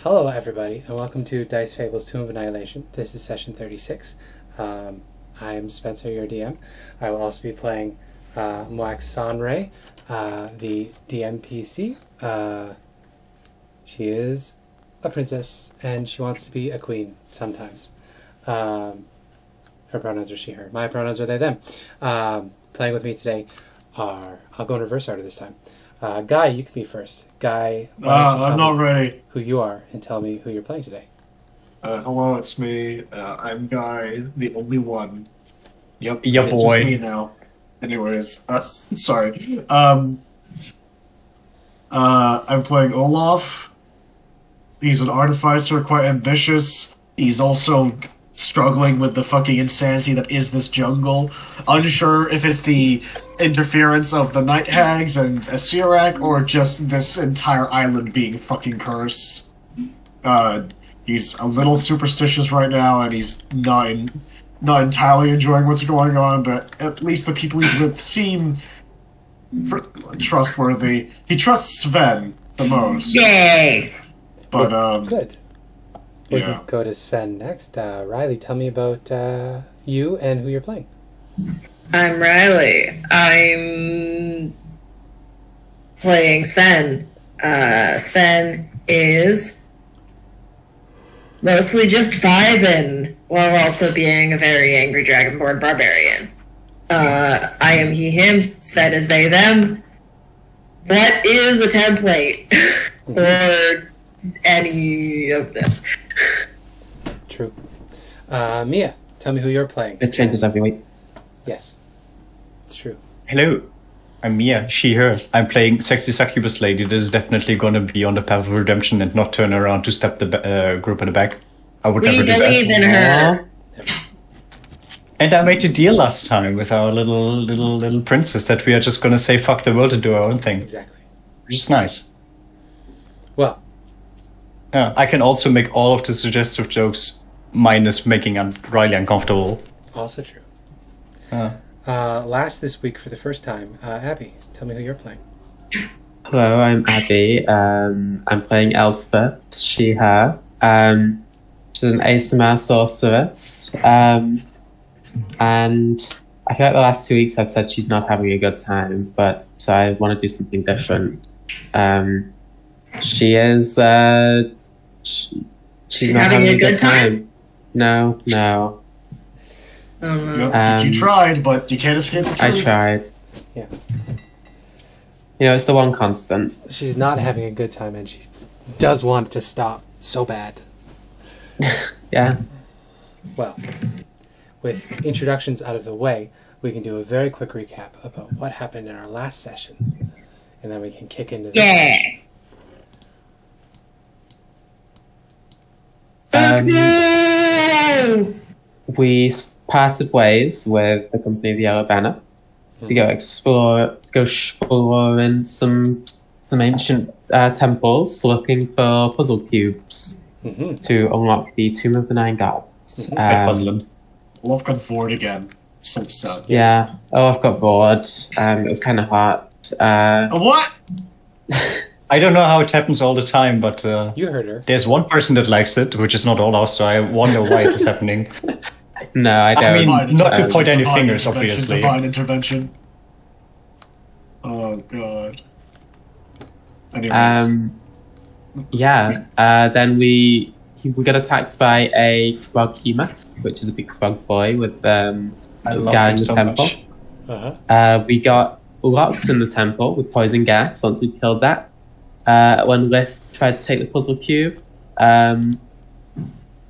Hello everybody, and welcome to Dice Fables Tomb of Annihilation. This is session 36. I'm Spencer, your DM. I will also be playing Moax Sonray, the DMPC. She is a princess, and she wants to be a queen sometimes. Her pronouns are she, her. My pronouns are they, them. Playing with me today are... I'll go in reverse order this time. Guy, you can be first. Guy, why don't you I'm not ready. who you are and tell me who you're playing today. Hello, it's me. I'm Guy, the only one. Yep, Yeah, it's boy. just me now. Anyways, sorry. I'm playing Olaf. He's an Artificer, quite ambitious. He's also struggling with the fucking insanity that is this jungle. Unsure if it's the interference of the Night Hags and Asirak, or just this entire island being fucking cursed. He's a little superstitious right now, and he's not entirely enjoying what's going on, but at least the people he's with seem trustworthy. He trusts Sven the most. Yay! But, Good. We yeah. can go to Sven next. Riley, tell me about you and who you're playing. I'm Riley. I'm playing Sven. Sven is mostly just vibing while also being a very angry Dragonborn Barbarian. I am he, him. Sven is they, them. What is a template for any of this? True. Mia, tell me who you're playing. It changes every week. Yes, it's true. Hello, I'm Mia, she, her. I'm playing sexy succubus lady that is definitely going to be on the path of redemption and not turn around to stab the group in the back. I would We never do believe that. in her. And I made a deal last time with our little princess that we are just going to say fuck the world and do our own thing. Exactly. Which is nice. Well, Yeah, I can also make all of the suggestive jokes minus making Riley uncomfortable. also true. Uh, Last this week for the first time, Abby, tell me who you're playing. Hello, I'm Abby. I'm playing Elspeth, she, her. She's an Aasimar sorceress. And I feel like the last 2 weeks I've said she's not having a good time, but so I want to do something different. She is, she's not having a good time. No. You tried, but you can't escape the truth. I tried. Yeah. You know, it's the one constant. She's not having a good time, and she does want it to stop so bad. Yeah. Well, with introductions out of the way, we can do a very quick recap about what happened in our last session, and then we can kick into this session. We parted ways with the company of the Yellow Banner to go exploring some ancient temples, looking for puzzle cubes to unlock the Tomb of the Nine Gods. puzzling. Olaf got bored again. So sad. Yeah. Oh, I've got bored. It was kind of hot. What? I don't know how it happens all the time, but You heard her. there's one person that likes it, which is not Olaf, so I wonder why it is happening. No, I don't. I mean, not to point any Divine fingers, intervention, obviously. Divine intervention. Oh god. Anyways. Yeah. Then we got attacked by a frog human, which is a big frog boy with I was love guarding him the so temple. much. We got locked in the temple with poison gas once we killed that. When Lith tried to take the puzzle cube.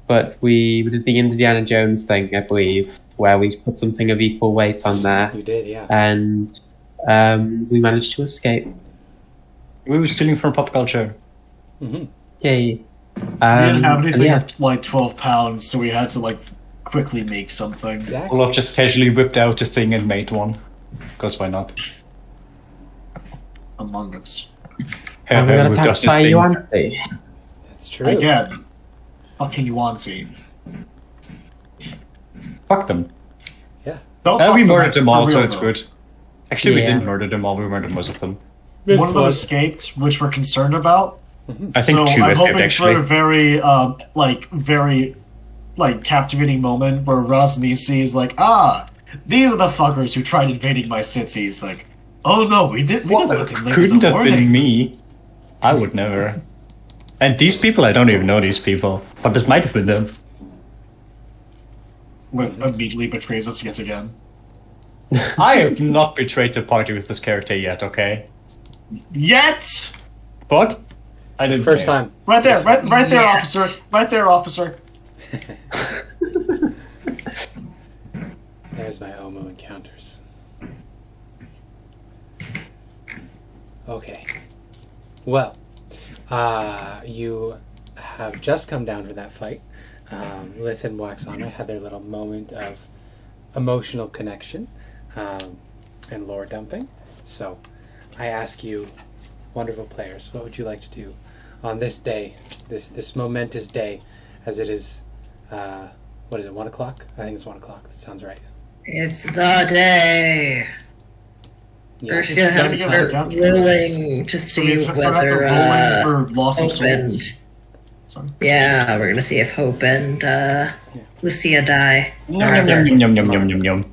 But we did the Indiana Jones thing, I believe, where we put something of equal weight on there. You did, yeah. And we managed to escape. We were stealing from pop culture. Mm-hmm. Yay. We didn't have anything yeah. of like 12 pounds, so we had to like quickly make something. Exactly. Olaf just casually whipped out a thing and made one. Because why not? Among Us. And we got Who does attacked this by thing? Yuanti. That's true. Again. Fucking Yuanti. Fuck them. Yeah. Don't We fuck murdered them all, for so real, it's though. good. Actually, we Yeah. didn't murder them all, we murdered most of them. One of them escaped, which we're concerned about. I think So 2 I'm is good, hoping for actually. a very captivating moment where Rasnisi is like, these are the fuckers who tried invading my city. He's like, oh no, we didn't think Couldn't have been me. I would never. And these people, I don't even know these people. But this might have been them. With immediately betrays us yet again. I have not betrayed the party with this character yet, okay? Yet! But I didn't. First time. Right there, right there, Yes. officer. Right there, officer. There's my Omo encounters. Okay. Well, you have just come down for that fight. Lith and Waxana had their little moment of emotional connection and lore dumping. So, I ask you, wonderful players, what would you like to do on this day, this momentous day, as it is, what is it, 1 o'clock? I think it's 1 o'clock. That sounds right. It's the day. We're Yes. just gonna have to Sounds start good. rolling to So we see start after whether rolling for loss of Hope and souls. Sorry. yeah, we're gonna see if Hope and Lucia die. Yum, yum, yum, yum, yum, yum, yum.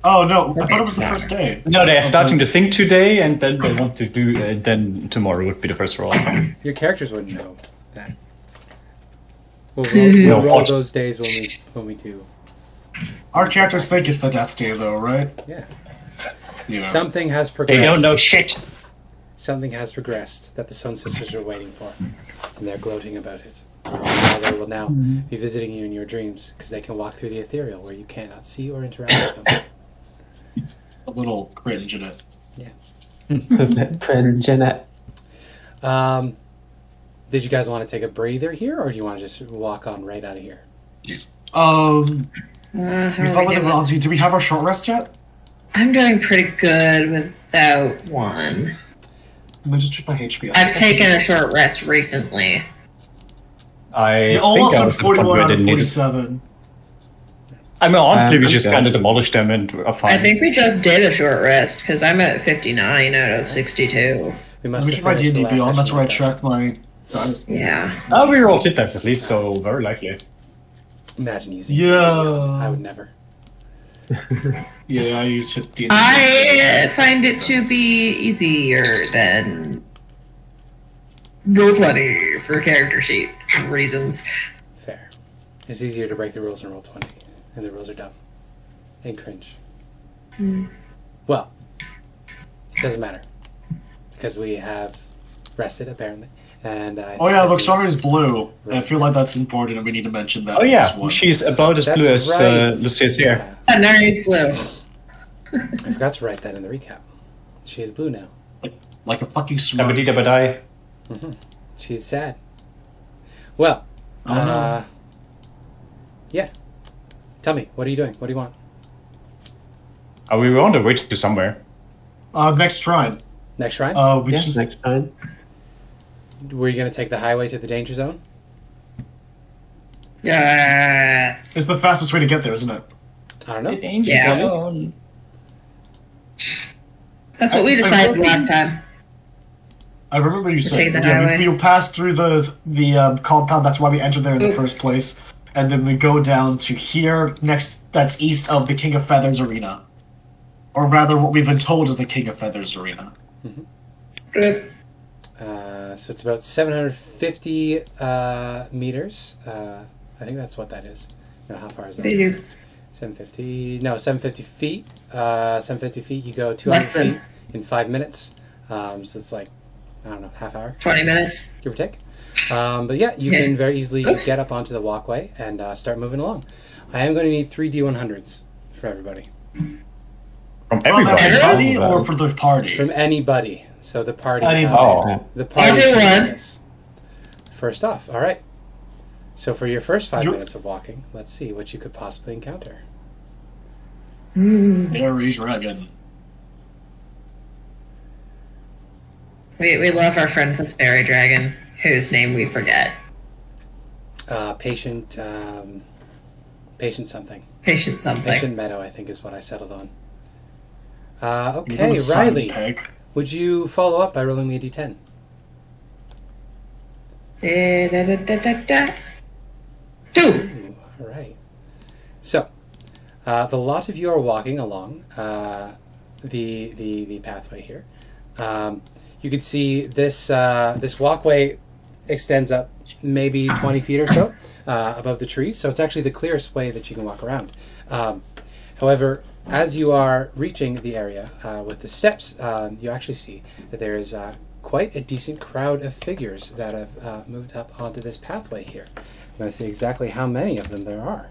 Oh no, I Okay. thought it was the first day. No, they're starting to think today, and then they want to do. Then tomorrow would be the first roll. Your characters wouldn't know that. We'll roll what? those days when we do. Our characters think it's the death day, though, right? Yeah. You know. Something has They progressed. don't know shit. Something has progressed that the Stone Sisters are waiting for, and they're gloating about it. They will now be visiting you in your dreams, because they can walk through the ethereal where you cannot see or interact with them. A little cringe in it. A bit cringe in it. Did you guys want to take a breather here, or do you want to just walk on right out of here? How We are we followed doing? it on. Do we have our short rest yet? I'm doing pretty good without one. Let me just check my HP. I've taken a short rest recently. I Yeah, think Olaf's I at was the point 41 where I out of didn't need it. 47. I mean, honestly, we I'm just good. kind of demolished them and are fine. I think we just did a short rest because I'm at 59 out of 62. We Let must me have check my finished the D&D last Beyond. That's session where I like check my dice. Yeah. Oh, we rolled hit dice at least, so very likely. that. Imagine using Yeah. D&D. I would never. Yeah, I use D&D. I find it to be easier than Roll20 for character sheet reasons. Fair. It's easier to break the rules in Roll20, and the rules are dumb. And cringe. Well, it doesn't matter. Because we have rested, apparently. And I Oh yeah, think look, that Sorry is- is blue. I feel like that's important, and we need to mention that. Oh yeah, just once. she's about as That's blue as right. Lucia's hair. Yeah. And there is blue. I forgot to write that in the recap. She is blue now. like a fucking smurf. Dabba-dee-dabba-die. She's sad. Well, Oh, no. yeah. Tell me, what are you doing? What do you want? We were on the way to somewhere. Next shrine. Next shrine? We Yeah, just next time. Were you going to take the highway to the danger zone? Yeah. it's the fastest way to get there, isn't it? I don't know. Yeah. That's what we decided last time. I remember you take saying the highway. we pass through the compound. That's why we entered there in the first place, and then we go down to here next. That's east of the King of Feathers arena, or rather, what we've been told is the King of Feathers arena. Good. So it's about 750 meters. I think that's what that is. No, how far is that? They do. 750. No, 750 feet. 750 feet. You go 200 Less than. feet in 5 minutes. So it's like, I don't know, half hour, 20 minutes. give or take. But yeah, you Yeah. can very easily Oops. get up onto the walkway and start moving along. I am going to need 3 D100s for everybody. From Oh, everybody. everybody Oh, or for the party? From anybody. So the party. Anybody. Oh. The party. I'll do can one. do this. First off, all right. So for your first 5 You- minutes of walking, let's see what you could possibly encounter. Very dragon. We love our friend the fairy dragon, whose name we forget. Patient. Patient something. Patient something. Patient Meadow, I think, is what I settled on. You go Okay, with Simon Riley. Pegg. Would you follow up by rolling me a d10? Two. Ooh, all right. So, the lot of you are walking along the pathway here. You can see this this walkway extends up maybe 20 feet or so above the trees, so it's actually the clearest way that you can walk around. However, as you are reaching the area with the steps, you actually see that there is quite a decent crowd of figures that have moved up onto this pathway here. I'm going to see exactly how many of them there are.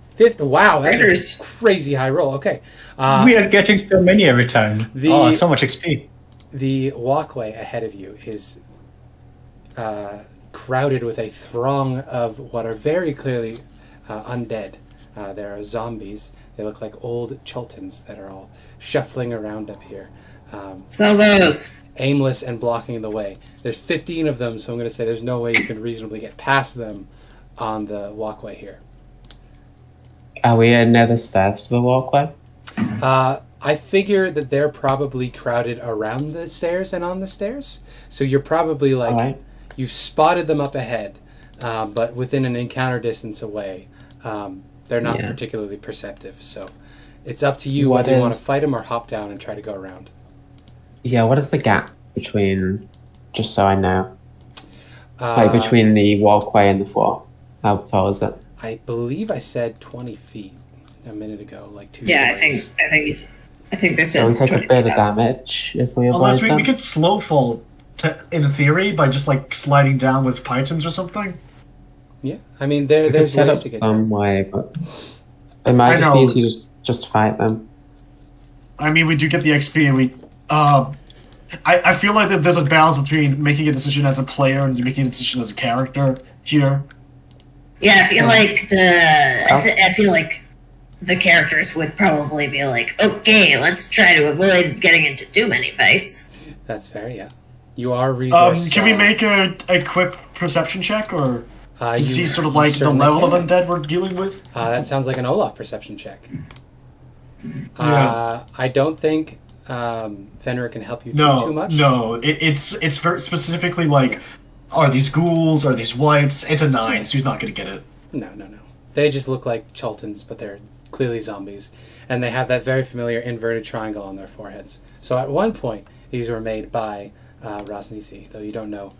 Fifth. Wow, that's a crazy high roll. Okay. We are getting so many every time. So much XP. The walkway ahead of you is crowded with a throng of what are very clearly undead. There are zombies. They look like old Chultans that are all shuffling around up here. Salvos. Aimless and blocking the way. There's 15 of them, so I'm going to say there's no way you can reasonably get past them on the walkway here. Are we near the stairs to the walkway? I figure that they're probably crowded around the stairs and on the stairs. So you're probably like, right. You've spotted them up ahead, but within an encounter distance away. They're not particularly perceptive. So it's up to you whether you want to fight them or hop down and try to go around. Yeah, what is the gap between, just so I know, like between the walkway and the floor? How tall is it? I believe I said 20 feet a minute ago, like 2 Yeah, stories. I think they said. So we take a bit of damage if we avoid Unless them. we could slow fall, in theory, by just like sliding down with pythons or something. Yeah, I mean, there's set ways up to get some down. way, but it might just be easy just fight them. I mean, we do get the XP, and we. I feel like that there's a balance between making a decision as a player and making a decision as a character here. Yeah, I feel like the characters would probably be like, okay, let's try to avoid getting into too many fights. That's fair, yeah. You are resource. Can we make a quick perception check, or to see sort of like the certainly level of can. undead we're dealing with? That sounds like an Olaf perception check. Yeah. I don't think Fenrir can help you too much. No, it's very specifically like, are these ghouls? Are these whites? It's a 9, so he's not going to get it. No. They just look like Chultans, but they're clearly zombies. And they have that very familiar inverted triangle on their foreheads. So at one point, these were made by Rasnisi, though you don't know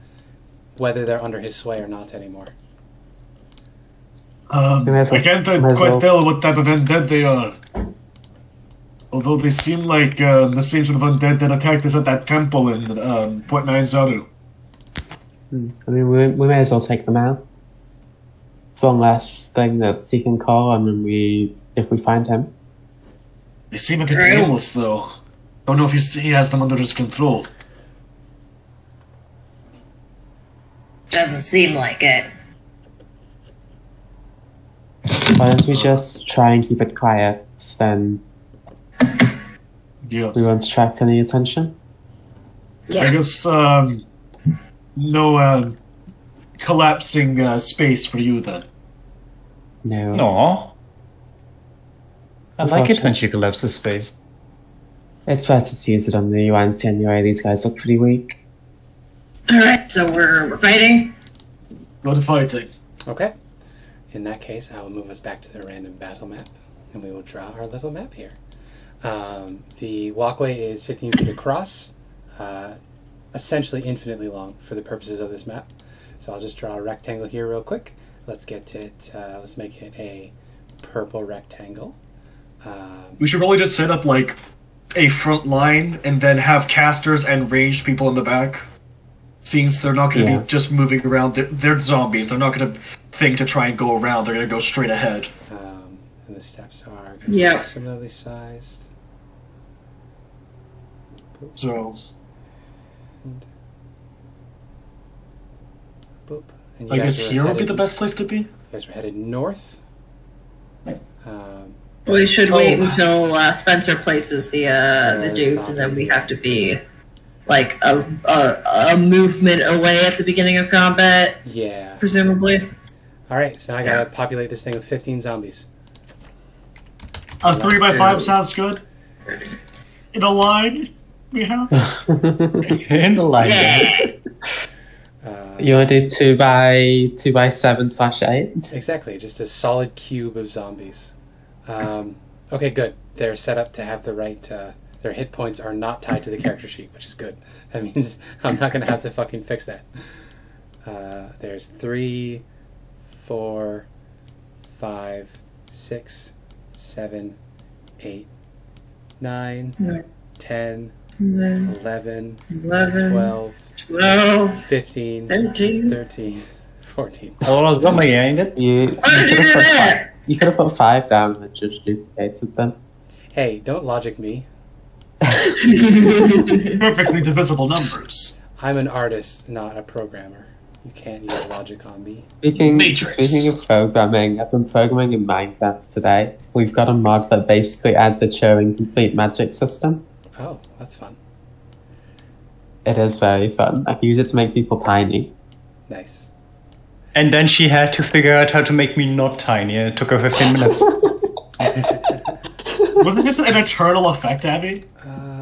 whether they're under his sway or not anymore. I can't quite tell what type of undead they are. Although they seem like the same sort of undead that attacked us at that temple in Point 9 Zaru. I mean, we may as well take them out. It's one less thing that he can call on if we find him. They seem a bit aimless, though. Don't know if he has them under his control. Doesn't seem like it. Why don't we just try and keep it quiet, then Yeah. we won't attract any attention? I guess, no, collapsing space for you, then. No. No. I like it when she collapses space. It's better to use it on the UNT anyway. These guys look pretty weak. Alright, so we're fighting? Go to fighting. Okay. In that case, I will move us back to the random battle map, and we will draw our little map here. The walkway is 15 feet across, essentially infinitely long for the purposes of this map. So I'll just draw a rectangle here real quick. Let's make it a purple rectangle. We should probably just set up, like, a front line and then have casters and ranged people in the back. Since they're not going to be just moving around. They're zombies. They're not going to think to try and go around. They're going to go straight ahead. And the steps are going to be similarly sized. Boop. So... Boop. And I guess here would be the best place to be? You guys were headed north. We should wait until Spencer places the dudes, and then we have to be like a movement away at the beginning of combat. Yeah. Presumably. Alright, so I gotta populate this thing with 15 zombies. A 3x5 sounds good. In a line, we have. In the line. Yeah. You want to do 2x7/8? Exactly, just a solid cube of zombies. Okay, good. They're set up to have the right. Their hit points are not tied to the character sheet, which is good. That means I'm not gonna have to fucking fix that. There's 3, 4, 5, 6, 7, 8, 9, 10, 11, 12, 15, 13, 14. Oh, I was gonna ain't it? You could have put 5 down and just duplicated them. Hey, don't logic me. Perfectly divisible numbers. I'm an artist, not a programmer. You can't use logic on me. Speaking of programming, I've been programming in Minecraft today. We've got a mod that basically adds a Turing complete magic system. Oh, that's fun. It is very fun. I can use it to make people tiny. Nice. And then she had to figure out how to make me not tiny, and it took her 15 minutes. Wasn't this an eternal effect, Abby?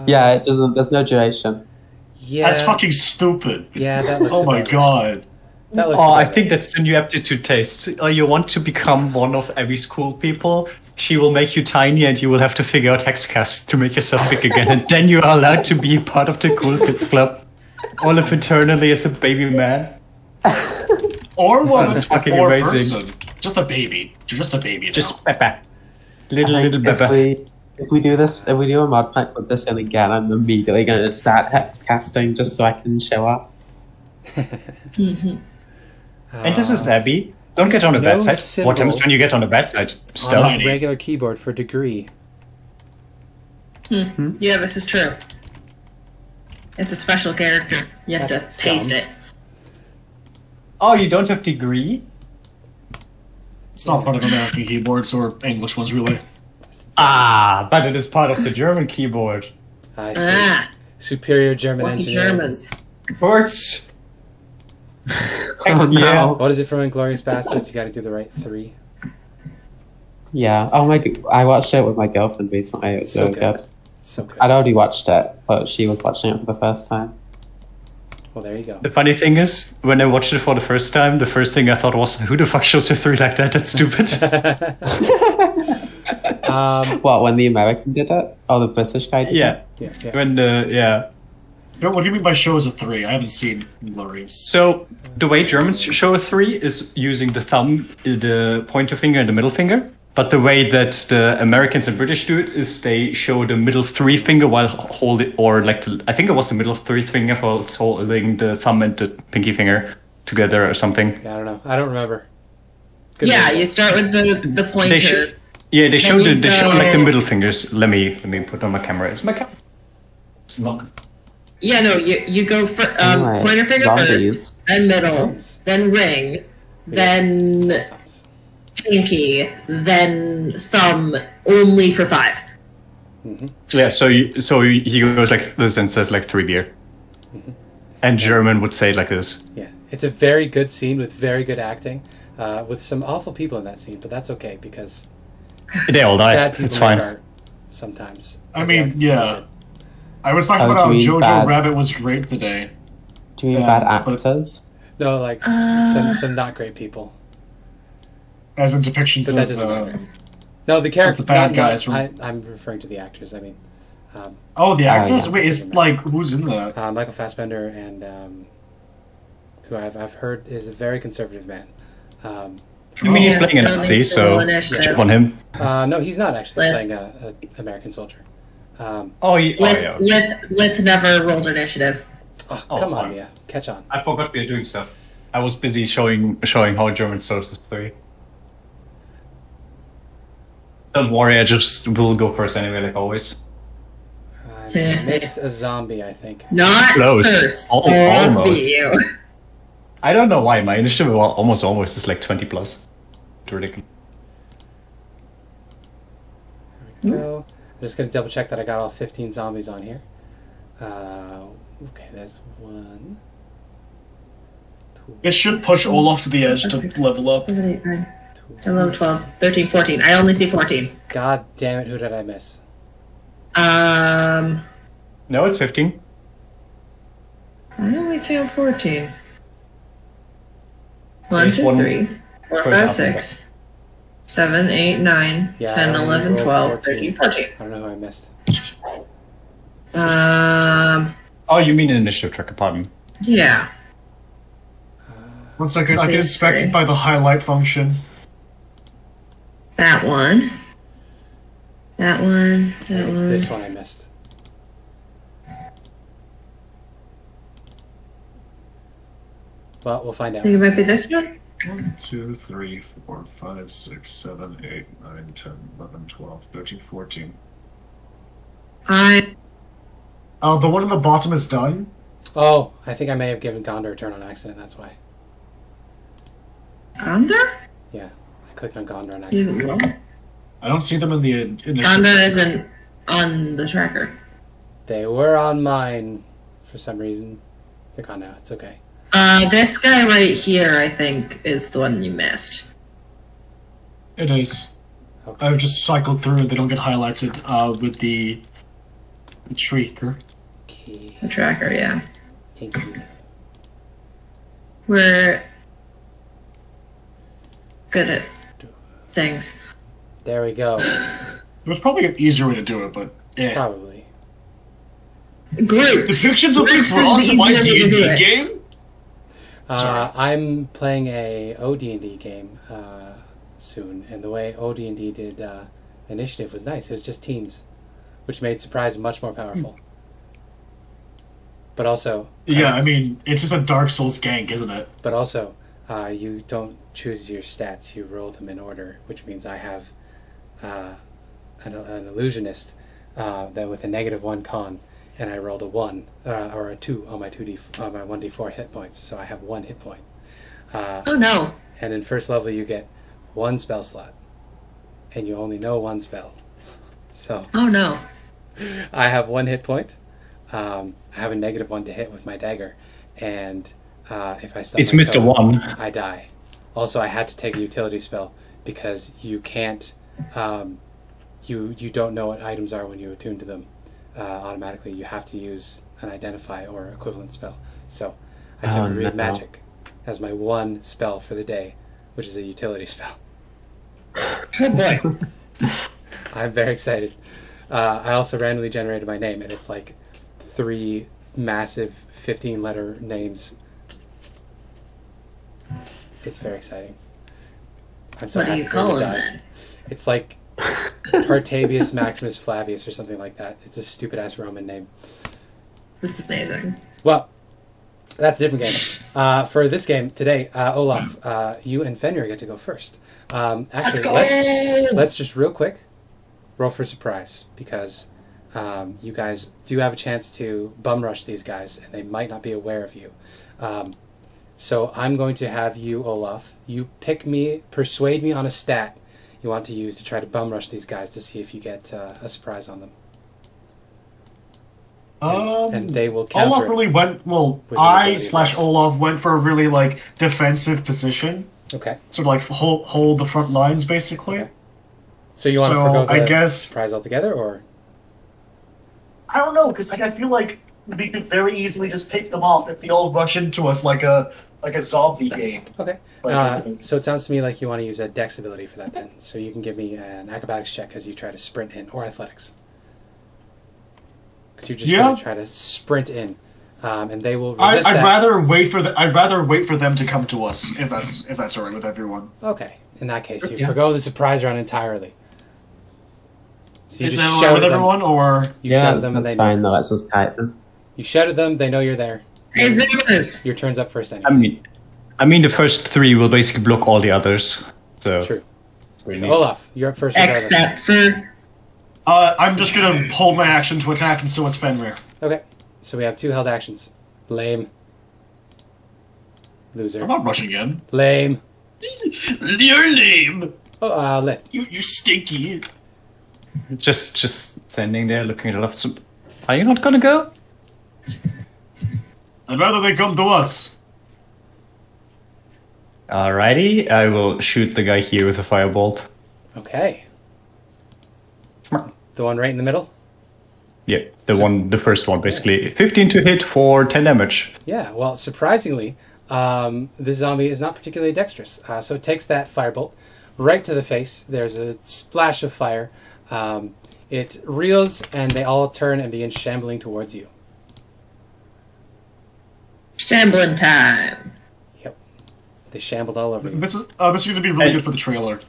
Yeah, it doesn't. There's no duration. Yeah. That's fucking stupid. Yeah, that looks. Oh my about god. Right. That looks. Oh, I about think right. that's a new aptitude taste. You want to become one of Abby's cool people. She will make you tiny, and you will have to figure out hexcast to make yourself big again, and then you are allowed to be part of the cool kids club. Olaf internally as a baby man. Or one That's fucking or amazing. person. Just a baby. You're just a baby now. Just Peppa. I Little think Peppa. if we do this, if we do a mod pack with this in again, I'm immediately going to start hex casting just so I can show up. And this is Abby. Don't get on the bad no side. symbol What happens when you get on the bad side? on Stuff. a regular keyboard for degree. Yeah, this is true. It's a special character. You have That's to paste dumb. it. Oh, you don't have degree? It's not part of American keyboards or English ones, really. Ah, but it is part of the German keyboard. I see. Ah, Superior German fucking engineering. Germans. Works. Oh Yeah. no! What is it from Inglourious Bastards? You got to do the right 3. Yeah. Oh my! I watched it with my girlfriend recently. It was So really good. good. It's so good. I'd already watched it, but she was watching it for the first time. Well, there you go. The funny thing is, when I watched it for the first time, the first thing I thought was, who the fuck shows a 3 like that? That's stupid. What, when the American did it? Oh, the British guy did Yeah. it? Yeah. When yeah. What do you mean by shows of 3? I haven't seen Glorious. So the way Germans show a 3 is using the thumb, the pointer finger, and the middle finger. But the way that the Americans and British do it is they show the middle 3 finger while holding, or like I think it was the middle 3 finger while holding the thumb and the pinky finger together or something. Yeah, I don't know. I don't remember. Good Yeah, memory. you start with the pointer. They show you they show like the go- middle fingers. Let me put on my camera. Is my camera? It's not. Yeah, no, you go for Alright, pointer finger zombies. first, then middle, Sounds- then ring, then Sometimes. pinky, then thumb, only for 5. Yeah, so he goes like this and says like 3 beer. And German would say it like this. Yeah, it's a very good scene with very good acting, with some awful people in that scene, but that's okay because They all die. bad people It's make fine. art sometimes. I mean, It's yeah. not good. I was talking Oh, about how do you mean Jojo bad? Rabbit was great today. Do you mean Yeah, bad but- actors? No, like some not great people, As in depictions but that of doesn't matter. No, the character. the bad not- guys from- I'm referring to the actors. I mean, Oh, the actors? yeah. Wait, is like who's in that? Michael Fassbender and who I've heard is a very conservative man. I mean, he's Yeah, playing a still Nazi, needs to so roll initiative. check on him. No, he's not actually Lith. playing a American soldier. Lith never rolled initiative. Oh, come on, Mia, catch on. I forgot we were doing stuff. I was busy showing how German sources 3. Don't worry, I just will go first anyway, like always. I miss a zombie, I think. Not Close. first. Oh, or almost. beat you. I don't know why my initiative almost is like 20 plus. It's ridiculous. There we go. I'm just gonna double check that I got all 15 zombies on here. Okay, that's 1. It should push Olaf to the edge to Six. level up. 7, 8, 9, 10, 11, 12, 13, 14. I only see 14. God damn it! Who did I miss? No, it's 15. I only count 14. 1, There's 2, one 3, 4, per 5, alphabet. 6, 7, 8, 9, Yeah, 10, I only 11, rolled 12, 14. 13, 14. I don't know who I missed. Oh, you mean an initiative tracker, pardon. Yeah. 1 second, I get Please, inspected sorry. by the highlight function. That one. That one. I That think it's one. this one I missed. Well, we'll find I out. think it might be this one. 1, 2, 3, 4, 5, 6, 7, 8, 9, 10, 11, 12, 13, 14. I. The one on the bottom is done. Oh, I think I may have given Gondor a turn on accident. That's why. Gondor? Yeah, I clicked on Gondor on accident. I don't see them in the initiative. Gondor isn't on the tracker. They were on mine for some reason. They're gone now. It's okay. This guy right here, I think, is the one you missed. It is. Okay. I've just cycled through and they don't get highlighted with the Shrieker. Okay. The tracker, yeah. Thank you. We're good at things. There we go. There's probably an easier way to do it, but yeah. Probably. Groups. Depictions of Groups the is cross the in my easier way to do D&D it. game? Sorry. I'm playing a OD&D game soon, and the way OD&D did initiative was nice. It was just teens, which made surprise much more powerful. But also, Yeah, I mean, it's just a Dark Souls gank, isn't it? you don't choose your stats; you roll them in order, which means I have an illusionist that with a -1 con, and I rolled a 1 or a 2 on my 1d4 hit points, so I have 1 hit point. Oh no. And in first level, you get 1 spell slot, and you only know 1 spell. So Oh no. I have 1 hit point. I have a -1 to hit with my dagger, and if I stub It's my Mr. toe, One. I die. Also, I had to take a utility spell because you can't. You don't know what items are when you attune to them automatically. You have to use an identify or equivalent spell. So I took Read no. Magic as my 1 spell for the day, which is a utility spell. Oh boy. I'm very excited. I also randomly generated my name, and it's like 3 massive 15-letter names. It's very exciting. I'm so What do happy you for him call to him die. then? It's like Partavius Maximus Flavius or something like that. It's a stupid-ass Roman name. That's amazing. Well, that's a different game. For this game today, Olaf, you and Fenrir get to go first. Actually, let's just real quick roll for surprise, because you guys do have a chance to bum rush these guys, and they might not be aware of you. So I'm going to have you, Olaf, you persuade me on a stat you want to use to try to bum rush these guys to see if you get a surprise on them. And they will counter Olaf it. really went, well, with your ability I attacks. / Olaf went for a really, like, defensive position. Okay. Sort of, like, hold the front lines, basically. Okay. So you want to So, forgo the I guess- surprise altogether, or? I don't know, because, like, I feel like we could very easily just pick them off if they all rush into us like a zombie game. Okay. So it sounds to me like you want to use a dex ability for that then. So you can give me an acrobatics check as you try to sprint in, or athletics. Because you're just going to try to sprint in, and they will resist I'd that. rather wait for them to come to us if that's alright with everyone. Okay. In that case, you forgo the surprise round entirely. So you Is just that shout alright with at them. everyone, or You shout Yeah, at them, and that's they know. fine. That lets us kite them. You shout at them. They know you're there. Hey, Zoomers! Your turn's up first anyway. I mean, the first 3 will basically block all the others. So True. we So need- Olaf, you're up first. Regardless. Except for. I'm just gonna hold my action to attack, and so is Fenrir. Okay. So we have 2 held actions. Lame. Loser. I'm not rushing in. Lame. You're lame. Oh, Lith. You stinky. just standing there looking at Olaf. So, are you not gonna go? I'd rather they come to us. Alrighty, I will shoot the guy here with a firebolt. Okay. The one right in the middle? Yeah, the first one, basically. 15 to hit for 10 damage. Yeah, well, surprisingly, this zombie is not particularly dexterous. So it takes that firebolt right to the face. There's a splash of fire. It reels, and they all turn and begin shambling towards you. Shambling time. Yep. They shambled all over you. This is going to be really good for the trailer.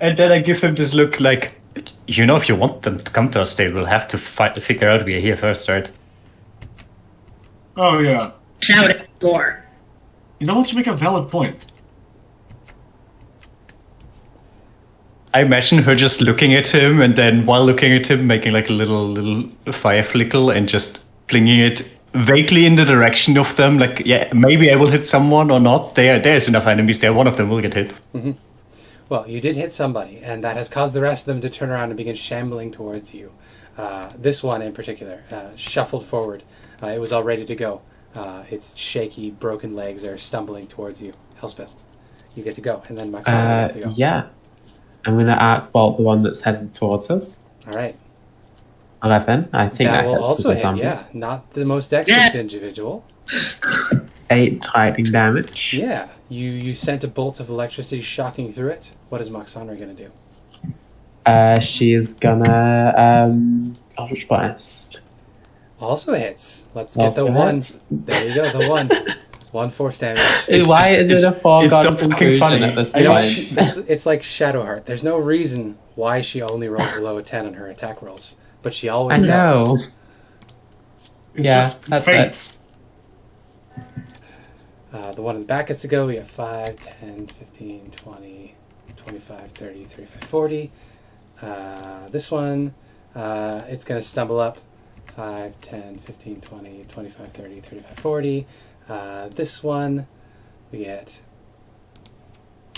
And then I give him this look like, if you want them to come to us, they will have to figure out we are here first, right? Oh, yeah. Shout it, Gore. You know what? You make a valid point. I imagine her just looking at him, and then while looking at him, making like a little fire flickle and just flinging it vaguely in the direction of them. Like, yeah, maybe I will hit someone or not. There's enough enemies there. One of them will get hit. Mm-hmm. Well, you did hit somebody, and that has caused the rest of them to turn around and begin shambling towards you. This one in particular shuffled forward. It was all ready to go. Its shaky, broken legs are stumbling towards you. Elspeth, you get to go, and then Maxine gets to go. Yeah. I'm going to arc bolt the one that's headed towards us. All right. 11. I think that will hits also with the hit, zombies. yeah. Not the most dexterous individual. 8 lightning damage. Yeah. You sent a bolt of electricity shocking through it. What is Moxandra going to do? She is gonna Eldritch Blast. Also hits. Let's get Also the one. hits. There you go, the one. 1 force damage. Why is it a foregone so fucking conclusion funny. at this I know, point? it's like Shadowheart. There's no reason why she only rolls below a 10 on her attack rolls, but she I always know. does. It's Yeah, just that's fate. The one in the back gets to go. We have 5, 10, 15, 20, 25, 30, 35, 40. This one, it's going to stumble up. 5, 10, 15, 20, 25, 30, 35, 40. This one, we get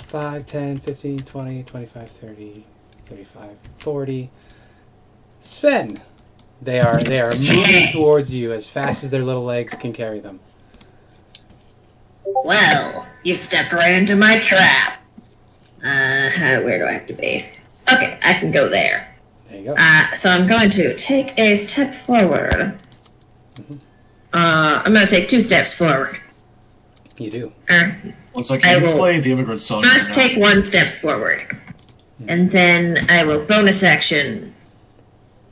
5, 10, 15, 20, 25, 30, 35, 40. Sven! They are moving towards you as fast as their little legs can carry them. Well, you've stepped right into my trap. Where do I have to be? Okay, I can go there. There you go. So I'm going to take a step forward. I'm going to take 2 steps forward. You do. Once I I can will play the immigrant song. First, right now. take 1 step forward. And then I will bonus action.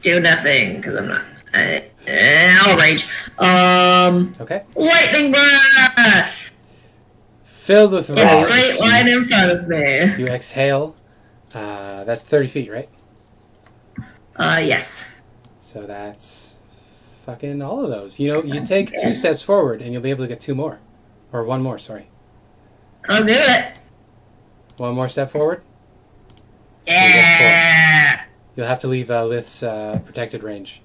Do nothing, because I'm not. I'll rage. Okay. Lightning breath! Filled with In a rage, straight line in front of me. you exhale. That's 30 feet, right? Yes. So that's fucking all of those. You take 2 steps forward and you'll be able to get 2 more. Or 1 more, sorry. I'll do it. 1 more step forward. Yeah. You'll have to leave Lith's protected range.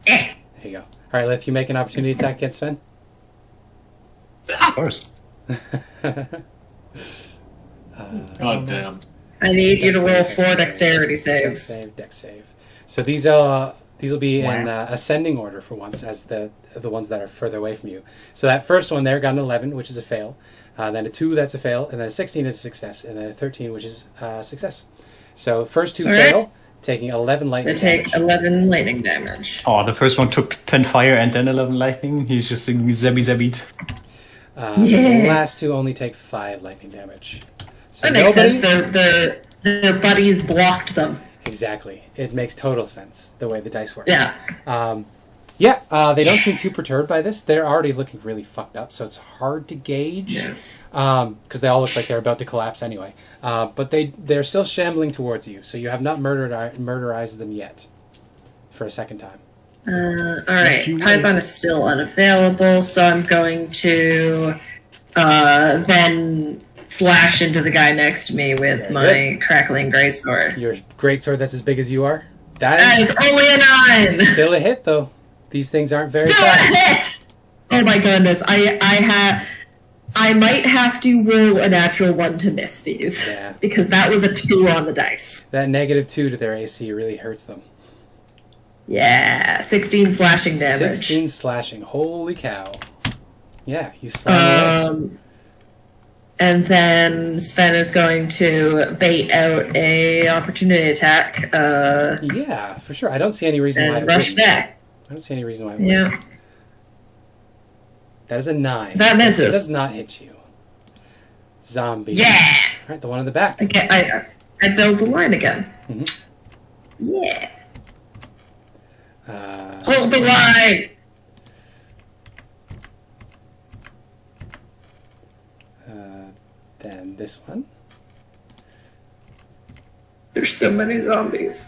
Eh. There you go. Alright, Lith, you make an opportunity attack against Sven? Of course. God damn. I need you to roll Dex 4 save. dexterity Dex saves. save. So these will be in ascending order for once, as the ones that are further away from you. So that first one there got an 11, which is a fail. Then a 2, that's a fail. And then a 16 is a success. And then a 13, which is a success. So first 2 All right. fail, taking 11 They lightning take damage. 11 lightning damage. Oh, the first one took 10 fire and then 11 lightning. He's just saying zabby. The last 2 only take 5 lightning damage. So That makes nobody... sense. Their buddies blocked them. Exactly. It makes total sense, the way the dice work. Yeah. They don't seem too perturbed by this. They're already looking really fucked up, so it's hard to gauge. Because they all look like they're about to collapse anyway. But they're still shambling towards you, so you have not murderized them yet for a second time. Alright. Python is still unavailable, so I'm going to then slash into the guy next to me with Very my good. crackling greatsword. Your greatsword that's as big as you are? That That is is only a 9! still a hit, though. These things aren't very Still fast. a hit! Oh my goodness, I might have to roll a natural 1 to miss these. Yeah. Because that was a 2 on the dice. That -2 to their AC really hurts them. Yeah, 16 slashing damage. 16 slashing. Holy cow. Yeah, you slam away. And then Sven is going to bait out a opportunity attack. Yeah, for sure. I don't see any reason why it And rush wouldn't. back. I don't see any reason why it wouldn't. Yeah. That is a 9. That so misses. It does not hit you. Zombies. Yeah. All right, the one in the back. Okay, I build the line again. Mhm. Yeah. Hold the line! Then this one. There's so many zombies.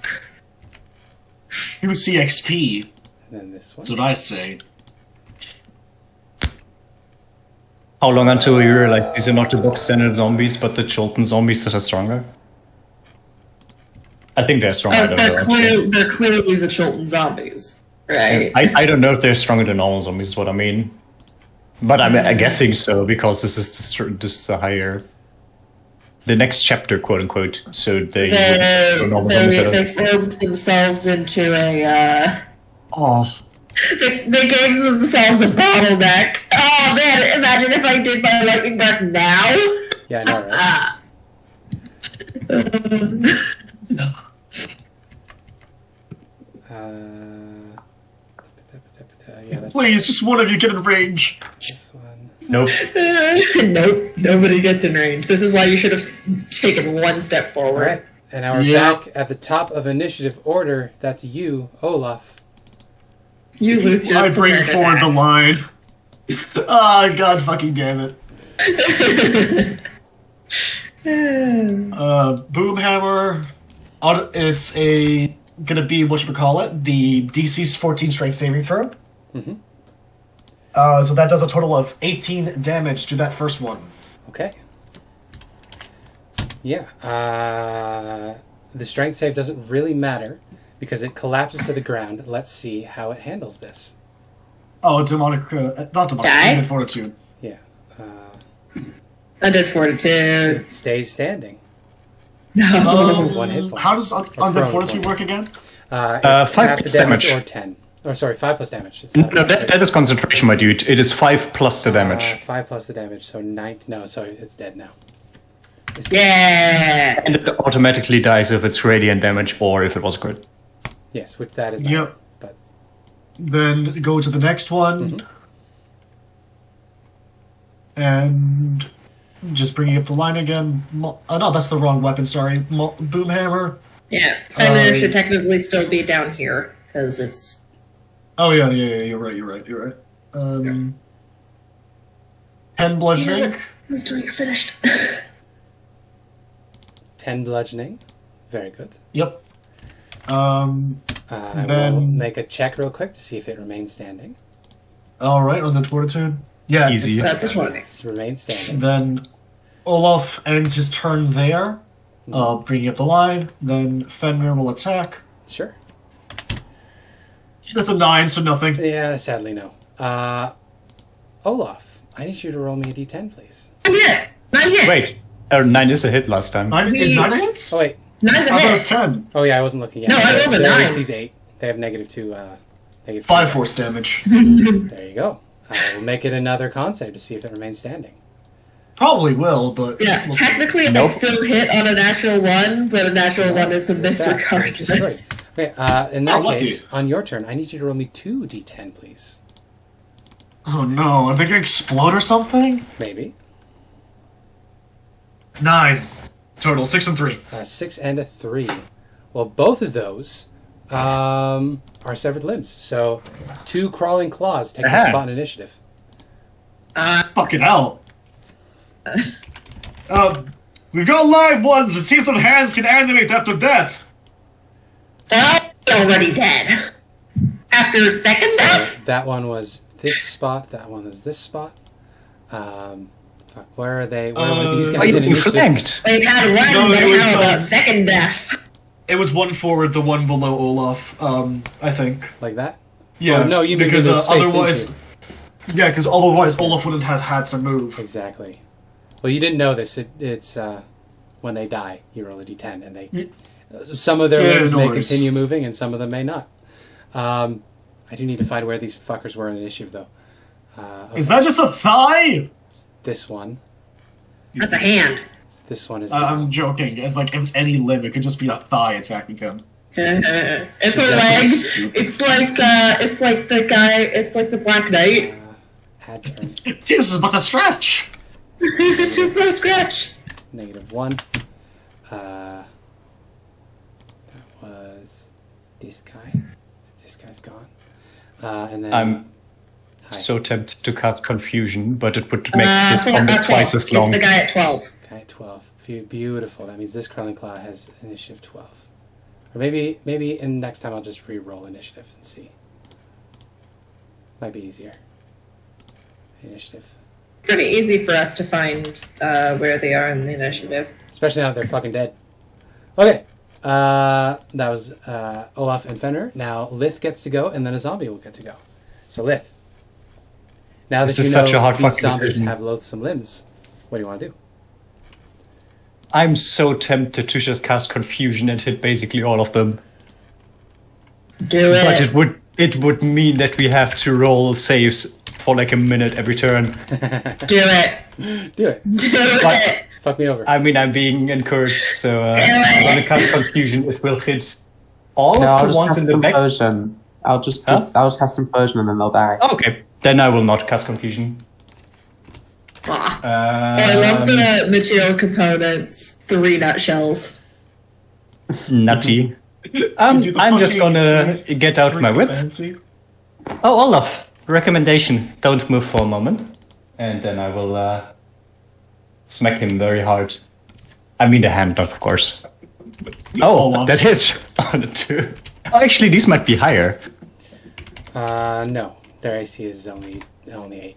You see XP. And then this one. That's what I say. How long until you realize these are not the box standard zombies, but the Chult zombies that are stronger? I think they're stronger. I don't know. They're clearly the Chultan zombies, right? I don't know if they're stronger than normal zombies, is what I mean. But I'm guessing so, because this is the higher... The next chapter, quote unquote. So they formed themselves into a... Oh. They gave themselves a bottleneck. Oh man, imagine if I did my lightning back now. Yeah, I know, right? No. Yeah, that's Please, just one of you get in range. this one. Nope. Nope, nobody gets in range. This is why you should have taken one step All forward. right, and now we're Yeah. back at the top of initiative order. That's you, Olaf. You lose your I bring prepared forward the attack. line. Ah, god fucking damn it. Boomhammer. It's gonna be whatchamacallit, the DC's 14 strength saving throw. Mm-hmm. So that does a total of 18 damage to that first one. Okay. Yeah. The strength save doesn't really matter because it collapses to the ground. Let's see how it handles this. Oh, demonic, not demonic, Die? undead fortitude. Yeah. Undead fortitude. It stays standing. No. One hit point. How does prone undead fortitude point. work again? It's 5 half the plus damage damage. or 10. Or sorry, 5 plus damage. It's No, not that is concentration, my dude. It is 5 plus the damage. 5 plus the damage, so 9. No, sorry, it's dead now. It's Yeah. And it automatically dies if it's radiant damage or if it was crit. Yes, which that is not. Yep. But Then go to the next one. Mm-hmm. And just bringing up the line again. No, that's the wrong weapon, sorry. Boomhammer. Yeah. Fenrir should technically still be down here because it's. Oh, yeah, you're right. 10 bludgeoning. Move till you're finished. 10 bludgeoning. Very good. Yep. I will Then- make a check real quick to see if it remains standing. Alright, on the fortitude. Yeah, Easy. That's a 20. It's remains standing. Then Olaf ends his turn there, bringing up the line. Then Fenrir will attack. Sure. That's a 9, so nothing. Yeah, sadly no. Olaf, I need you to roll me a d10, please. Yes. Not yet. Wait, 9 is a hit last time. 9 is 9 a hit? Oh, wait. 9's a I thought it was hit. 10. Oh, yeah, I wasn't looking yet. No, I rolled a Their 9. AC's 8. They have -2. -2 5 force damage. There you go. We'll make it another con save to see if it remains standing. Probably will, but... Yeah, we'll see. technically Nope. I still hit on a natural 1, but a natural 1 is a miss That is regardless. destroyed. Okay, in that Oh, lucky. case, on your turn, I need you to roll me 2 d10, please. Oh no, are they gonna explode or something? Maybe. 9. Total, 6 and 3. 6 and a 3. Well, both of those are severed limbs. So 2 crawling claws take their Aha. spot in initiative. Fucking hell. We've got live ones. It seems that hands can animate after death. That's already dead. After second So death? that one was this spot. That one is this spot. Fuck, where are they? Where were these Oh, guys in you initiative? flanked. We've had one, No, but it was, how about second death? It was one forward, the one below Olaf, I think. Like that? Yeah, Oh, no, you mean because it's spaced otherwise... into. Yeah, because otherwise Olaf wouldn't have had to move. Exactly. Well, you didn't know this. It's when they die, you roll a d10, and they some of their Yeah, limbs no may worries. continue moving, and some of them may not. I do need to find where these fuckers were in initiative, though. Okay, Is that just a thigh? this one? That's a hand. This one is. I'm joking. It's like if it's any limb, it could just be a thigh attacking him. It's a leg. It's like the guy. It's like the Black Knight. Add turn. This is but a stretch. Just a scratch. -1. That was this guy. So this guy's gone. And then I'm so tempted to cast Confusion, but it would make this combat 12. twice as long. The guy at 12. guy at 12. Beautiful. That means this Curling Claw has initiative 12. Or maybe in next time I'll just re-roll initiative and see. Might be easier. Initiative. Pretty easy for us to find where they are in the initiative. Especially now that they're fucking dead. Okay. That was Olaf and Fenrir. Now Lith gets to go, and then a zombie will get to go. So Lith. Now that This you is know such a hard these fucking zombies decision. have loathsome limbs, what do you want to do? I'm so tempted to just cast Confusion and hit basically all of them. Do it. But it would mean that we have to roll saves for like a minute every turn. Do it. Do it. Do it. Fuck me over. I mean, I'm being encouraged, so it. I'm gonna cast Confusion. It will hit all No, of I'll the just ones cast in the back. Implosion. I'll just cast Implosion and then they'll die. Oh, okay, then I will not cast Confusion. Aw. I love Um, the material components. 3 nutshells. Nutty. You do the I'm just fucking gonna get out my whip. fancy. Oh, Olaf, recommendation: don't move for a moment, and then I will smack him very hard. I mean the hand, not of course. Oh, Olaf. that hits on the 2. Oh, actually, these might be higher. No. Their AC is only 8.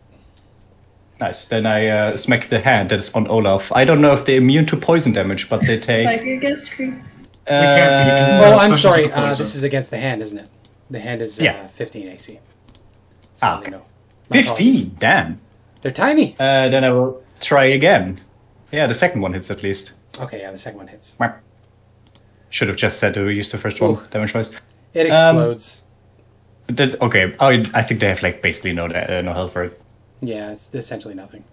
Nice. Then I smack the hand that's on Olaf. I don't know if they're immune to poison damage, but they take. Like against creep. Uh, Oh, I'm Especially sorry. to poison. This is against the hand, isn't it? The hand is Yeah. 15 AC. So Ah, they okay. know. My apologies. 15. Damn. They're tiny. Then I will try again. Yeah, the second one hits at least. Okay, yeah, the second one hits. Should have just said to use the first one Ooh. damage-wise. It explodes. That's okay. I think they have like basically no health for it. Yeah, it's essentially nothing.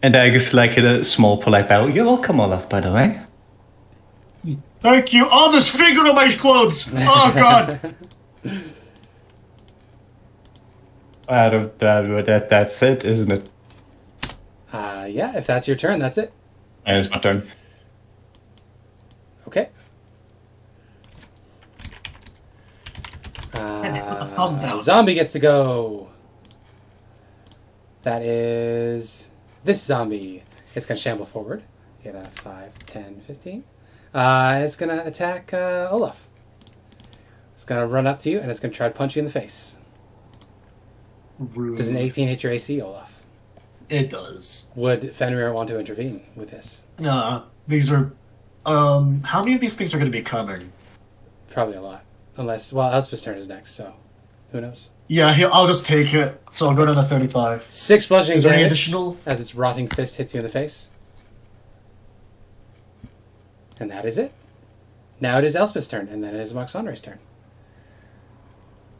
And I give like a small polite bow. You're welcome, Olaf, by the way. Thank you. Oh, there's finger on my clothes. Oh god. That's it, isn't it? Yeah, if that's your turn, that's it. And it's my turn. Okay. Put the thumb down. Zombie gets to go. That is this zombie. It's going to shamble forward. Get a 5, 10, 15. It's going to attack Olaf. It's going to run up to you, and it's going to try to punch you in the face. Rude. Does an 18 hit your AC, Olaf? It does. Would Fenrir want to intervene with this? Nah, these are. How many of these things are going to be coming? Probably a lot. Unless, well, Elspeth's turn is next, so who knows? Yeah, I'll just take it. So I'll go down to 35. 6 bludgeoning Is there any damage additional? as its rotting fist hits you in the face. And that is it. Now it is Elspeth's turn, and then it is Moxonre's turn.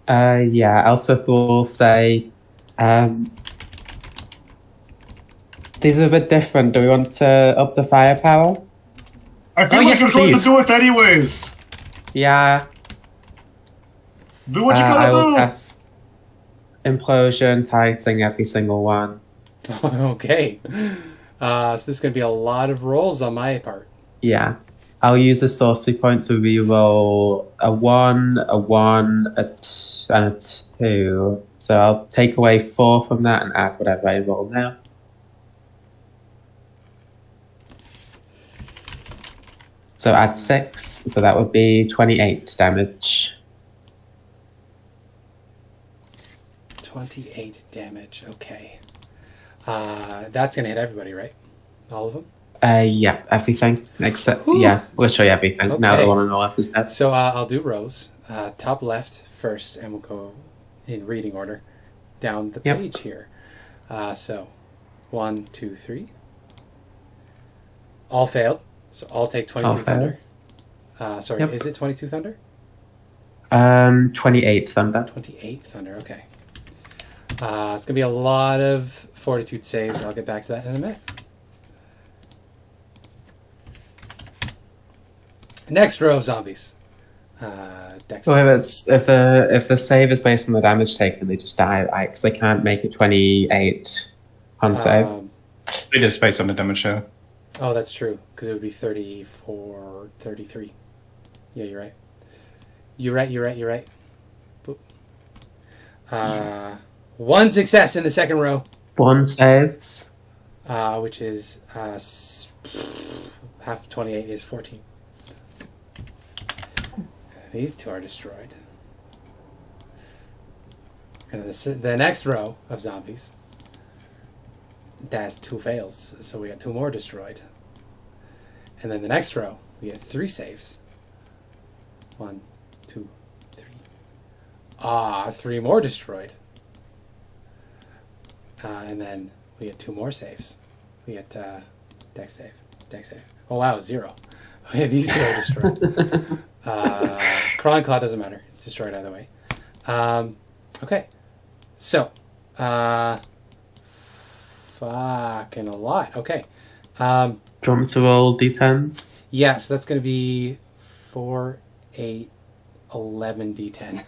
Yeah, Elspeth will say, these are a bit different. Do we want to up the firepower? I feel Oh, like yes, you're going to please. do it anyways. Yeah. Do what you I will gotta do. cast Implosion, targeting every single one. Okay. So this is going to be a lot of rolls on my part. Yeah. I'll use a sorcery point to reroll a 1, a 1, and a 2. So I'll take away 4 from that and add whatever I roll now. So add 6, so that would be 28 damage. 28 damage. Okay. That's going to hit everybody, right? All of them? Yeah, everything. Except, Whew. yeah, literally everything. Now Okay. the one on the left is dead. So I'll do rows. Top left first, and we'll go in reading order down the Yep. page here. So 1, 2, 3. All failed. So all take 22 All thunder. Sorry, Yep. is it 22 thunder? 28 thunder. 28 thunder, okay. It's going to be a lot of fortitude saves. I'll get back to that in a minute. Next row of zombies. Dex. Well, if the save is based on the damage taken, they just die, right? Because they can't make it 28 on save. It is based on the damage show. Oh, that's true. Because it would be 34, 33. Yeah, you're right. You're right. Boop. One success in the second row. One saves. Which is half of 28 is 14. These two are destroyed. And the next row of zombies, that's 2 fails. So we got 2 more destroyed. And then the next row, we get 3 saves. 1, 2, 3. 3 more destroyed. And then we get 2 more saves. We get dex save. Oh wow, 0. Okay, these 2 are destroyed. Crawling Claw doesn't matter. It's destroyed either way. Okay. So, fucking a lot. Okay. Do you want me to roll d10s? Yeah, so that's going to be 4, 8, 11 d10.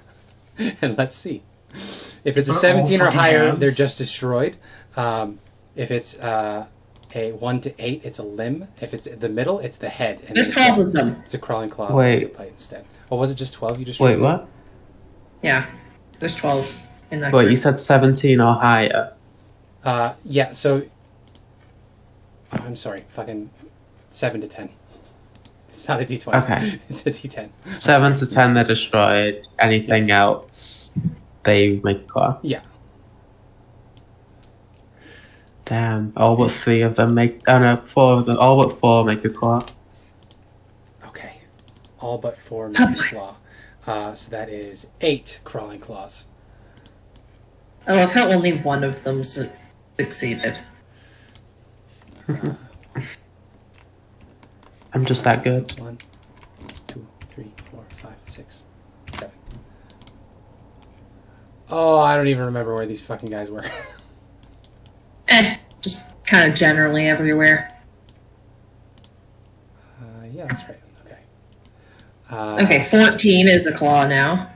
And let's see. If it's a 17 or higher, they're just destroyed. If it's a 1 to 8, it's a limb. If it's the middle, it's the head. And There's 12 of them. It's a Crawling Claw. Wait. It's a bite instead. Oh, was it just 12 you destroyed? Wait, what? Yeah, there's 12 in that Wait, group. you said 17 or higher. Yeah, so... Oh, I'm sorry, fucking 7 to 10. It's not a d20. Okay. It's a d10. 7 to 10, they're destroyed. Anything else, they make a claw. Yeah. Damn, all but 3 of them make... Oh no, 4 of them. All but 4 make a claw. Okay. All but 4 make a claw. So that is 8 Crawling Claws. I love how only one of them succeeded. I'm just that good. 1, 2, 3, 4, 5, 6, 7. Oh, I don't even remember where these fucking guys were. Just kind of generally everywhere. Yeah, that's right. Okay. Okay, 14 is a claw now.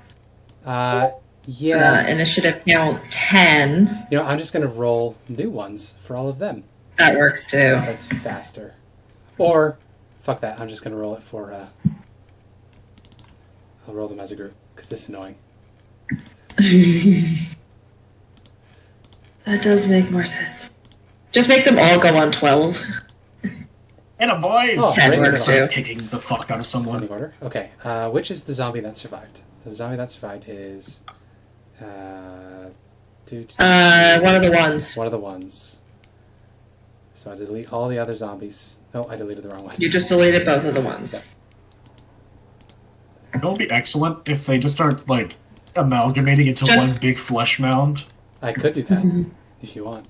Yeah. Initiative count 10. You know, I'm just going to roll new ones for all of them. That works too. That's faster. Or, fuck that, I'm just going to roll it for... I'll roll them as a group, because this is annoying. That does make more sense. Just make them all go on 12. And a boys! Oh, 10 right, works right, too. right. Kicking the fuck out of someone. Ascending order. Okay, which is the zombie that survived? The zombie that survived is... One of the ones. One of the ones. So I delete all the other zombies. No, I deleted the wrong one. You just deleted both of the ones. It would be excellent if they just start, like, amalgamating into one big flesh mound. I could do that, if you want.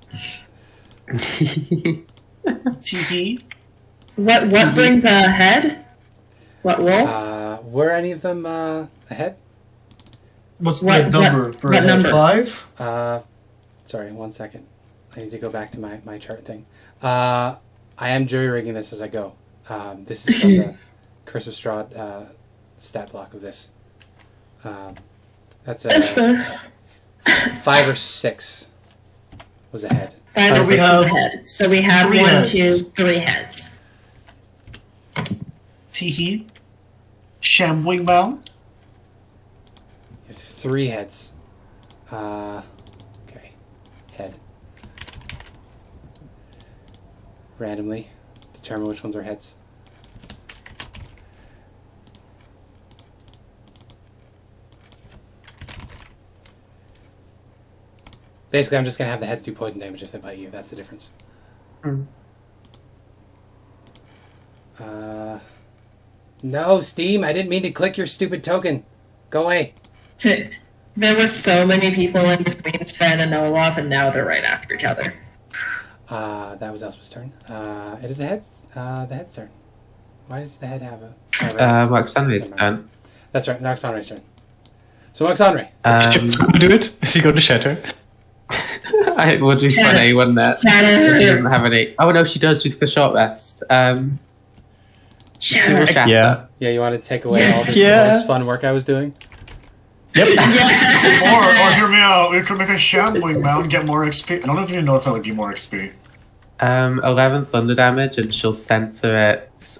Teehee. What brings a head? What roll? Were any of them ahead? What's What- the number for what a number? 5? Sorry, 1 second. I need to go back to my chart thing. I am jury-rigging this as I go. This is from the Curse of Strahd stat block of this. That's a 5 or 6 was ahead. 5 or So 6 we is have a head. So we have 3 1, heads. 2, 3 heads. Teehee. Shambling mound. You have 3 heads. Okay. Head. Randomly determine which ones are heads. Basically, I'm just going to have the heads do poison damage if they bite you. That's the difference. No, Steam, I didn't mean to click your stupid token. Go away. There were so many people in between Sven and Olaf, and now they're right after each other. That was Elspeth's turn. It is the head's turn. Why does the head have a... Roxanne's turn. That's right, Roxanne's turn. So Roxanne, Is he going to do it? Is he going to shatter? It would be funny, wouldn't it? She doesn't have any. Oh no, she does. She's got short rest. She will shatter. Yeah. Yeah, you want to take away all this, Yeah. all this fun work I was doing? Yep. Or hear me out. We could make a shambling mound and get more XP. I don't even know if that would be more XP. 11 thunder damage, and she'll center it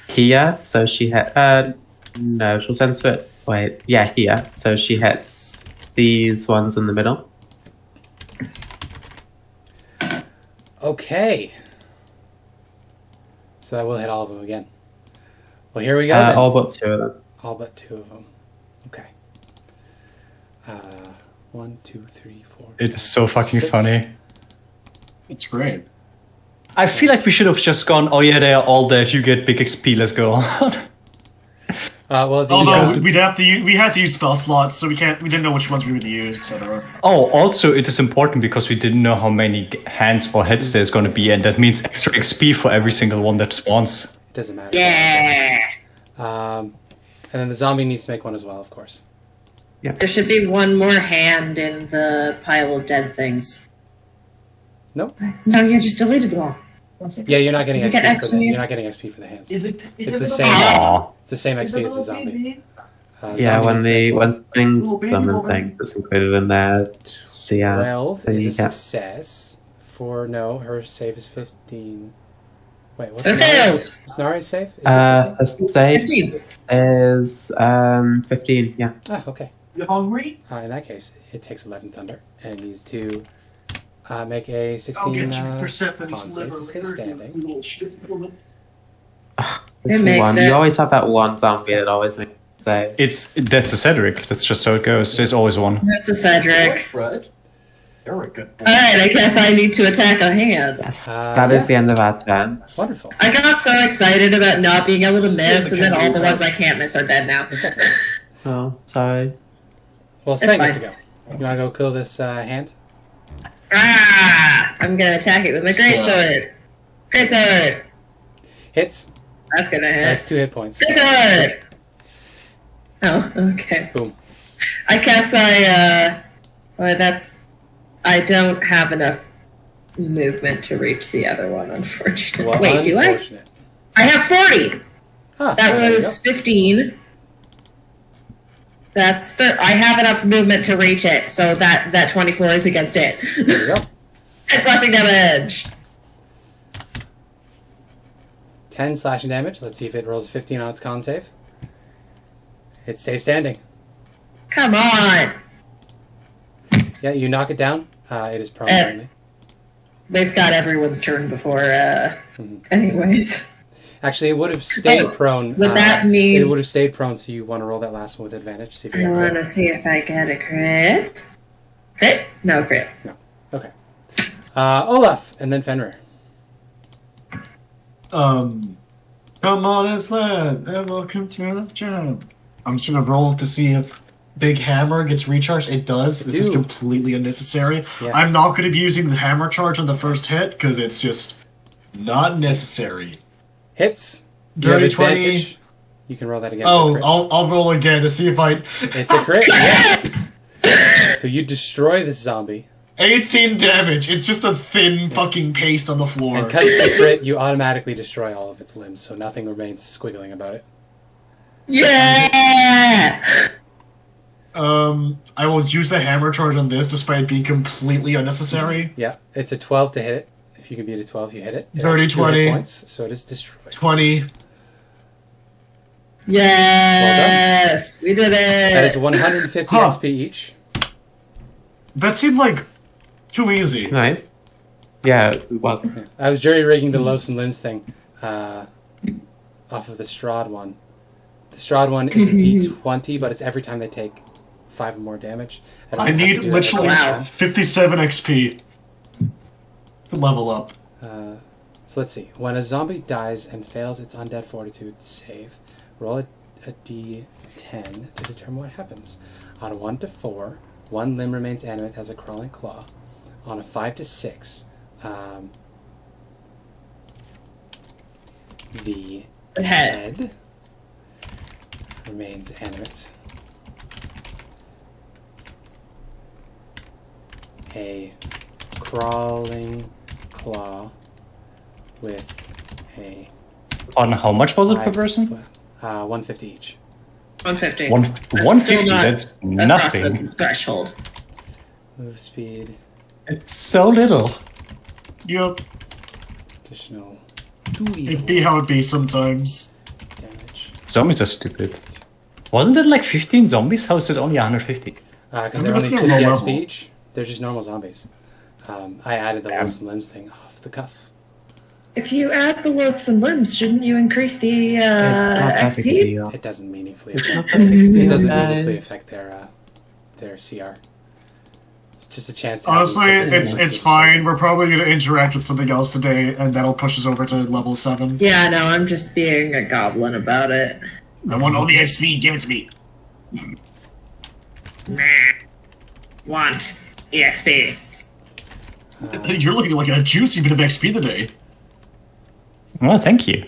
here. So she hit. No, she'll center it. Wait, yeah, here. So she hits these ones in the middle. Okay. So that will hit all of them again. Well, here we go then. All but 2 of them. All but 2 of them. Okay. 1, 2, 3, 4. It is so fucking 6. funny. It's great. I feel like we should have just gone, oh yeah, they are all dead, you get big XP, let's go. Well, the, Although we had to use spell slots, so we didn't know which ones we would use, etc. Oh, also it is important because we didn't know how many hands or heads there's going to be, and that means extra XP for every single one that spawns. it doesn't matter. Yeah. And then the zombie needs to make one as well, of course. There should be one more hand in the pile of dead things. Nope. No, you just deleted them all. Yeah, you're not getting Does it get XP for extra the, you're hands? not getting XP for the hands. Is It's the same. Aww. It's the same XP as the zombie. Yeah, Zombie when needs to make things Little baby summon woman. things, it's included in there. So yeah, 12 so is you a get- success. No, her save is 15. Wait, what's So Nari's? fails. Is Nari's save? Is it 15? the save 15. is 15. Yeah. Ah, okay. You hungry? In that case, it takes 11 thunder and it needs to make a I'll 16 get you con Persephone's save liver. to stay standing. You little shit woman. This makes one. it. You always have that one zombie that always makes a save. That's a Cedric, that's just how it goes, there's always one. That's a Cedric. Fred. You're a good boy. Alright, I guess I need to attack a hand. Yes. Uh, That is yeah. the end of our turns. Wonderful. I got so excited about not being able to miss, and then all the ones I Crush. can't miss are dead now. Exactly. Oh, sorry. Well, Sven gets to fine. go. You want to go kill this hand? Ah! I'm gonna attack it with my greatsword. Greatsword! Hits. That's gonna hit. That's 2 hit points. Greatsword! Oh, okay. Boom. I guess I don't have enough movement to reach the other one, unfortunately. Well, Wait, do I? unfortunate. I have 40! Ah, That there you was 15. I have enough movement to reach it, so that 24 is against it. go. There you go. And slashing damage! 10 slashing damage. Let's see if it rolls a 15 on its con save. It stays standing. Come on! Yeah, you knock it down. It is prone. Eh. Only. They've got everyone's turn before, anyways. Actually, it would have stayed prone. Would that mean- It would have stayed prone, so you want to roll that last one with advantage. See if you I get a want crit. to see if I get a crit. Crit? No crit. Okay. Olaf, and then Fenrir. Come on, Aslan, and welcome to the job. I'm just gonna roll to see if Big Hammer gets recharged. It does. This is Dude. completely unnecessary. Yeah. I'm not gonna be using the hammer charge on the first hit because it's just not necessary. Hits. You have Dirty 20. advantage. You can roll that again. for a Oh, crit. I'll roll again to see if I. It's a crit. Yeah. So you destroy this zombie, 18 damage. It's just a thin fucking paste on the floor. and because it's a crit, you automatically destroy all of its limbs, so nothing remains squiggling about it. Yeah! I will use the hammer charge on this despite it being completely unnecessary. Yeah, it's a 12 to hit it. If you can beat a 12, you hit it. It Dirty has 2 20. hit points, so it is destroyed. 20. Yes! We did it! That is 150 Huh. XP each. That seemed like too easy. Nice. Yeah, it was. I was jury rigging the Loathsome Limbs thing off of the Strahd one. The Strahd one is a D20, but it's every time they take 5 or more damage. don't I have to need do that literally every Wow. time. 57 XP to level up. So let's see. When a zombie dies and fails its undead fortitude to save, roll a D10 to determine what happens. On a 1 to 4, one limb remains animate as a crawling claw. On a 5 to 6, the Head. head remains animate. a crawling claw with a On how much was it per person? 150 each. 150. 150, Still not that's across nothing. the threshold. Move speed, It's so little. Yep. additional It be how it be sometimes. damage. Zombies are stupid. Wasn't it like 15 zombies? How is it only 150? Because they're only They're 50 low XP level. each. They're just normal zombies. I added the Wilson Limbs thing off the cuff. If you add the loathsome limbs, shouldn't you increase the XP? It doesn't meaningfully It's affect. not that big a It deal, doesn't guys. meaningfully affect their CR. It's just a chance to have Honestly, them sit there it's fine. We're probably going to interact with something else today, and that'll push us over to level 7. Yeah, no, I'm just being a goblin about it. I want all the XP, give it to me. Nah. Want EXP. You're looking like a juicy bit of XP today. Well, thank you.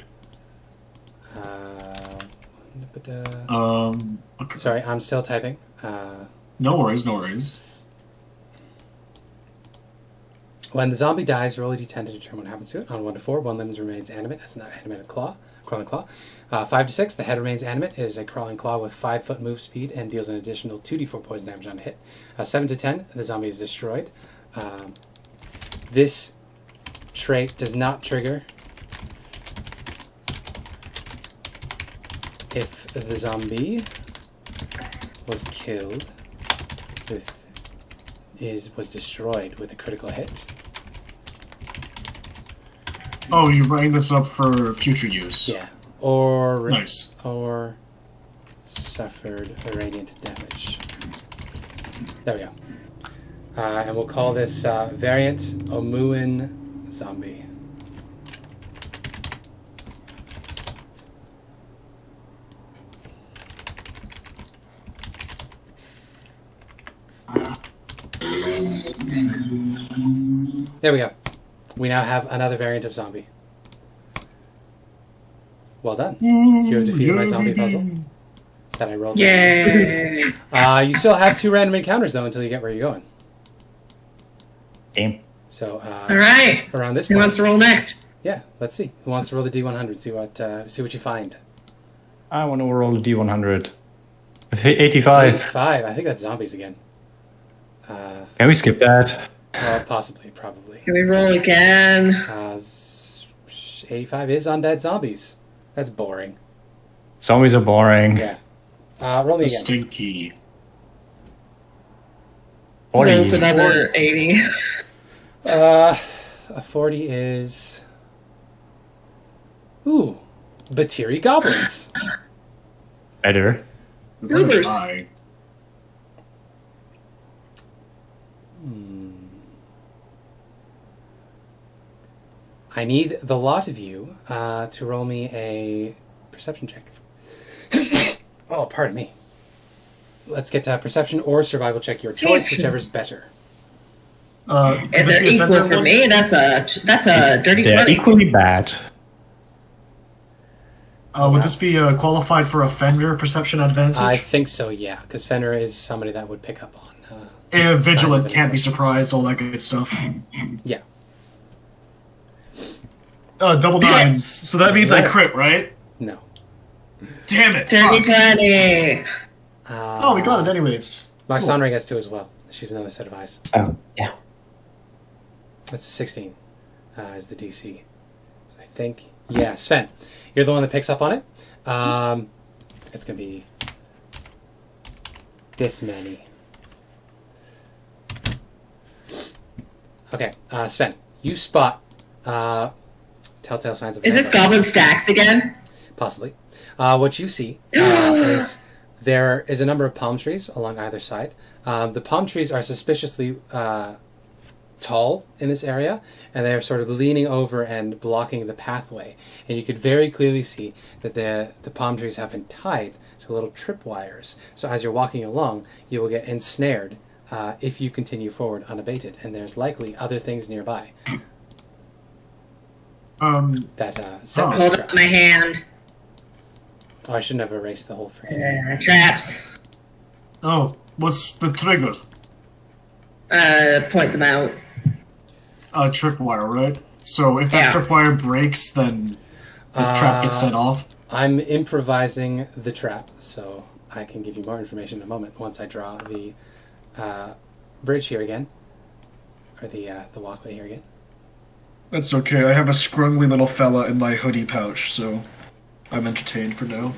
Okay. Sorry, I'm still typing. No worries, no worries. When the zombie dies, roll a d10 to determine what happens to it. On 1 to 4, one limb remains animate as an animated crawling claw. 5 to 6, the head remains animate, is a crawling claw with 5-foot move speed and deals an additional 2d4 poison damage on hit. 7 to 10, the zombie is destroyed. This trait does not trigger if the zombie was killed was destroyed with a critical hit. Oh, you're writing this up for future use. Yeah. Or Nice. or suffered a radiant damage. There we go. And we'll call this variant Omuin Zombie. There we go. We now have another variant of zombie. Well done. You have defeated my zombie puzzle that I rolled. Yay! You still have 2 random encounters though until you get where you're going. Damn. So All right. around this Who point, wants to roll next? yeah, let's see. Who wants to roll the D100? See what you find. I want to roll a D100. 85. 85. I think that's zombies again. Can we skip that? Well, possibly, probably. Can we roll again? 85 is undead zombies. That's boring. Zombies are boring. Yeah. Roll me again. Stinky. 40. There's another 80. A 40 is... Ooh. Batiri goblins. Better. Goobers. Hi. I need the lot of you to roll me a perception check. Oh, pardon me. Let's get to perception or survival check, your choice, whichever's better. And they're equal for me. That's a dirty They're 20. equally bad. Would this be qualified for a Fender perception advantage? I think so, yeah, because Fenrir is somebody that would pick up on. And signs vigilant, of can't be anything. surprised, all that good stuff. Yeah. Double 9s. So that means I crit, right? No. Damn it! Dirty Fuck. 20. Oh, we got it anyways. Maxandra gets 2 as well. She's another set of eyes. Oh, yeah. That's a 16 is the DC. So I think, yeah, Sven, you're the one that picks up on it. It's going to be this many. Okay, Sven, you spot telltale signs of... Is this Goblin Stacks again? Possibly. What you see is there is a number of palm trees along either side. The palm trees are suspiciously tall in this area, and they're sort of leaning over and blocking the pathway. And you could very clearly see that the palm trees have been tied to little tripwires. So as you're walking along, you will get ensnared if you continue forward unabated. And there's likely other things nearby that set those Hold traps. up my hand. Oh, I shouldn't have erased the whole frame. Traps. Oh, what's the trigger? point them out. Tripwire, right? So if that Yeah. tripwire breaks, then this trap gets set off. I'm improvising the trap, so I can give you more information in a moment once I draw the bridge here again, or the walkway here again. That's okay. I have a scruggly little fella in my hoodie pouch, so I'm entertained for now.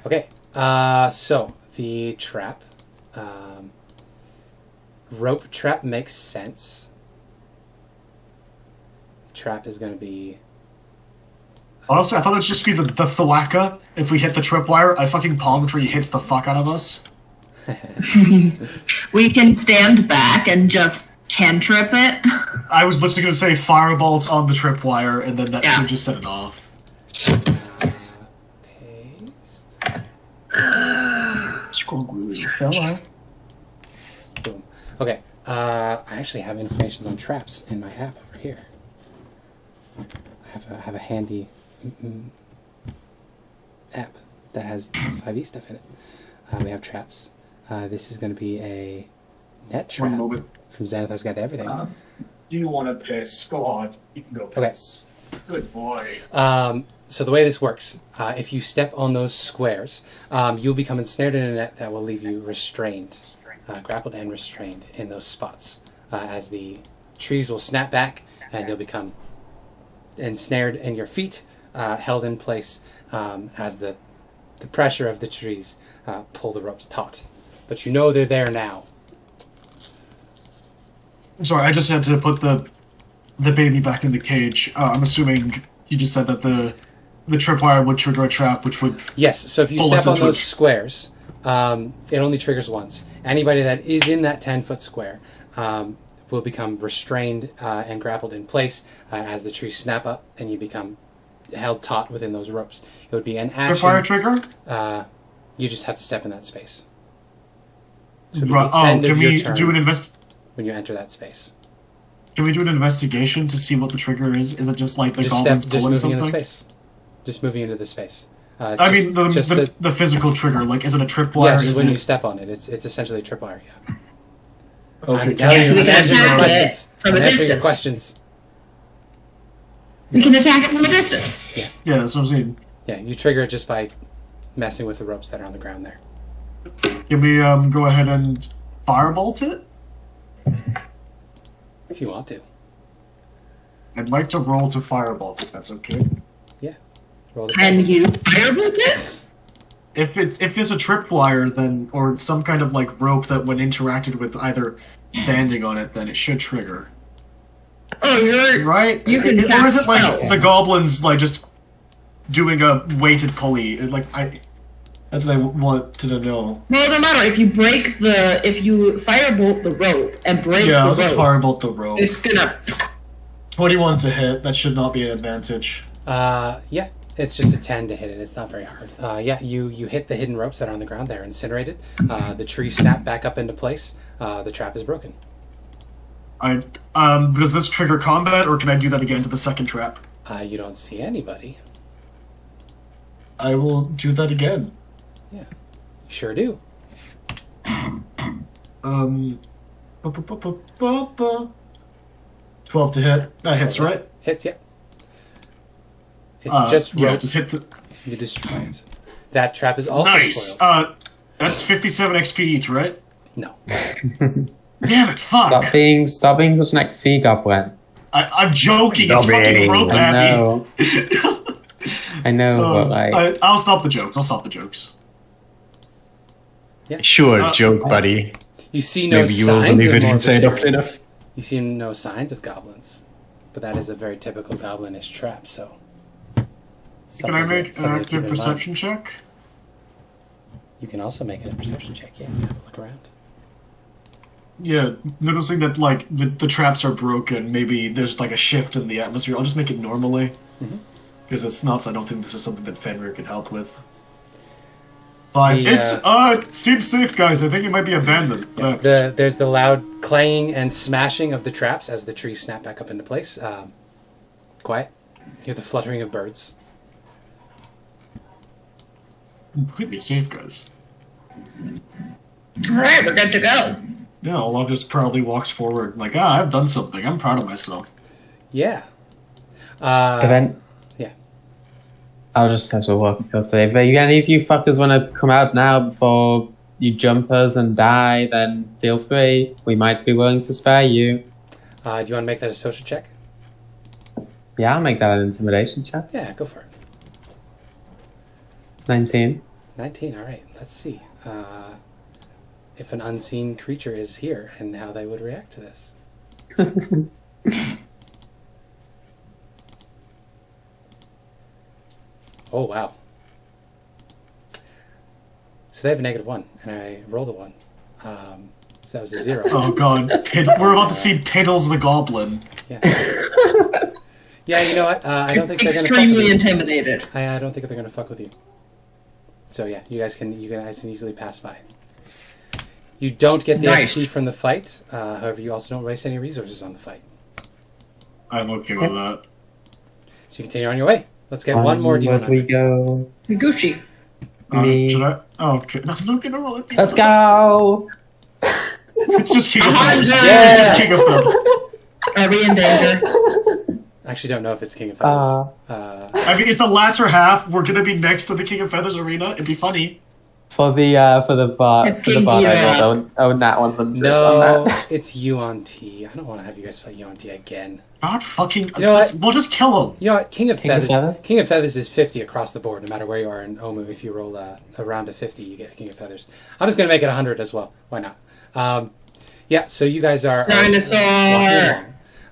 Okay, so the trap, rope trap makes sense. The trap is going to be... Honestly, I thought it would just be the Thalaka. If we hit the tripwire, a fucking palm tree hits the fuck out of us. We can stand back and just cantrip it. I was literally going to say firebolt on the tripwire, and then that should just set it off. Paste. Scruggly little fella. Boom. Okay, I actually have information on traps in my app over here. I have a handy app that has 5e stuff in it. We have traps. This is going to be a net trap from Xanathar's Guide to Everything. Do you want to piss? Go on. You can go piss. Okay. Good boy. So the way this works, if you step on those squares, you'll become ensnared in a net that will leave you restrained, grappled and restrained in those spots, as the trees will snap back and you'll become ensnared in your feet, held in place as the pressure of the trees pull the ropes taut. But you know they're there now. Sorry, I just had to put the baby back in the cage. I'm assuming you just said that the tripwire would trigger a trap, which would... Yes, so if you step on those squares, it only triggers once. Anybody that is in that 10-foot square will become restrained and grappled in place as the trees snap up and you become held taut within those ropes. It would be an action. Tripwire trigger? You just have to step in that space. So Can we do an when you enter that space. Can we do an investigation to see what the trigger is? Is it just like the Just goblins just pulling moving something? into space. Just moving into the space. I mean, the physical trigger. Like, is it a tripwire? Yeah, just when you step on it. It's essentially a tripwire, yeah. Okay. I'm telling you, we I'm can answering your attack questions. it from I'm a answering your distance. questions. We can attack it from a distance. Yeah, that's what I'm saying. Yeah, you trigger it just by messing with the ropes that are on the ground there. Can we go ahead and firebolt it? If you want to. I'd like to roll to firebolt, if that's okay. Yeah. Roll the Can firebolt. you firebolt it? If it's a tripwire, then or some kind of like rope that when interacted with either standing on it, then it should trigger. Oh, you're Right? You can or is cast it like spells. the goblins like just doing a weighted pulley? That's what I wanted to know. Well, no matter if you firebolt the rope and break Yeah, the I'll just rope, firebolt the rope. it's gonna. 21 to hit. That should not be an advantage. Yeah. It's just a 10 to hit it. It's not very hard. Yeah, you hit the hidden ropes that are on the ground. They're incinerated. The trees snap back up into place. The trap is broken. Does this trigger combat, or can I do that again to the second trap? You don't see anybody. I will do that again. Yeah. You sure do. 12 to hit. That hits, right? Hits, yeah. It's just rope. Yeah, just hit the... You destroy it. That trap is also Nice! spoiled. That's 57 XP each, right? No. Damn it, fuck! Stop being just next to goblin. I'm joking, it's Stop fucking it. rope I at me. know. I know, but like, I'll stop the jokes. Sure, joke, buddy. You see no Maybe you will signs believe of it and say it often morbidity. enough. You see no signs of goblins. But that is a very typical goblinish trap, so... Can I make an something to keep active in perception mind. check? You can also make it a perception check, yeah. Have a look around. Yeah, noticing that, like, the traps are broken, maybe there's, like, a shift in the atmosphere. I'll just make it normally. Because it's nuts, I don't think this is something that Fenrir can help with. But it seems safe, guys. I think it might be abandoned. There's the loud clanging and smashing of the traps as the trees snap back up into place. Quiet. You hear the fluttering of birds. Completely safe, guys. All right, we're good to go. Yeah, Olaf just proudly walks forward, like, I've done something. I'm proud of myself. Yeah. Event. Yeah. I'll just as we're walking close today. But if any of you fuckers want to come out now before you jump us and die, then feel free. We might be willing to spare you. Do you want to make that a social check? Yeah, I'll make that an intimidation check. Yeah, go for it. 19. 19, alright. Let's see. If an unseen creature is here and how they would react to this. Oh, wow. So they have a -1, and I rolled a 1. So that was a 0. Oh god, we're about to see Piddles the Goblin. Yeah. Yeah, you know what? I don't think they're going to fuck with Extremely you. intimidated. I don't think they're going to fuck with you. So yeah, you guys can easily pass by. You don't get the Nice. XP from the fight. However, you also don't waste any resources on the fight. I'm okay with that. So you continue on your way. Let's get one more Where demon. do we go? Gucci. Me. Should I? Oh, okay. No, I'm not gonna roll it. Let's go! It's just King of Feathers. Yeah. It's just King of Feathers. Are we in danger? I actually don't know if it's King of Feathers. I mean, it's the latter half. We're gonna be next to the King of Feathers arena. It'd be funny. For the bar, It's for the King bar, Peter. I rolled that 100 no, on that. it's Yuan T. I don't want to have you guys fight Yuan T again. Not fucking. You know what? We'll just kill him. You know what? King of King of Feathers. Feathers? King of Feathers is 50 across the board, no matter where you are in Omu. If you roll a round of 50, you get King of Feathers. I'm just going to make it 100 as well. Why not? Yeah, so you guys are Dinosaur! walking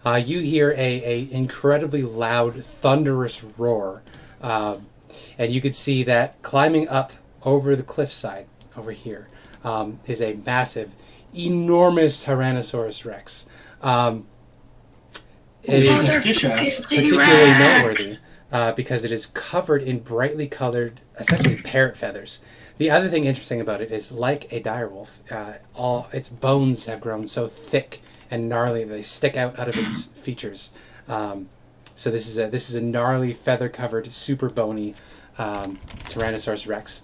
along. You hear a incredibly loud, thunderous roar. And you can see that climbing up over the cliffside, over here, is a massive, enormous Tyrannosaurus Rex. It is particularly notewortly because it is covered in brightly colored, essentially parrot feathers. The other thing interesting about it is, like a direwolf, all its bones have grown so thick and gnarly that they stick out of its features. So this is a gnarly, feather-covered, super bony Tyrannosaurus Rex.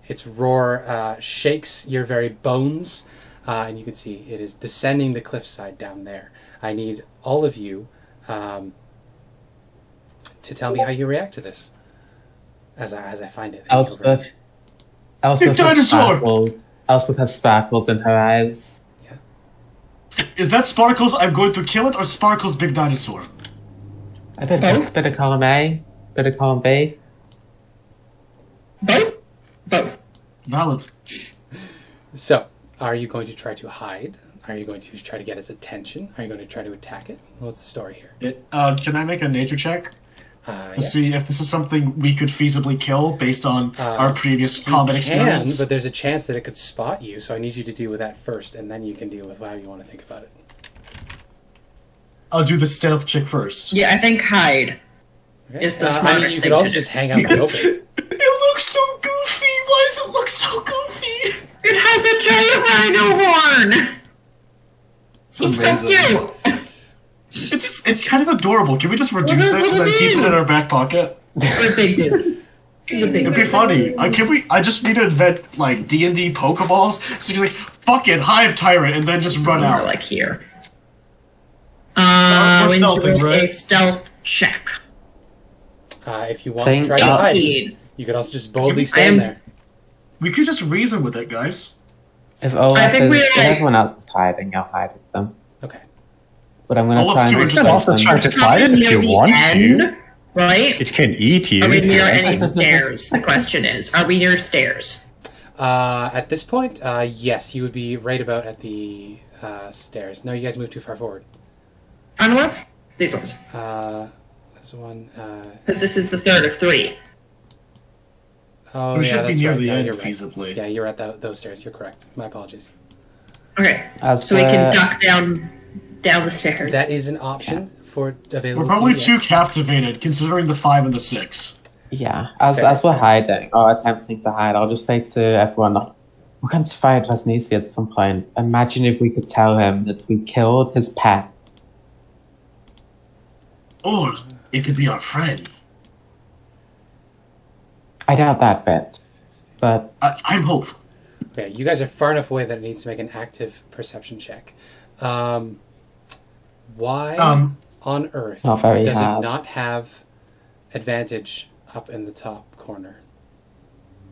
Its roar shakes your very bones, and you can see it is descending the cliffside down there. I need all of you to tell me how you react to this, as I find it. Elspeth has dinosaur! sparkles. Elspeth has sparkles in her eyes. Is that Sparkles? I'm going to kill it, or Sparkles Big Dinosaur? A bit of column A, bit of column B. Both? Both. Valid. So, are you going to try to hide? Are you going to try to get its attention? Are you going to try to attack it? What's the story here? Can I make a nature check to Yeah. see if this is something we could feasibly kill based on our previous combat You experience? can, but there's a chance that it could spot you, so I need you to deal with that first, and then you can deal with how you want to think about it. I'll do the stealth check first. Yeah, I think hide. Okay? Is the I mean, smartest you thing could also to just do. hang out in the open. It looks so goofy. Why does it look so goofy? It has a giant rhino horn! It's He's so cute! It's kind of adorable. Can we just reduce What it does and it then keep it mean? in our back pocket? What a big dude. She's a big It'd be dude. funny. I just need to invent like D&D Pokeballs. So you're like, fuck it, hive tyrant, and then just run More out. like here. we're We need to stealthing, roll right? a stealth check. If you want to Thank try to God. hide, 18. you could also just boldly stand there. We could just reason with it, guys. If Olaf think we're if like- everyone else is hiding, I'll hide with them. Okay. But I'm gonna Olaf's try and doing You can also try to fight it if Near you the want end, to. right? It can eat you. Are we near Yeah. any stairs? The question is, are we near stairs? At this point, yes, you would be right about at the stairs. No, you guys moved too far forward. Unless these ones, This one. because this is the third of 3. Oh, We yeah, should be that's near right. the No, end, you're right. feasibly. Yeah, you're at those stairs. You're correct. My apologies. Okay, As so we can we're- duck down the stairs. That is an option for available. We're probably to you, too yes. captivated, considering the 5 and the 6. Yeah, as Fair, we're fair. hiding or attempting to hide, I'll just say to everyone, we're going to fight Rasnisi at some point. Imagine if we could tell him that we killed his pet. Or it could be our friend. I doubt that bit, but I'm hopeful. Okay, you guys are far enough away that it needs to make an active perception check. Why on earth does it not have advantage up in the top corner?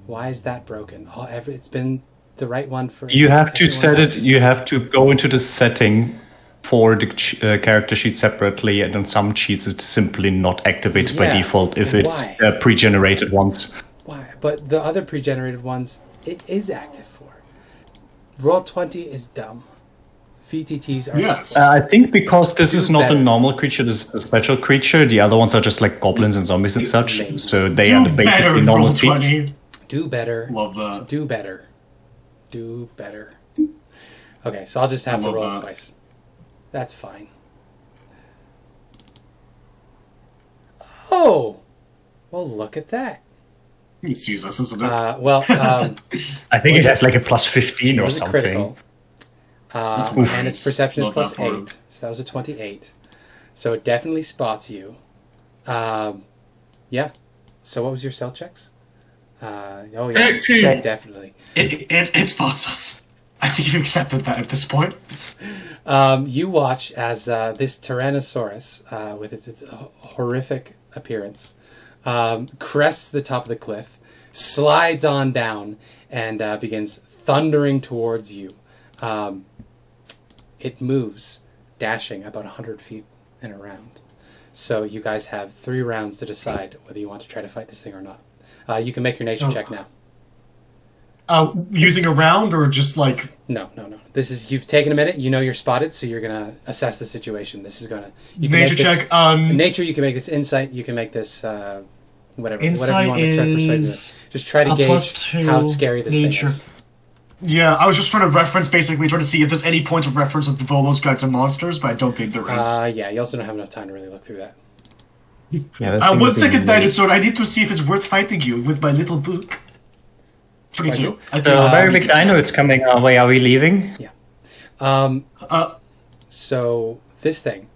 Why is that broken? It's been the right one for. You have to set it. else. You have to go into the setting for the character sheet separately, and on some sheets it's simply not activated by default if it's pre-generated ones. Why? But the other pre-generated ones, it is active for. Roll 20 is dumb. VTTs are. Yes. I think because this is not better. a normal creature, this is a special creature. The other ones are just like goblins and zombies and such. Maybe. So they are basically normal roll feats. 20. Do better. Love that. Do better. Do better. Okay, so I'll just have to love roll it that. twice. That's fine. Oh! Well, look at that. It's useless, isn't it? I think it has like a plus 15 it or was a something. critical. And its perception is plus 8. So that was a 28. So it definitely spots you. Yeah. So what was your stealth checks? Oh, yeah. 13. Definitely. It spots us. I think you accepted that at this point. You watch as this Tyrannosaurus, with its horrific appearance, crests the top of the cliff, slides on down, and begins thundering towards you. It moves, dashing about 100 feet in a round. So you guys have 3 rounds to decide whether you want to try to fight this thing or not. You can make your nature check now. Using a round or just like... No. This is, you've taken a minute, you know you're spotted, so you're going to assess the situation. This is going to... Nature check. Nature, you can make this insight, you can make this, whatever you Insight want to try to persuade you. Just try to gauge how scary this thing is. Yeah, I was just trying to reference, basically, trying to see if there's any points of reference with the Volo's Guide to Monsters, but I don't think there is. Yeah, you also don't have enough time to really look through that. Yeah, 1 second, dinosaur, I need to see if it's worth fighting you with my little book. 22. Very big dino, it's coming our way. Are we leaving? Yeah. So, this thing,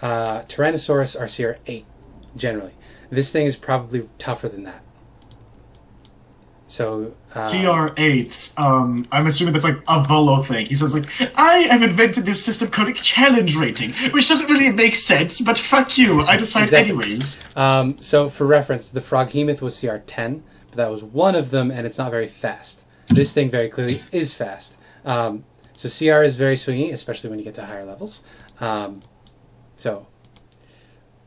Tyrannosaurus are CR 8, generally. This thing is probably tougher than that. So, TR8, I'm assuming that's like a Volo thing. He says like, I have invented this system called challenge rating, which doesn't really make sense, but fuck you, I decide anyways. So for reference, the Froghemoth was CR 10, but that was one of them, and it's not very fast. This thing very clearly is fast. So CR is very swingy, especially when you get to higher levels. So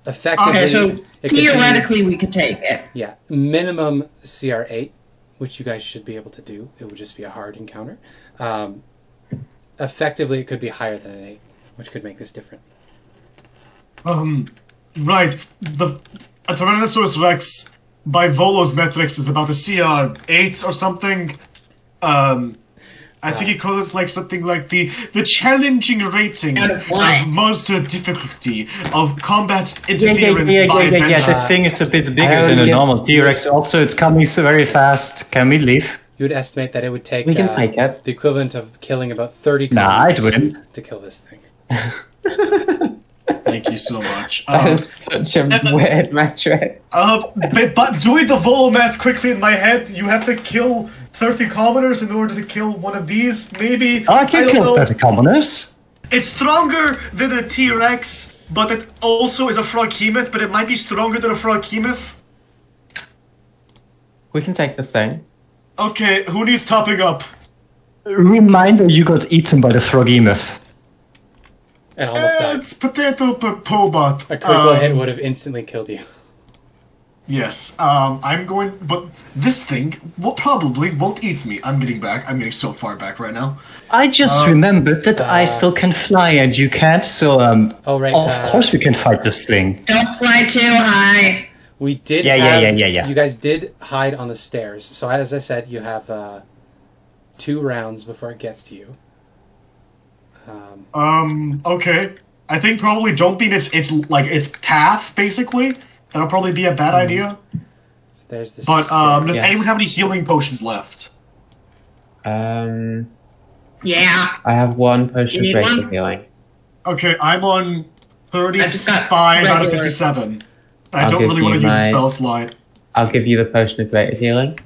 effectively, Okay, so it could theoretically we could take it. yeah, minimum CR 8. Which you guys should be able to do. It would just be a hard encounter. Effectively, it could be higher than an 8, which could make this different. Right. A Tyrannosaurus Rex, by Volo's metrics, is about a CR 8 or something. I think he calls it like something like the challenging rating Out of what? monster difficulty of combat interference by Yeah, this thing is a bit bigger than a normal T-Rex. Also, it's coming so very fast. Can we leave? You would estimate that it would take, We can take it. the equivalent of killing about 30 Nah, I'd kilometers win. to kill this thing. Thank you so much. That is such a weird metric. But doing the Volo math quickly in my head, you have to kill 30 commoners in order to kill one of these, maybe? I can don't kill know. 30 commoners. It's stronger than a T-Rex, but it also is a Froghemoth, but it might be stronger than a Froghemoth. We can take this thing. Okay, who needs topping up? Reminder, you got eaten by the Froghemoth. And almost died. It's potato pobot. A critical hit would have instantly killed you. Yes, I'm going, but this thing probably won't eat me. I'm getting so far back right now. I just remembered that I still can fly and you can't, so Oh, right. of course we can fight this thing. Don't fly too high. We did Yeah. You guys did hide on the stairs. So as I said, you have 2 rounds before it gets to you. Okay. I think probably don't be in its path, basically. That'll probably be a bad idea. So there's the But, stairs. does anyone have any healing potions left? Yeah. I have 1 potion You of need greater one? healing. Okay, I'm on just got 35 out of regular. 57. I I'll don't give really want to you use a my- spell slide. I'll give you the potion of greater healing.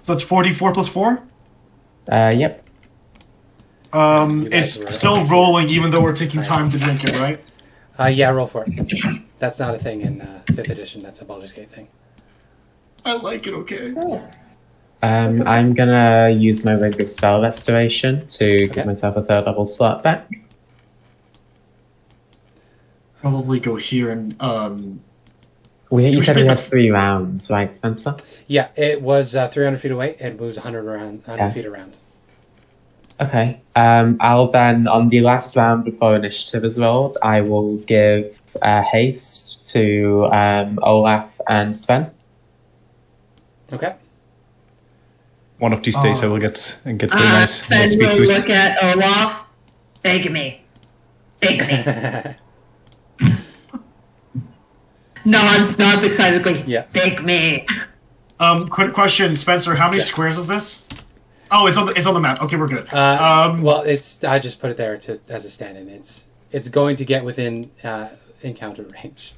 So that's 44 plus 4? Yep. You guys It's were- still rolling, even though we're taking time to drink it, right? Yeah, roll for it. That's not a thing in 5th edition. That's a Baldur's Gate thing. I like it, okay. I'm gonna use my Ring of Spell Restoration to Okay. give myself a 3rd level slot back. Probably go here and, You we said we spend had the- 3 rounds, right, Spencer? Yeah, it was 300 feet away. It moves 100 feet around. Okay. I'll then, on the last round before initiative is rolled, I will give haste to Olaf and Sven. Okay. One of these days I will get the nice Sven speed will boost. look at Olaf. Beg me. Beg me. nods excitedly. Yeah. Beg me. Quick question, Spencer, how many Yeah. squares is this? Oh, it's on the map. Okay, we're good. Well, I just put it there as a stand-in. It's going to get within encounter range.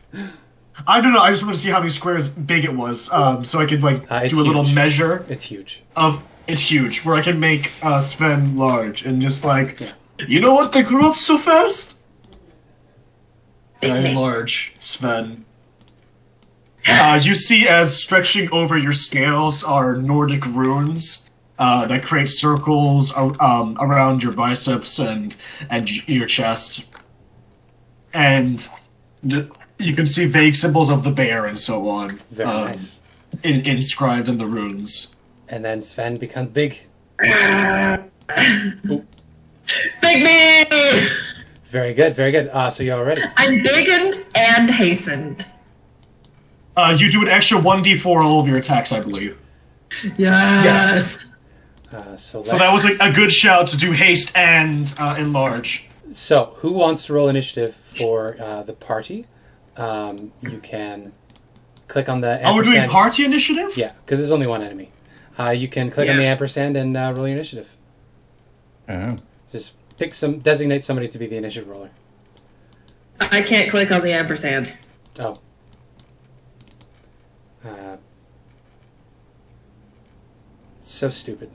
I don't know, I just want to see how many squares big it was, so I could, It's do a little huge. measure It's huge. of... It's huge, where I can make Sven large, and just you know what, they grew up so fast? Big I'm me. large, Sven. You see as stretching over your scales are Nordic runes that create circles around your biceps and your chest. And you can see vague symbols of the bear and so on. Very nice. Inscribed in the runes. And then Sven becomes big. Beg me! Very good, very good. So you're all ready. I'm biggened and hastened. You do an extra 1d4 all of your attacks, I believe. Yes. So So that was a good shout to do haste and enlarge. So, who wants to roll initiative for the party? You can click on the Oh, we're doing ampersand. party initiative? Yeah, because there's only one enemy. You can click on the ampersand and roll your initiative. Oh. Just designate somebody to be the initiative roller. I can't click on the ampersand. Oh. So stupid.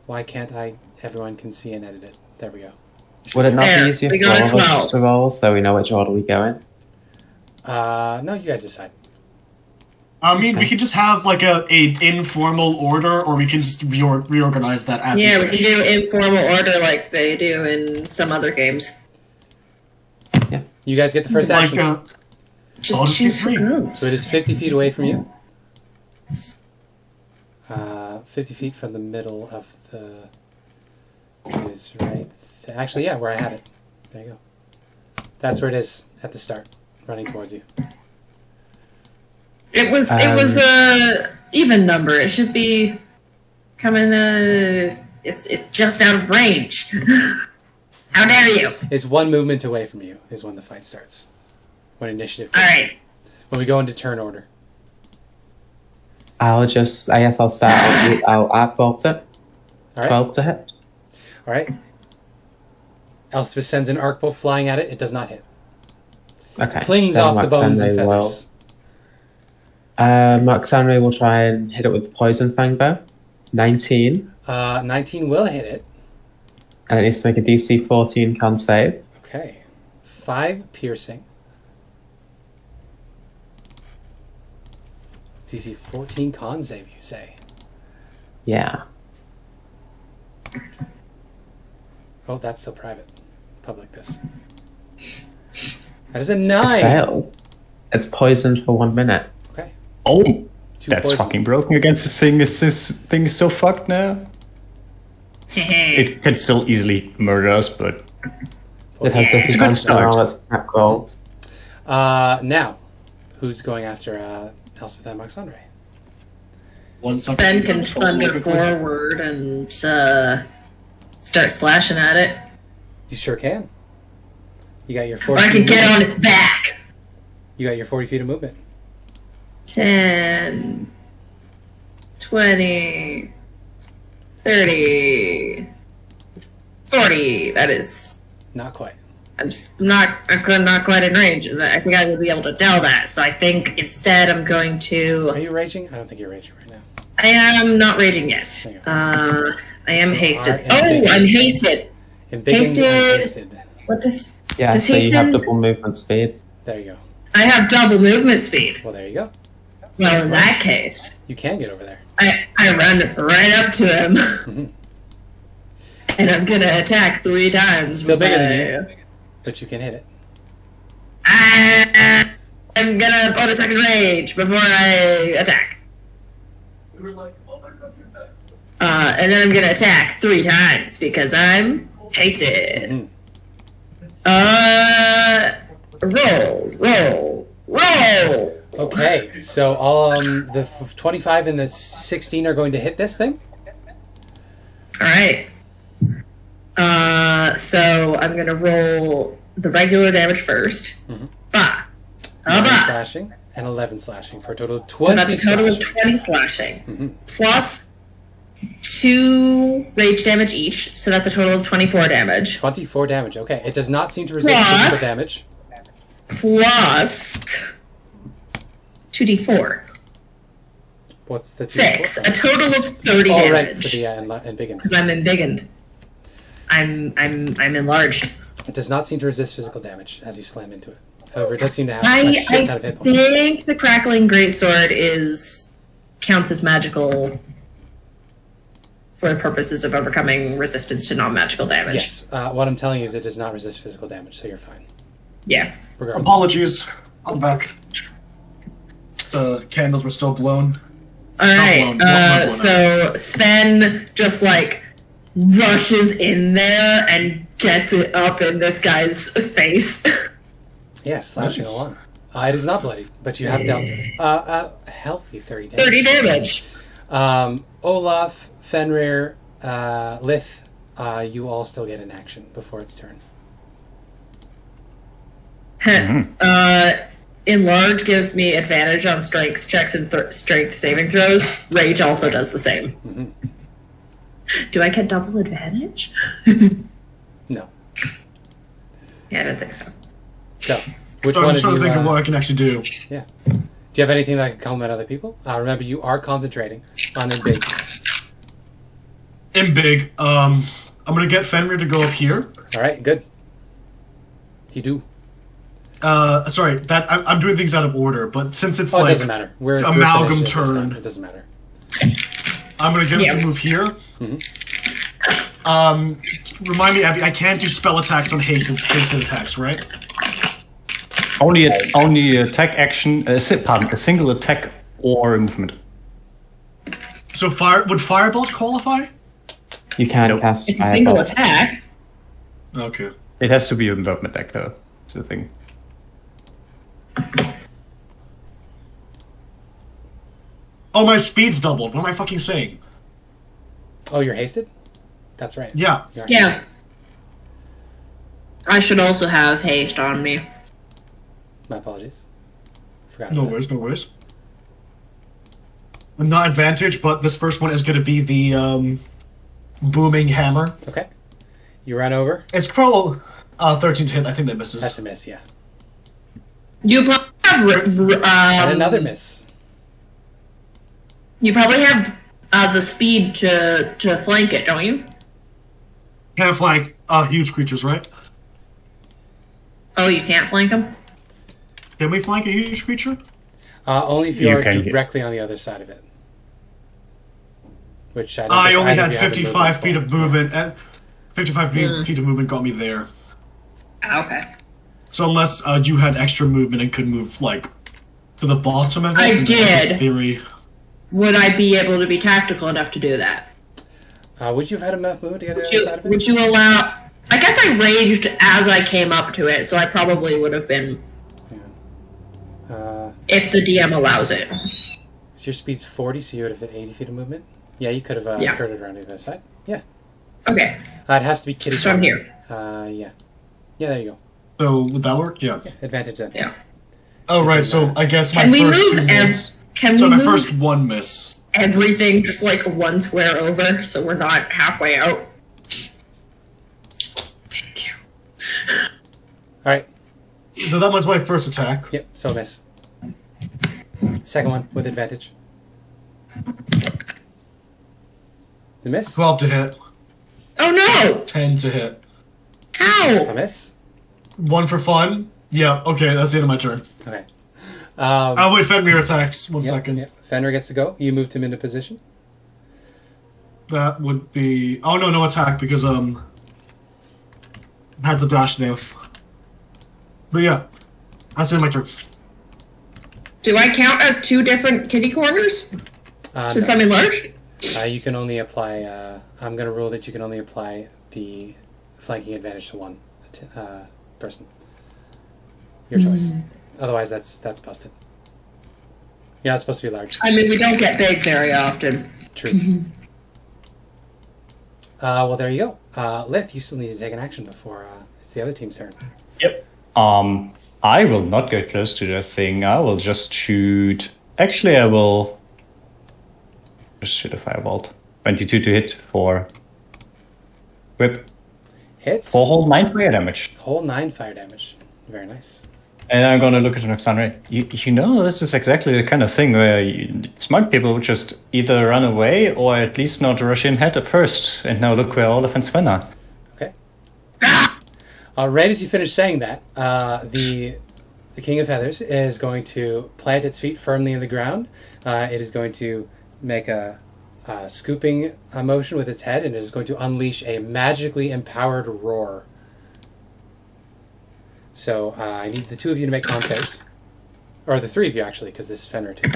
Why can't everyone can see and edit it? There we go. Would it not There, be easier we for got a all of 12. us to roll so we know which order we go in? No, you guys decide. I mean, we could just have a informal order, or we can just reorganize that as Yeah, we wish. can do informal order like they do in some other games. You guys get the first action. Just Baldur's choose Gate who 3. goes. So it is 50 feet away from you. 50 feet from the middle of the... is right... Actually, yeah, where I had it. There you go. That's where it is at the start, running towards you. It was a even number. It should be coming. It's just out of range. How dare you! It's one movement away from you is when the fight starts. When initiative All comes in. right. When we go into turn order. I guess I'll start. I'll add bolt it. All right. 12 to hit. All right. Elspeth sends an arc bolt flying at it. It does not hit. Okay. Clings then off the bones and Roxanne will- feathers. Roxanne will try and hit it with Poison Fang Bow. 19. 19 will hit it. And it needs to make a DC 14 con save. Okay. 5 piercing. DC 14 con save, you say? Yeah. Oh, that's still private. Public this. That is a 9! Fails. It's poisoned for 1 minute. Okay. Oh, 2 that's poison. fucking broken against this thing. This thing is so fucked now. It can still easily murder us, but It has It's a good disadvantage on start. all its attack rolls. Now, who's going after Elspeth and Alexandre? Ben can thunder forward and start slashing at it. You sure can. You got your Or 40 I feet can of get movement. on his back. You got your 40 feet of movement. 10, 20, 30, 40. That is. Not quite. I'm not quite in range. I think I will be able to tell that. So I think instead I'm going Are to. you raging? I don't think you're raging right now. I am not raging yet. There you go. I am So hasted. are ambiguous. I'm hasted. Embiggened and hasted. What does... Yeah, Does so you have hastened- double movement speed. There you go. I have double movement speed. Well, there you go. Well, in that case, You can get over there. I run right up to him. Mhm. And I'm gonna attack 3 times. Still bigger than with you, but you can hit it. I'm gonna bonus second rage before I attack. And then I'm gonna attack 3 times because I'm hasted. Mhm. Roll. Okay, so the 25 and the 16 are going to hit this thing. All right. So I'm gonna roll the regular damage first. Mhm. 5. 9 slashing and 11 slashing for a total of 20 So that's a total of slashing. 20 slashing. Mhm. Plus 2 rage damage each, so that's a total of 24 damage. 24 damage. Okay, it does not seem to resist Plus- physical damage. Plus 2d4. What's the 2? 6. A total of 30 Oh, damage. right, for the embiggened. Because I'm embiggened. I'm enlarged. It does not seem to resist physical damage as you slam into it. However, it does seem to have I a shit ton of hit points. think the crackling greatsword counts as magical for the purposes of overcoming resistance to non-magical damage. Yes, what I'm telling you is it does not resist physical damage, so you're fine. Yeah. Regardless. Apologies. I'm back. The candles were still blown. All right. Not blown So Sven just rushes in there and gets it up in this guy's face. Yes, slashing along. It is not bloody, but you have dealt a healthy 30 damage. 30 damage. Olaf, Fenrir, Lith, you all still get an action before its turn. Enlarge gives me advantage on strength checks and strength saving throws. Rage also does the same. Mhm. Do I get double advantage? No. Yeah, I don't think so. So, which So one I'm of trying you... to think of what I can actually do. Yeah. Do you have anything that can calm other people? Remember, you are concentrating on the big. In big, I'm gonna get Fenrir to go up here. All right, good. You do. Sorry, I'm doing things out of order, but since it's It doesn't matter. We're group amalgam initiative this time. turn. It doesn't matter. I'm gonna get him to move here. Remind me, Abby, I can't do spell attacks on hasted attacks, right? Only attack action. A single attack or movement. So would Firebolt qualify? You can Nope. cast It's a single Firebolt. attack. Okay. It has to be a movement attack, though. That's the thing. Oh, my speed's doubled. What am I fucking saying? Oh, you're hasted? That's right. Yeah. You are Yeah. hasted. I should also have haste on me. My apologies. Forgot No about that. worries, no worries. Not advantage, but this first one is going to be the booming hammer. Okay. You run over. It's probably 13 to hit. I think that misses. That's a miss, yeah. You probably have And another miss. You probably have the speed to flank it, don't you? Can't flank huge creatures, right? Oh, you can't flank them? Can we flank a huge creature? Only if you You are can get- directly on the other side of it. Which I don't I think only either had of you have the 55 feet movement of for. movement, and 55 feet of movement got me there. Okay. So unless you had extra movement and could move, to the bottom of it... I then did. in theory... Would I be able to be tactical enough to do that? Would you have had enough movement to get to the other side of it? Would you allow... I guess I raged as I came up to it, so I probably would have been... if the DM allows it. So your speed's 40, so you would have hit 80 feet of movement? Yeah, you could have Yeah. skirted around to the other side. Yeah. Okay. It has to be kitty So I'm corner. here. Yeah. Yeah, there you go. So would that work? Yeah. Advantage then. Yeah. Oh, right, so I guess my Can we first move two miss... Can So we my move first one miss. everything just one square over so we're not halfway out? Thank you. Alright. So that was my first attack. Yep, so miss. Second one with advantage. The miss. 12 to hit. Oh no! 10 to hit. A How? miss. 1 for fun. Yeah, okay, that's the end of my turn. Okay. Oh, wait, Fenrir attacks. One second. Yep. Fenrir gets to go. You moved him into position. That would be... Oh, no, no attack, because, I had to dash there. But yeah, that's the end of my turn. Do I count as 2 different kitty corners? Since No. I'm enlarged? You can only apply... I'm going to rule that you can only apply the flanking advantage to one person. Your choice. Otherwise, that's busted. You're not supposed to be large. I mean, we don't get big very often. True. Well, there you go. Lith, you still need to take an action before it's the other team's turn. Yep. I will not get close to that thing. I will just shoot. Actually, I will just shoot a firebolt. 22 to hit for whip. Hits. For whole 9 fire damage. Whole 9 fire damage. Very nice. And I'm gonna look at the next rate. You know, this is exactly the kind of thing where smart people would just either run away or at least not rush in head at first. And now look where Olaf and Sven are. Okay. Right as you finish saying that, the King of Feathers is going to plant its feet firmly in the ground. It is going to make a scooping motion with its head, and it is going to unleash a magically empowered roar. So I need the 2 of you to make con saves. Or the 3 of you, actually, because this is Fenrir too.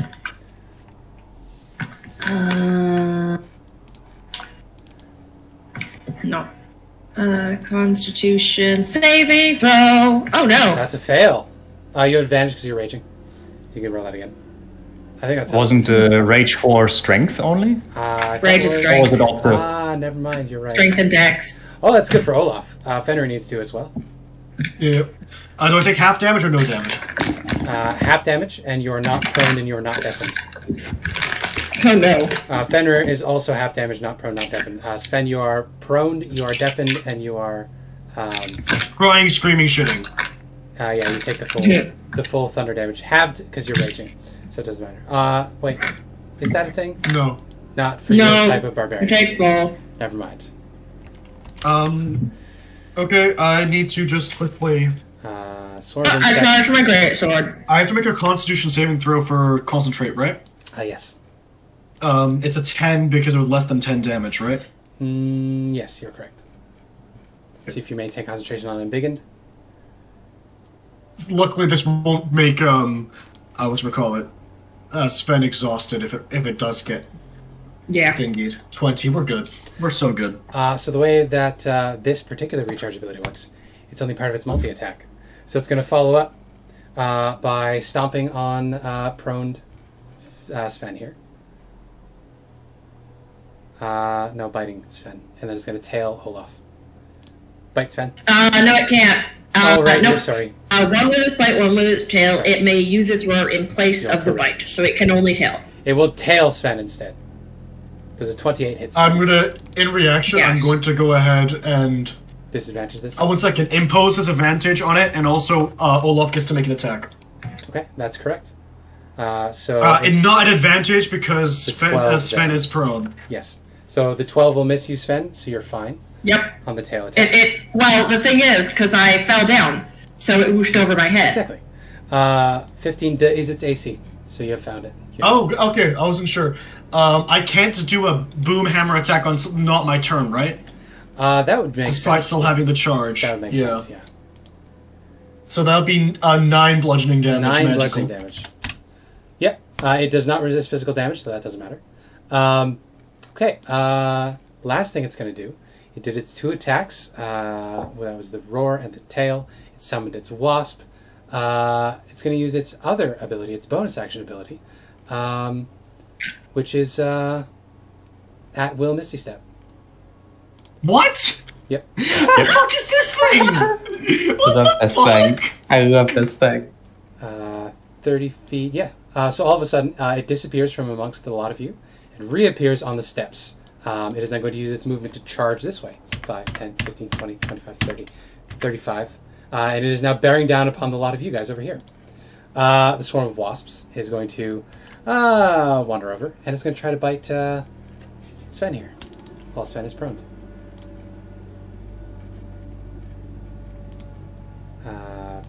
No. Constitution saving throw. Oh no. That's a fail. You have advantage because you're raging. You can roll that again. I think that's how Wasn't rage for strength only? I thought Rage it is was- strength. Or was it also? Never mind. You're right. Strength and dex. Oh, that's good for Olaf. Fenrir needs to as well. Yeah. Do I take half damage or no damage? Half damage, and you're not prone and you're not deafened. Oh no. Fenrir is also half damage, not prone, not deafened. Sven, you are prone, you are deafened, and you are... Crying, screaming, shitting. yeah, you take the full thunder damage. Halved, because you're raging. So it doesn't matter. Wait. Is that a thing? No. Not for No. your type of barbarian. Take full. Never mind. Okay, I need to just quickly... Sword and I charge sex. my great sword. I have to make a Constitution saving throw for concentrate, right? Yes. It's a 10 because it was less than 10 damage, right? Yes, you're correct. See if you maintain concentration on embiggened. Luckily, this won't make Sven exhausted if it does get Yeah. thingied. 20, we're good. We're so good. So the way that this particular recharge ability works, it's only part of its multi-attack. So it's going to follow up by stomping on proned Sven here. No, biting Sven. And then it's going to tail Olaf. Bite Sven. No, it can't. Oh, right, no. you're sorry. One with its bite, one with its tail. Sorry. It may use its roar in place You're of the correct. bite, so it can only tail. It will tail Sven instead. There's a 28 hit Sven. I'm gonna, in reaction, Yes. I'm going to go ahead and... Disadvantage this. Oh, 1 second. Impose disadvantage on it, and also Olaf gets to make an attack. Okay, that's correct. So It's not an advantage because The Sven, 12 Sven then. is prone. Yes. So the 12 will miss you, Sven, so you're fine Yep. on the tail attack. Well, the thing is, because I fell down, so it whooshed over my head. Exactly. 15 is its AC, so you have found it. Oh, okay. I wasn't sure. I can't do a boom hammer attack on not my turn, right? That would make Despite sense. still having the charge. That would make sense, yeah. So that would be 9 bludgeoning damage. 9 magical. bludgeoning damage. Yep. It does not resist physical damage, so that doesn't matter. Okay. Last thing it's going to do. It did its 2 attacks. That was the roar and the tail. It summoned its wasp. It's going to use its other ability, its bonus action ability, which is at will Misty Step. What? Yep. What the fuck is this thing? I love this thing. I love this thing. 30 feet, yeah. So all of a sudden, it disappears from amongst the lot of you and reappears on the steps. It is then going to use its movement to charge this way. 5, 10, 15, 20, 25, 30, 35. And it is now bearing down upon the lot of you guys over here. The swarm of wasps is going to wander over, and it's going to try to bite Sven here. while Sven is prone.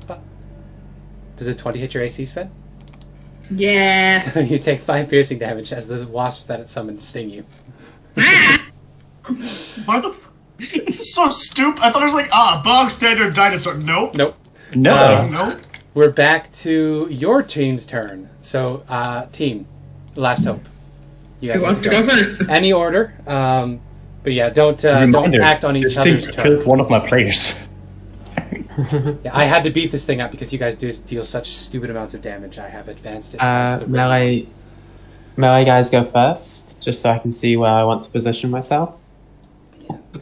But does a 20 hit your AC, Sven? Yeah. So you take 5 piercing damage as the wasps that it summoned sting you. Why the? It's so stupid. I thought it was like bog standard dinosaur. Nope. Nope. No. Nope. We're back to your team's turn. So, team, last hope. You Who guys wants have to go first? Any order. But yeah, don't act on each other's turn. Killed one of my players. Yeah, I had to beef this thing up because you guys do deal such stupid amounts of damage. I have advanced it past the ring. Melee guys go first, just so I can see where I want to position myself.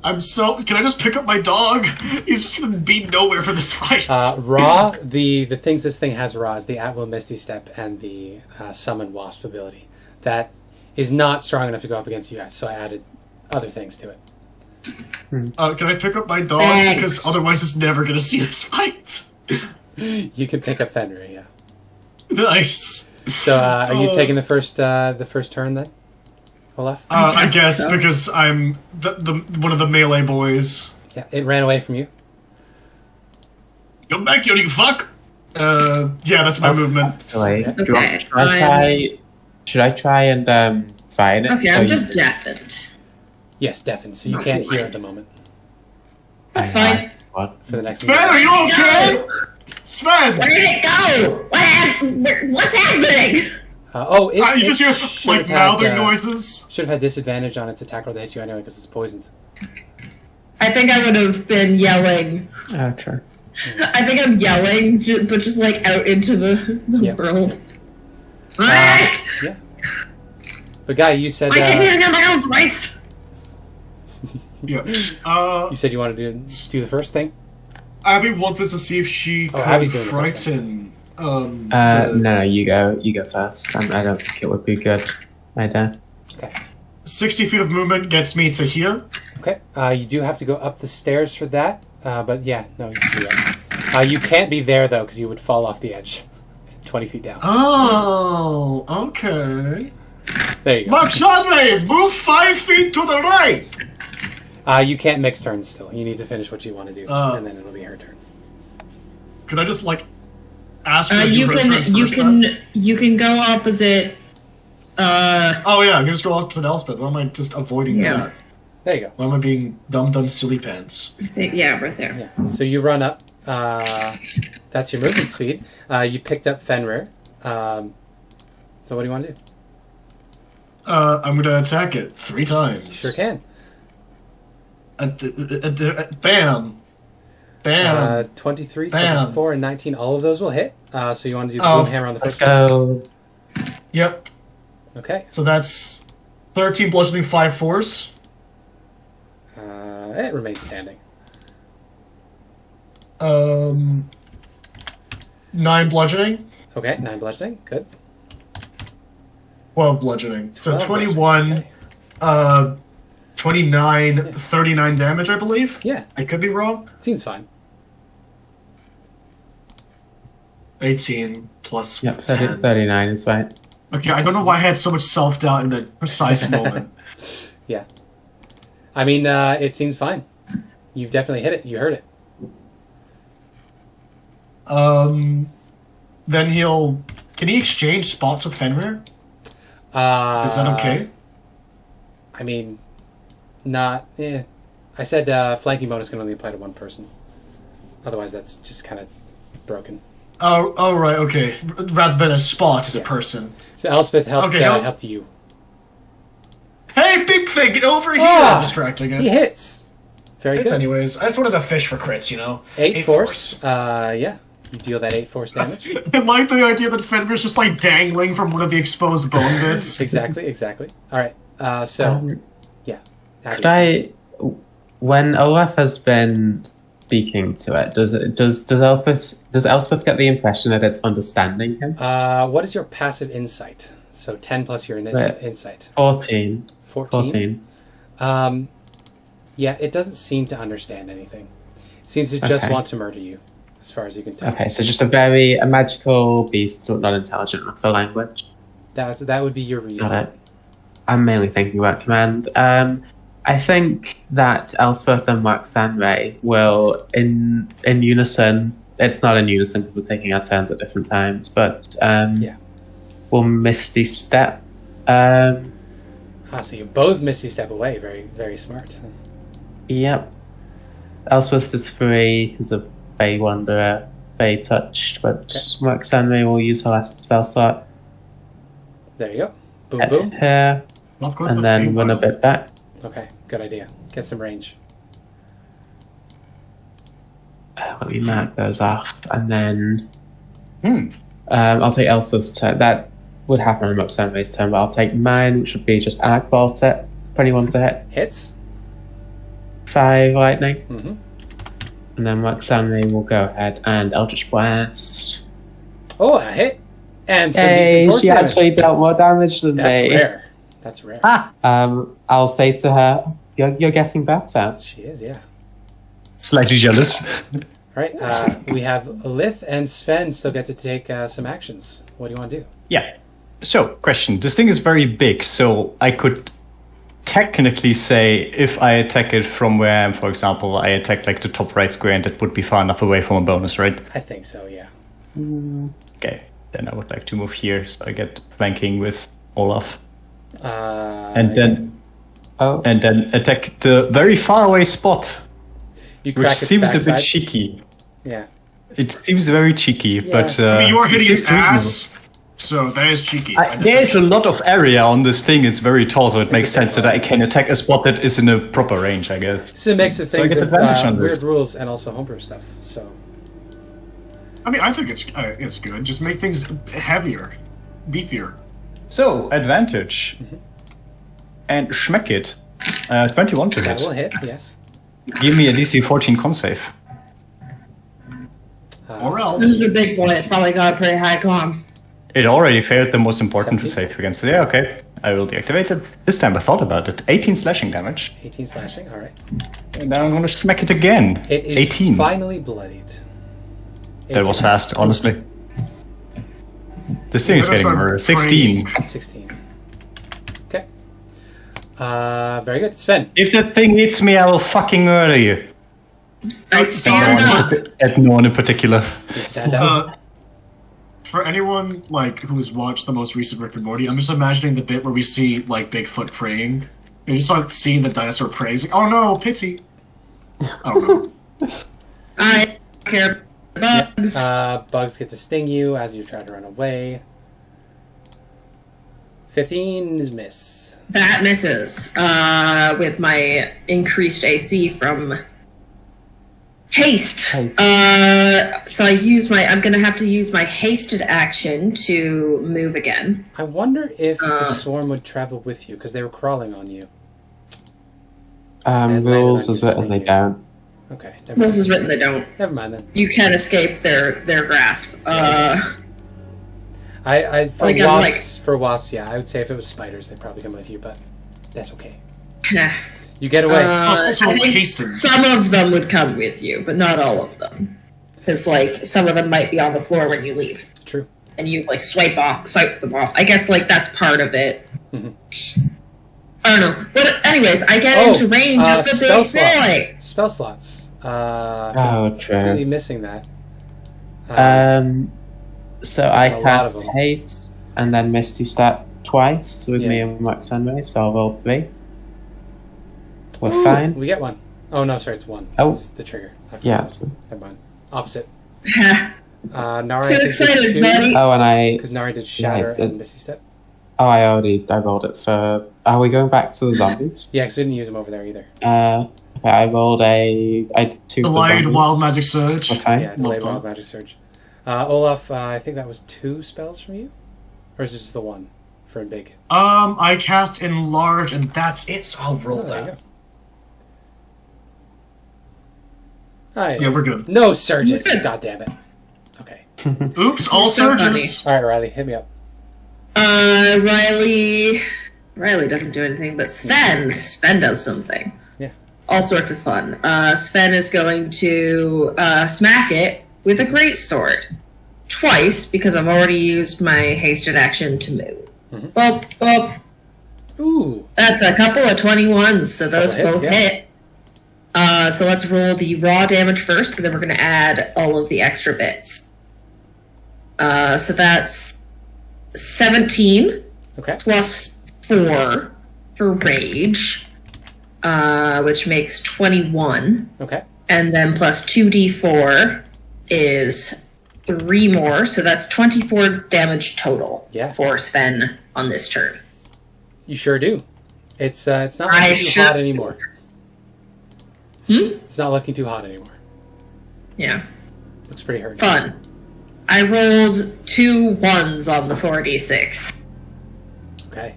I'm so. Can I just pick up my dog? He's just gonna be nowhere for this fight. Raw, the things this thing has raw is the At Will Misty Step and the Summon Wasp ability. That is not strong enough to go up against you guys, so I added other things to it. Can I pick up my dog? Thanks. Because otherwise it's never gonna see this fight. You can pick up Fenrir, yeah. Nice. So, are you taking the first turn then, Olaf? I guess so. because I'm the one of the melee boys. Yeah, it ran away from you. Come back, you fuck. Yeah, that's my movement. Wait, Okay. should I try and find it? Okay, I'm just deafened. Yes, deafened, so you can't hear at the moment That's fine. What? for the next Sven, are you okay? Sven! Where did it go? What's happening? You it just hear should like have mouthing had, noises. should have had disadvantage on its attack roll to hit you anyway because it's poisoned. I think I would have been yelling. Oh, true. I think I'm yelling, but just like out into the Yep. world. Yeah. But Guy, you said I can hear my own voice. Yeah. you said you wanted to do the first thing. Abby wanted to see if she could Abby's doing the first frighten. No, you go first. I don't think it would be good. I don't. Okay. 60 feet of movement gets me to here. Okay. You do have to go up the stairs for that. But yeah, no, you can do that. You can't be there though because you would fall off the edge, 20 feet down. Oh, okay. There you go. Marchadre, move 5 feet to the right. You can't mix turns still. You need to finish what you want to do, and then it'll be her turn. Could I just ask her to You do her turn can first, then? you can go opposite. Oh yeah, I can just go opposite Elspeth. Why am I just avoiding that? There you go. Why am I being dumb silly pants? Yeah, right there. Yeah. So you run up. That's your movement speed. You picked up Fenrir. So what do you want to do? I'm gonna attack it 3 times. You sure can. Bam. Bam. 23, Bam. 24, and 19. All of those will hit. So you want to do the Oh, boom hammer on the Let's first one? go. Yep. Okay. So that's 13 bludgeoning, 5 force. It remains standing. 9 bludgeoning. Okay, 9 bludgeoning. Good. 12 bludgeoning. So 12 21, bludgeoning, 29, 39 damage, I believe. Yeah, I could be wrong. seems fine. 18 plus Yep, 10. 39 is right. Okay, I don't know why I had so much self-doubt in that precise moment. Yeah. I mean, it seems fine. You've definitely hit it. You heard it. Then can he exchange spots with Fenrir? Is that okay? I mean, not. I said flanking bonus can only apply to one person. Otherwise, that's just kind of broken. Oh, right, okay. Rather than a spot as a Yeah. person. So Elspeth helped Okay, I'll- helped you. Hey, big thing, get over here! Ah! Distracting it. He hits. Very It's good. anyways. I just wanted to fish for crits, you know? 8 force. Yeah. You deal that 8 force damage. I like the idea that Fenrir's just dangling from one of the exposed bone bits. Exactly. All right. So, yeah. Abby. When Olaf has been speaking to it, does Elspeth get the impression that it's understanding him? What is your passive insight? So 10 plus your Right. insight. 14. 14. Yeah, it doesn't seem to understand anything. It seems to just Okay. want to murder you, as far as you can tell. Okay, so just a magical beast, not intelligent enough for language. That would be your read. Got it. I'm mainly thinking about command. I think that Elspeth and Roxanne will, in unison, it's not in unison because we're taking our turns at different times, but we'll Misty Step. So you both Misty Step away. Very, very smart. Yep. Elspeth is free, who's a Fey Wanderer, Fey Touched, but Roxanne will use her last spell slot. There you go. Boom, boom. Here, and then run a bit back. Okay, good idea. Get some range. Let me mark those off, and then I'll take Elspeth's turn. That would happen on Roxanne's turn, but I'll take mine, which would be just Arc Bolt it. 21 to hit. Hits. 5 lightning. Mm-hmm. And then Roxanne will go ahead and Eldritch Blast. Oh, a hit. And some Hey, decent force she damage. actually dealt more damage than That's me. rare. That's rare. I'll say to her, you're getting better. She is, yeah. Slightly jealous. All right, we have Lith and Sven still get to take some actions. What do you want to do? Yeah. So, question. This thing is very big, so I could technically say if I attack it from where I am, for example, I attack like the top right square and that would be far enough away from a bonus, right? I think so, yeah. Okay. Then I would like to move here so I get flanking with Olaf. And then attack the very far away spot, you crack which its seems a backside. bit cheeky. Yeah. It seems very cheeky, but I mean, you are hitting it its seems reasonable. ass, so that is cheeky. There's a lot of area on this thing. It's very tall, so it makes a sense bit that I can attack a spot that is in a proper range, I guess. It's a mix of So I things get of advantage on this. weird rules and also homebrew stuff. So I mean, I think it's good. Just make things heavier, beefier. So, advantage. And schmeck it. 21 to that will hit. hit, yes. Give me a DC 14 con save. Or else. This is a big boy. It's probably got a pretty high con. It already failed the most important to 17. save against it. Yeah, okay. I will deactivate it. This time I thought about it. 18 slashing damage. 18 slashing, all right. And then I'm gonna schmeck it again. It is 18. finally bloodied. That was fast, honestly. This thing is Let us getting try murdered. 16. praying. 16. Okay. Very good. Sven. If that thing hits me, I will fucking murder you. I stand up. At no one in particular. You stand up. For anyone like who has watched the most recent Rick and Morty, I'm just imagining the bit where we see like Bigfoot praying. You just like seeing the dinosaur pray. It's like, oh no, pity. Oh no. I don't care. Bugs. Bugs get to sting you as you try to run away. 15 is miss. That misses. With my increased AC from haste. So I'm gonna have to use my hasted action to move again. I wonder if the swarm would travel with you because they were crawling on you. Rules is written they don't. Okay. Never Rules mind. is written they don't. Never mind then. You can escape their grasp. For wasps, yeah, I would say if it was spiders, they'd probably come with you, but that's okay. You get away. Also, I think hasten. some of them would come with you, but not all of them. Because, like, some of them might be on the floor when you leave. True. And you, like, swipe them off. I guess, like, that's part of it. I don't know. But, anyways, I get into range of the spell big slots. boy. Spell slots. Oh, true. Completely missing that. So I a lot of cast them. haste and then Misty Step twice with me and Max Sunray, so I'll roll 3. We're fine. We get one. Oh, no, sorry, it's 1. Oh. That's the trigger. I forgot. Yeah. Never mind. Opposite. Too Nari did excited, 2. buddy. Oh, and I Because Nari did Shatter did. and Misty Step. I rolled it for. Are we going back to the zombies? Yeah, because we didn't use them over there either. Okay, I did 2 for Delayed zombies. wild magic surge. Okay. Yeah, delayed wild magic surge. Olaf, I think that was 2 spells from you? Or is it just the 1 for big? I cast enlarge, and that's it. So I'll roll There you that. go. Hi. Yeah, we're good. No surges. God damn it. Okay. Oops, all So surges. All right, Riley, hit me up. Riley doesn't do anything, but Sven does something. Yeah. All sorts of fun. Sven is going to smack it with a greatsword. Twice, because I've already used my hasted action to move. Boop, boop. Ooh. That's a couple of 21s, so those Couple hits, both yeah. hit. So let's roll the raw damage first, and then we're going to add all of the extra bits. So that's 17 Okay. plus 4 for rage, which makes 21. Okay. And then plus 2d4 is 3 more, so that's 24 damage total Yeah. for Sven on this turn. You sure do. It's not I looking too sure hot do. anymore. Hmm? It's not looking too hot anymore. Yeah. Looks pretty hurt. Fun. I rolled 2 1s on the 4d6. Okay.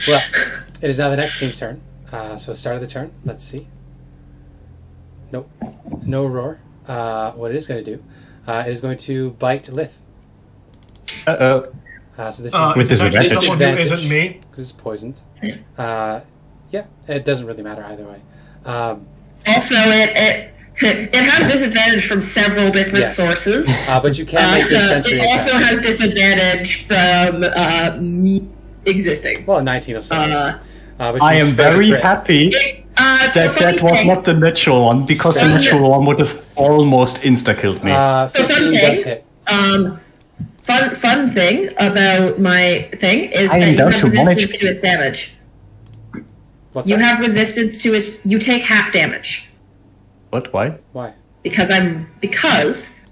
Well, it is now the next team's turn. So start of the turn. Let's see. Nope. No roar. What it is going to do, it is going to bite Lith. Uh-oh. So this is With disadvantage. Someone who isn't me. because it's poisoned. Yeah, it doesn't really matter either way. Also, it has disadvantage from several different Yes. sources. But you can make your So sentry it also attack. has disadvantage from me existing. Well, 19 or so. But I you am spread a very crit. happy that was not the natural one, because the Sven. natural one would have almost insta-killed me. 15 does hit. Fun thing about my thing is I am that you down have to one resistance HP. to its damage. What's You that? have resistance to its. You take half damage What? Why? Why? because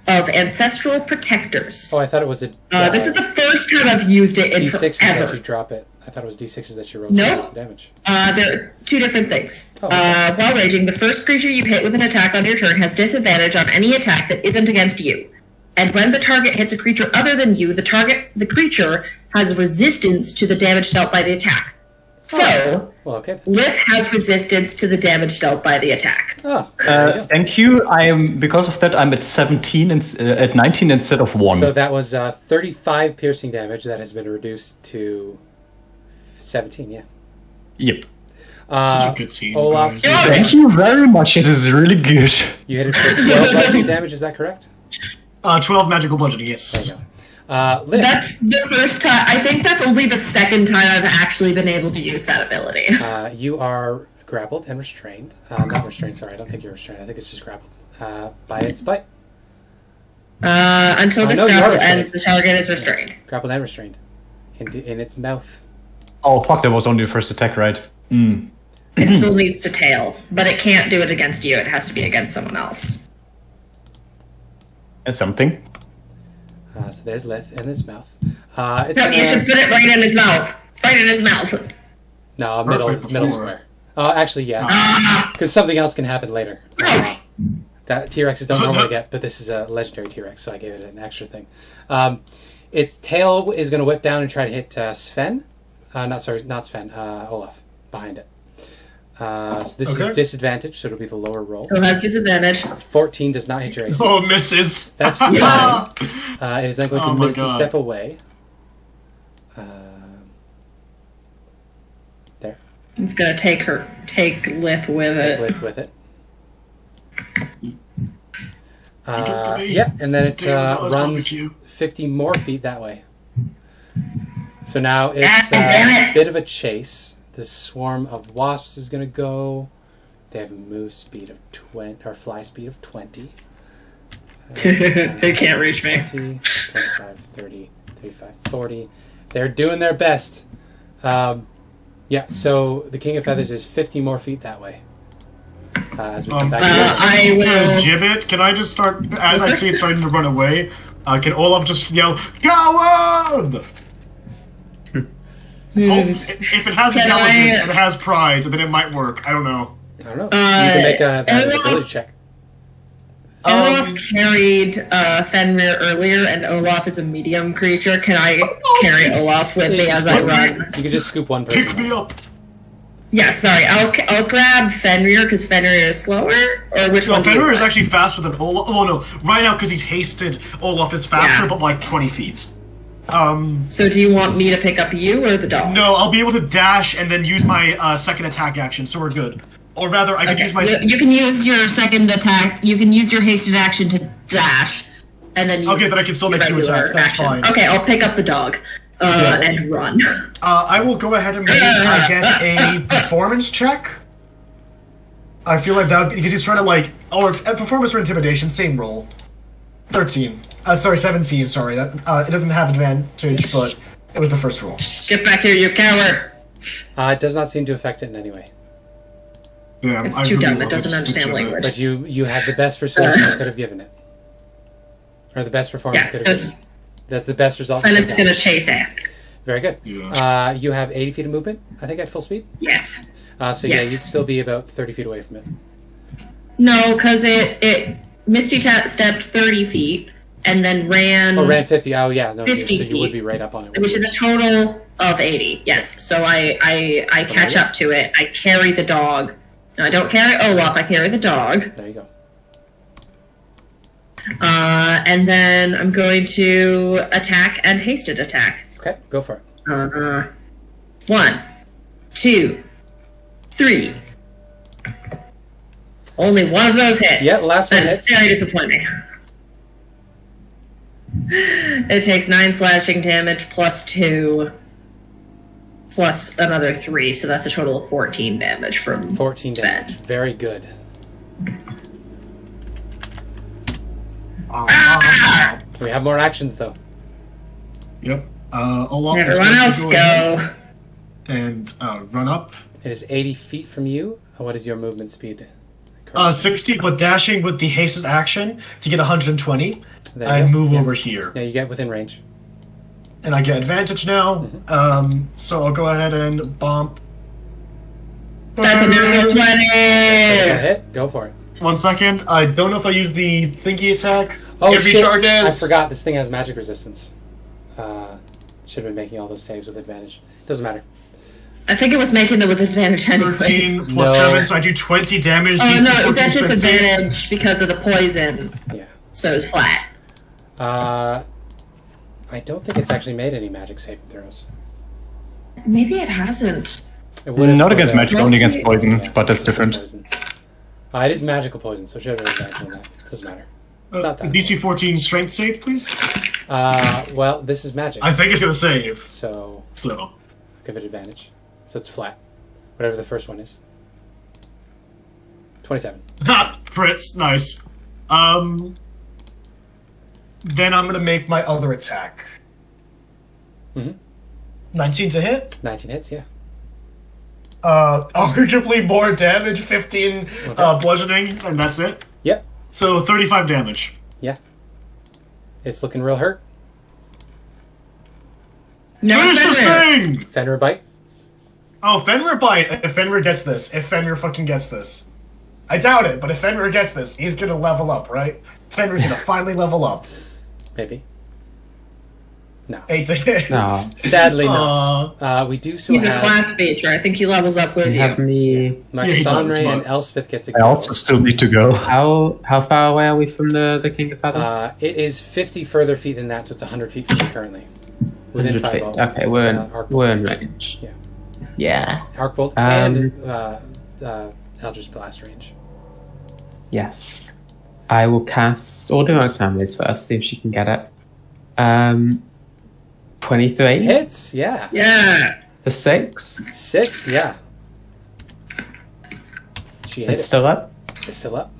of ancestral protectors. Oh, I thought it was a This is the first time I've used it in D6s that you forever. drop it. I thought it was D6s that you rolled Nope. to reduce the damage. There are 2 different things. Oh, okay. While raging, the first creature you hit with an attack on your turn has disadvantage on any attack that isn't against you. And when the target hits a creature other than you, the creature has resistance to the damage dealt by the attack. So, Well, okay. Lith has resistance to the damage dealt by the attack. Oh, there you go. Thank you. Because of that, I'm at 17 and at 19 instead of 1. So that was 35 piercing damage that has been reduced to 17, yeah. Yep. Such a good scene, Olaf, guys. you Thank you very much. It is really good. hit it for 12 bludgeoning damage, is that correct? 12 magical bludgeoning, There yes. you go. Lith, That's the first time. I think that's only the second time I've actually been able to use that ability. you are grappled and restrained. Not restrained, sorry, I don't think you're restrained. I think it's just grappled by its bite. Until this no, you are battle restrained. ends, the target is restrained. Grappled and restrained. In its mouth. Oh, fuck, that was only the first attack, right? It still needs to tail, but it can't do it against you. It has to be against someone else. That's something. So there's Lith in his mouth. It's No, you should gonna... put it right in his mouth. Right in his mouth. No, middle Perfect middle before. square. Oh, actually, yeah. Because something else can happen later. That T-Rexes don't normally get, but this is a legendary T-Rex, so I gave it an extra thing. Its tail is going to whip down and try to hit Sven. Not Sven, Olaf, behind it. So this is disadvantage, so it'll be the lower roll. So it has disadvantage. 14 does not hit your AC. Oh, misses. That's fine. It is then going to Oh my miss a God. step away. There. It's gonna take Lith with Take it. Lith with it. for me. Yeah, and then it David, I was runs with you. 50 more feet that way. So now it's damn a it. bit of a chase. The swarm of wasps is going to go. They have a move speed of 20, or fly speed of 20. They can't reach me. 20, 25, 30, 35, 40. They're doing their best. Yeah, so the King of Feathers is 50 more feet that way. As we come back to I will. Gibbet, can I just start, as I see it starting to run away, can Olaf just yell, "Coward!" If it has Can intelligence I- and it has pride, then it might work. I don't know. I don't know. You can make a Olaf- ability check. Olaf carried Fenrir earlier, and Olaf is a medium creature. Can I carry Olaf with me as I run? You can just scoop one Pick person. me up. Yeah, sorry. I'll grab Fenrir because Fenrir is slower. Or which No, one? do you Fenrir is want? actually faster than Olaf. Oh no, right now because he's hasted, Olaf is faster, Yeah. but like 20 feet. So do you want me to pick up you or the dog? No, I'll be able to dash and then use my second attack action, so we're good. Or rather, I can Okay. use my. You can use your second attack. You can use your hasted action to dash. And then use Okay, but I can still your make two regular attacks, that's fine. Okay, I'll pick up the dog. and run. I will go ahead and make, I guess, a performance check. I feel like that because he's trying to or a performance or intimidation, same roll. 13. 17. Sorry, that it doesn't have advantage, but it was the first roll. Get back here, you coward! It does not seem to affect it in any way. Yeah, It's too dumb. It doesn't understand language. But you had the best persuasion you could have given it, or the best performance you could have given. That's the best result. And it's gonna chase after. Very good. Yeah. You have 80 feet of movement, I think, at full speed. Yes. So yeah, you'd still be about 30 feet away from it. No, because it Misty stepped 30 feet and then ran. Oh, ran 50. Oh yeah, no, 50 so you would feet, be right up on it. which is a total of 80. Yes. So I catch up to it. I carry the dog. No, I don't carry Olaf. I carry the dog. There you go. And then I'm going to attack and hasted attack. Okay, go for it. 1, 2, 3. Only one of those hits. Yeah, last one That hits. is very disappointing. It takes 9 slashing damage plus 2 plus another 3, so that's a total of 14 damage from 14 Sven. damage. Very good. We have more actions though. Yep. Olaf is Everyone going to else go go. ahead and run up. It is 80 feet from you. What is your movement speed? 60, but dashing with the hasted action to get 120. There I you go. move Yeah. over here. Yeah, you get within range. And I get advantage now. So I'll go ahead and bump. That's a natural 20! Hit. Go for it. 1 second. I don't know if I use the thingy attack. Oh Every shit! target I is- forgot this thing has magic resistance. Should have been making all those saves with advantage. Doesn't matter. I think it was making it with advantage 13 anyways. plus No. 7, so I do 20 damage. Oh DC no, it was 14, at 15. disadvantage because of the poison, Yeah. so it's flat. I don't think it's actually made any magic saving throws. Maybe it hasn't. It would have Not for against the- magic, only against poison, Yeah, but that's just the different. poison. It is magical poison, so it should have advantage on that. Doesn't matter. It's not that. DC 14 strength save, please. Well, this is magic, I think it's going to save. so So. I'll give it advantage. So it's flat. Whatever the first one is. 27. Ha! Crits. Nice. Then I'm going to make my other attack. Mhm. 19 to hit. 19 hits, yeah. Arguably more damage, 15 bludgeoning, and that's it. Yep. So 35 damage. Yeah. It's looking real hurt. No, Finish this Fenrir. thing! Fenrir bite. Oh, Fenrir bite. If Fenrir gets this. If Fenrir fucking gets this. I doubt it, but if Fenrir gets this, he's gonna level up, right? Fenrir's gonna finally level up. Maybe. No. 8 to hit. No. Sadly Aw. not. We do still He's a have class feature. I think he levels up with You you. have me. Yeah, he Maxonre does, and but- Elspeth get to I go. also still need to go. How far away are we from the King of Feathers? It is 50 further feet than that, so it's 100 feet from you currently. Within 100 5 feet. bolt. Okay, we're in Arcbolt range. Yeah. Yeah. Arcbolt and Eldritch Blast range. Yes. I will cast. Or do Oxamis first, see if she can get it. 23 Hits, yeah. Yeah. for 6. 6, yeah. She hit It's it. still up. It's still up.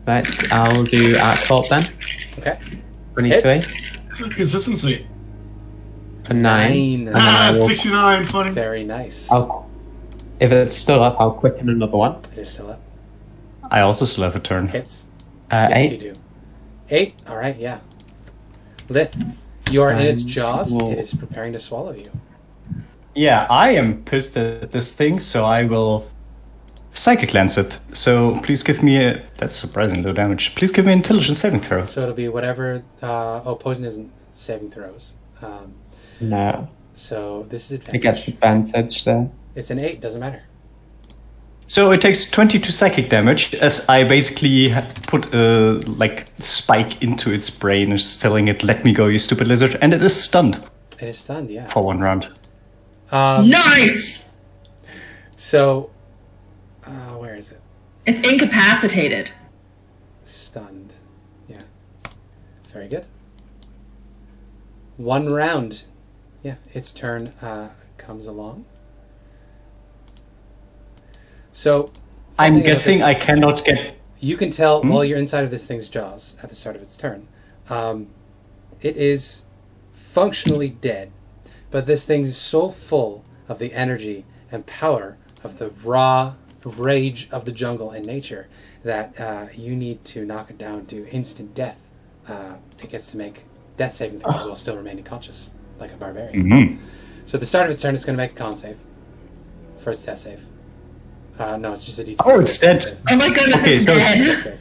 Right, I'll do Arcbolt then. Okay. 23 Hits. Consistency. for 9. 9. then I will- 69, funny. Very nice. If it's still up, I'll quicken another one. It is still up. I also still have a turn. Hits. Yes, 8. you do. 8. All right, yeah. Lith, you are in its jaws. Well- It is preparing to swallow you. Yeah, I am pissed at this thing, so I will psychic lance it. So please give me a. That's surprisingly low damage. Please give me an intelligence saving throw. So it'll be whatever. Poison isn't saving throws. No. So this is It advantage. gets advantage there. It's an 8. Doesn't matter. So it takes 22 psychic damage as I basically put a spike into its brain, just telling it, "Let me go, you stupid lizard," and it is stunned It is stunned. Yeah. for 1 round. Nice! So, where is it? It's incapacitated. Stunned. Yeah. Very good. 1 round. Yeah, its turn comes along. So, I'm guessing I cannot get... You can tell while you're inside of this thing's jaws at the start of its turn. It is functionally dead, but this thing is so full of the energy and power of the raw rage of the jungle and nature that you need to knock it down to instant death. It gets to make death saving throws while still remaining conscious, like a barbarian. Mm-hmm. So at the start of its turn, it's going to make a con save for its death save. No, it's just a D20. Oh, it's dead. Save. Oh my goodness, Okay, it's so dead. Death save.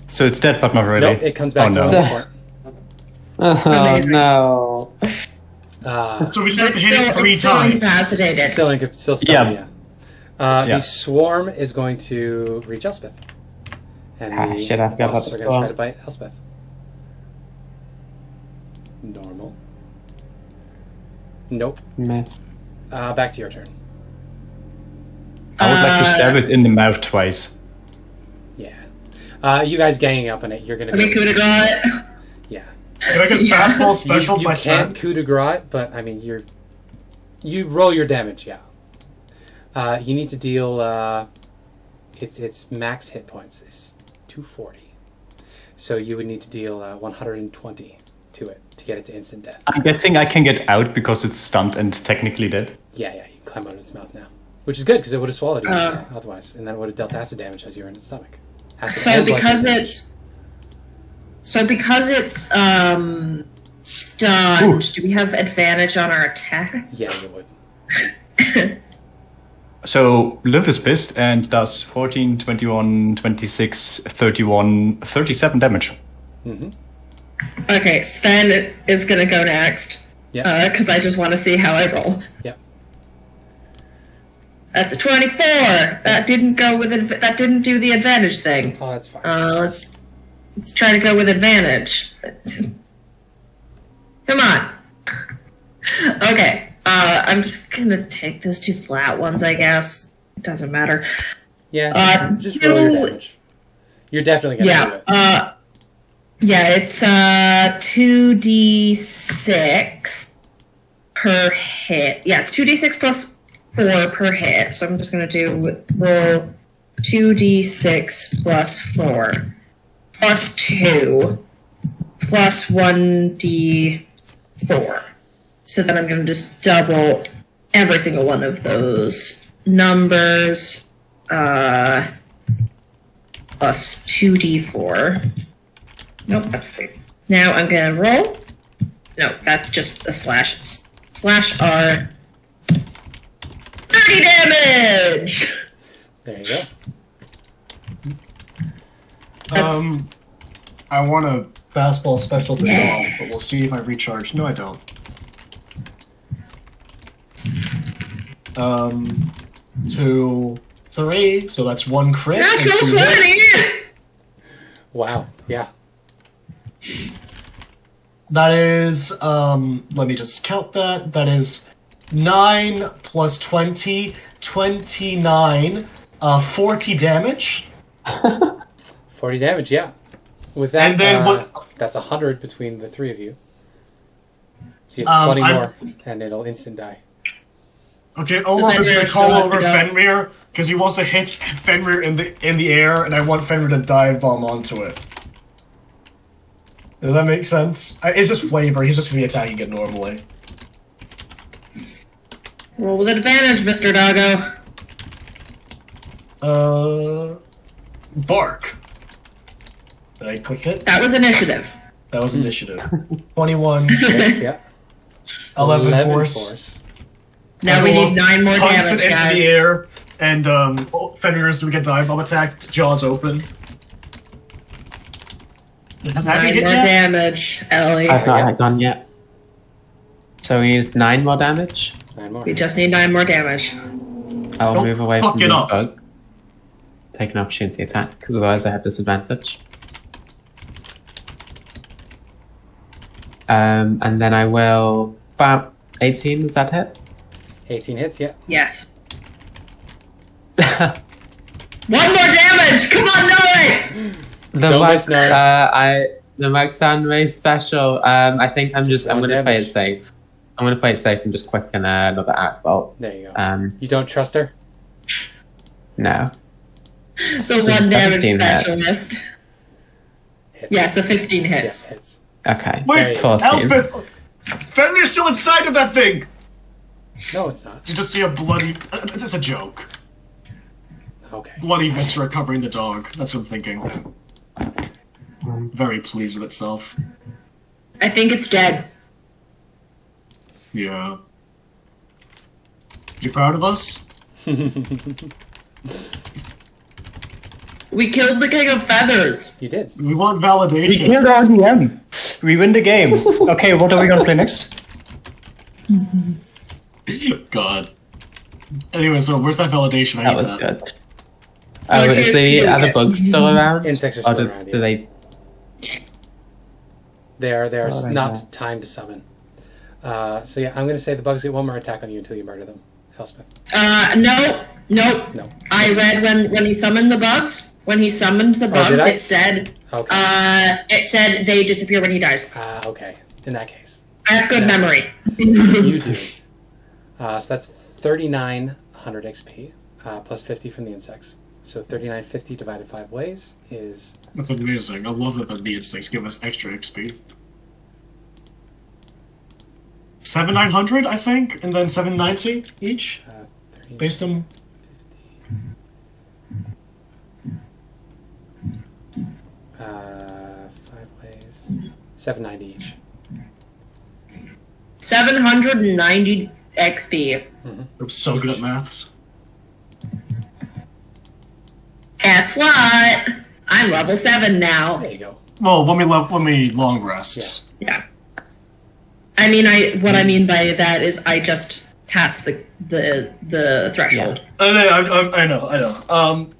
So it's dead, but not really. Nope, it comes back to no. 1 point. Oh Amazing. no. So we just have to hit it 3 still times. incapacitated. Still stunned, Yeah. The Yeah. swarm is going to reach Elspeth. And the Shit, I forgot about wasps the are going to try swarm. to bite Elspeth. Normal. Nope. Miss. Back to your turn. I would like to stab it in the mouth twice. Yeah. You guys ganging up on it, you're going to I mean, coup de grace. Yeah. Can I get fastball special You by can't Sven? coup de grace it, but I mean, you roll your damage, yeah. You need to deal, its max hit points is 240. So you would need to deal 120 to it to get it to instant death. I'm guessing I can get out because it's stunned and technically dead. Yeah, you can climb out of its mouth now. Which is good, because it would have swallowed you otherwise, and then it would have dealt acid damage as you were in its stomach. Acid So and because bludgeoning it's stunned, do we have advantage on our attack? damage. Yeah, you would. So Lith is pissed and does 14, 21, 26, 31, 37 damage. Mm-hmm. Okay, Sven is gonna go next. Yeah. Because I just want to see how I roll. Yeah. That's a 24. That didn't go with that didn't do the advantage thing. Oh, that's fine. Let's try to go with advantage. Come on. Okay. I'm just gonna take those 2 flat ones, I guess. It doesn't matter. Yeah, just roll your damage. You're definitely going to do it. Yeah, it's 2d6 per hit. Yeah, it's 2d6 plus 4 per hit. So I'm just gonna roll 2d6 plus 4 plus 2 plus 1d4. So then I'm going to just double every single one of those numbers, plus 2d4. Nope, that's 3. Now I'm going to roll. No, that's just a slash R. 30 damage! There you go. I want a fastball special to dog, but we'll see if I recharge. No, I don't. 2, 3, so that's 1 crit. and Natural 2 hits. 20! Wow, yeah. That is, let me just count that. That is 9 plus 20, 29, 40 damage. 40 damage, yeah. With that, And then that's 100 between the 3 of you. So you have 20 I'm- more, and it'll instant die. Okay, Olaf is Fenrir gonna call still has to over go. Fenrir because he wants to hit Fenrir in the air, and I want Fenrir to dive bomb onto it. Does that make sense? It's just flavor. He's just gonna be attacking it normally. Roll with advantage, Mr. Doggo. Bark. Did I click it? That was initiative. That was initiative. 21, Yes, yeah. 11 force. Now we need 9 more Punts damage, it into guys. the air, and Fenrir is doing a dive bomb attack. Jaws open. Has that 9 hit more yet? damage, Ellie. I've not gone yet. So we used 9 more damage. 9 more. We just need 9 more damage. I'll Don't move away fuck from it the up. bug. Take an opportunity attack, otherwise I have disadvantage. And then I will... About 18, does that hit? 18 hits, yeah. Yes. 1 more damage! Come on, Noah! Don't miss Nara. The Maxan Ray special, I think I'm Just gonna one play it damage. safe. I'm going to play it safe and just quicken another arc bolt. There you go. You don't trust her? No. So 1 damage 17 hit. specialist. Hits. Yeah, so 15 Yeah, hits. hits. Okay. Wait, 14. Elspeth! Fenrir's still inside of that thing! No, it's not. You just see a bloody... It's a joke. Okay. Bloody viscera covering the dog. That's what I'm thinking. Very pleased with itself. I think it's dead. Yeah. You proud of us? We killed the King of Feathers. You did. We want We validation. killed our DM. We win the game. Okay, what are we gonna play next? God. Anyway, so where's that validation? I That need was good. Oh, Okay, is the yeah. other bugs still around? Insects are Or still do, around, do yeah. they... They are Oh, right not there. timed to summon. So yeah, I'm going to say the bugs get one more attack on you until you murder them. Elspeth. No. No. I read when he summoned the bugs. When he summoned the bugs, did I? it said they disappear when he dies. Okay. In that case. I have good No. memory. You do. So that's 3,900 XP, plus 50 from the insects. So 3,950 divided 5 ways is... That's amazing. I love that the insects give us extra XP. 7,900, I think, and then 790 each, 30, based on... 5 ways... 790 each. 790 XP. I'm so good at maths. Guess what? I'm level 7 now. There you go. Well, when we long rest. Yeah. Yeah. I mean, what I mean by that is I just passed the threshold. I know.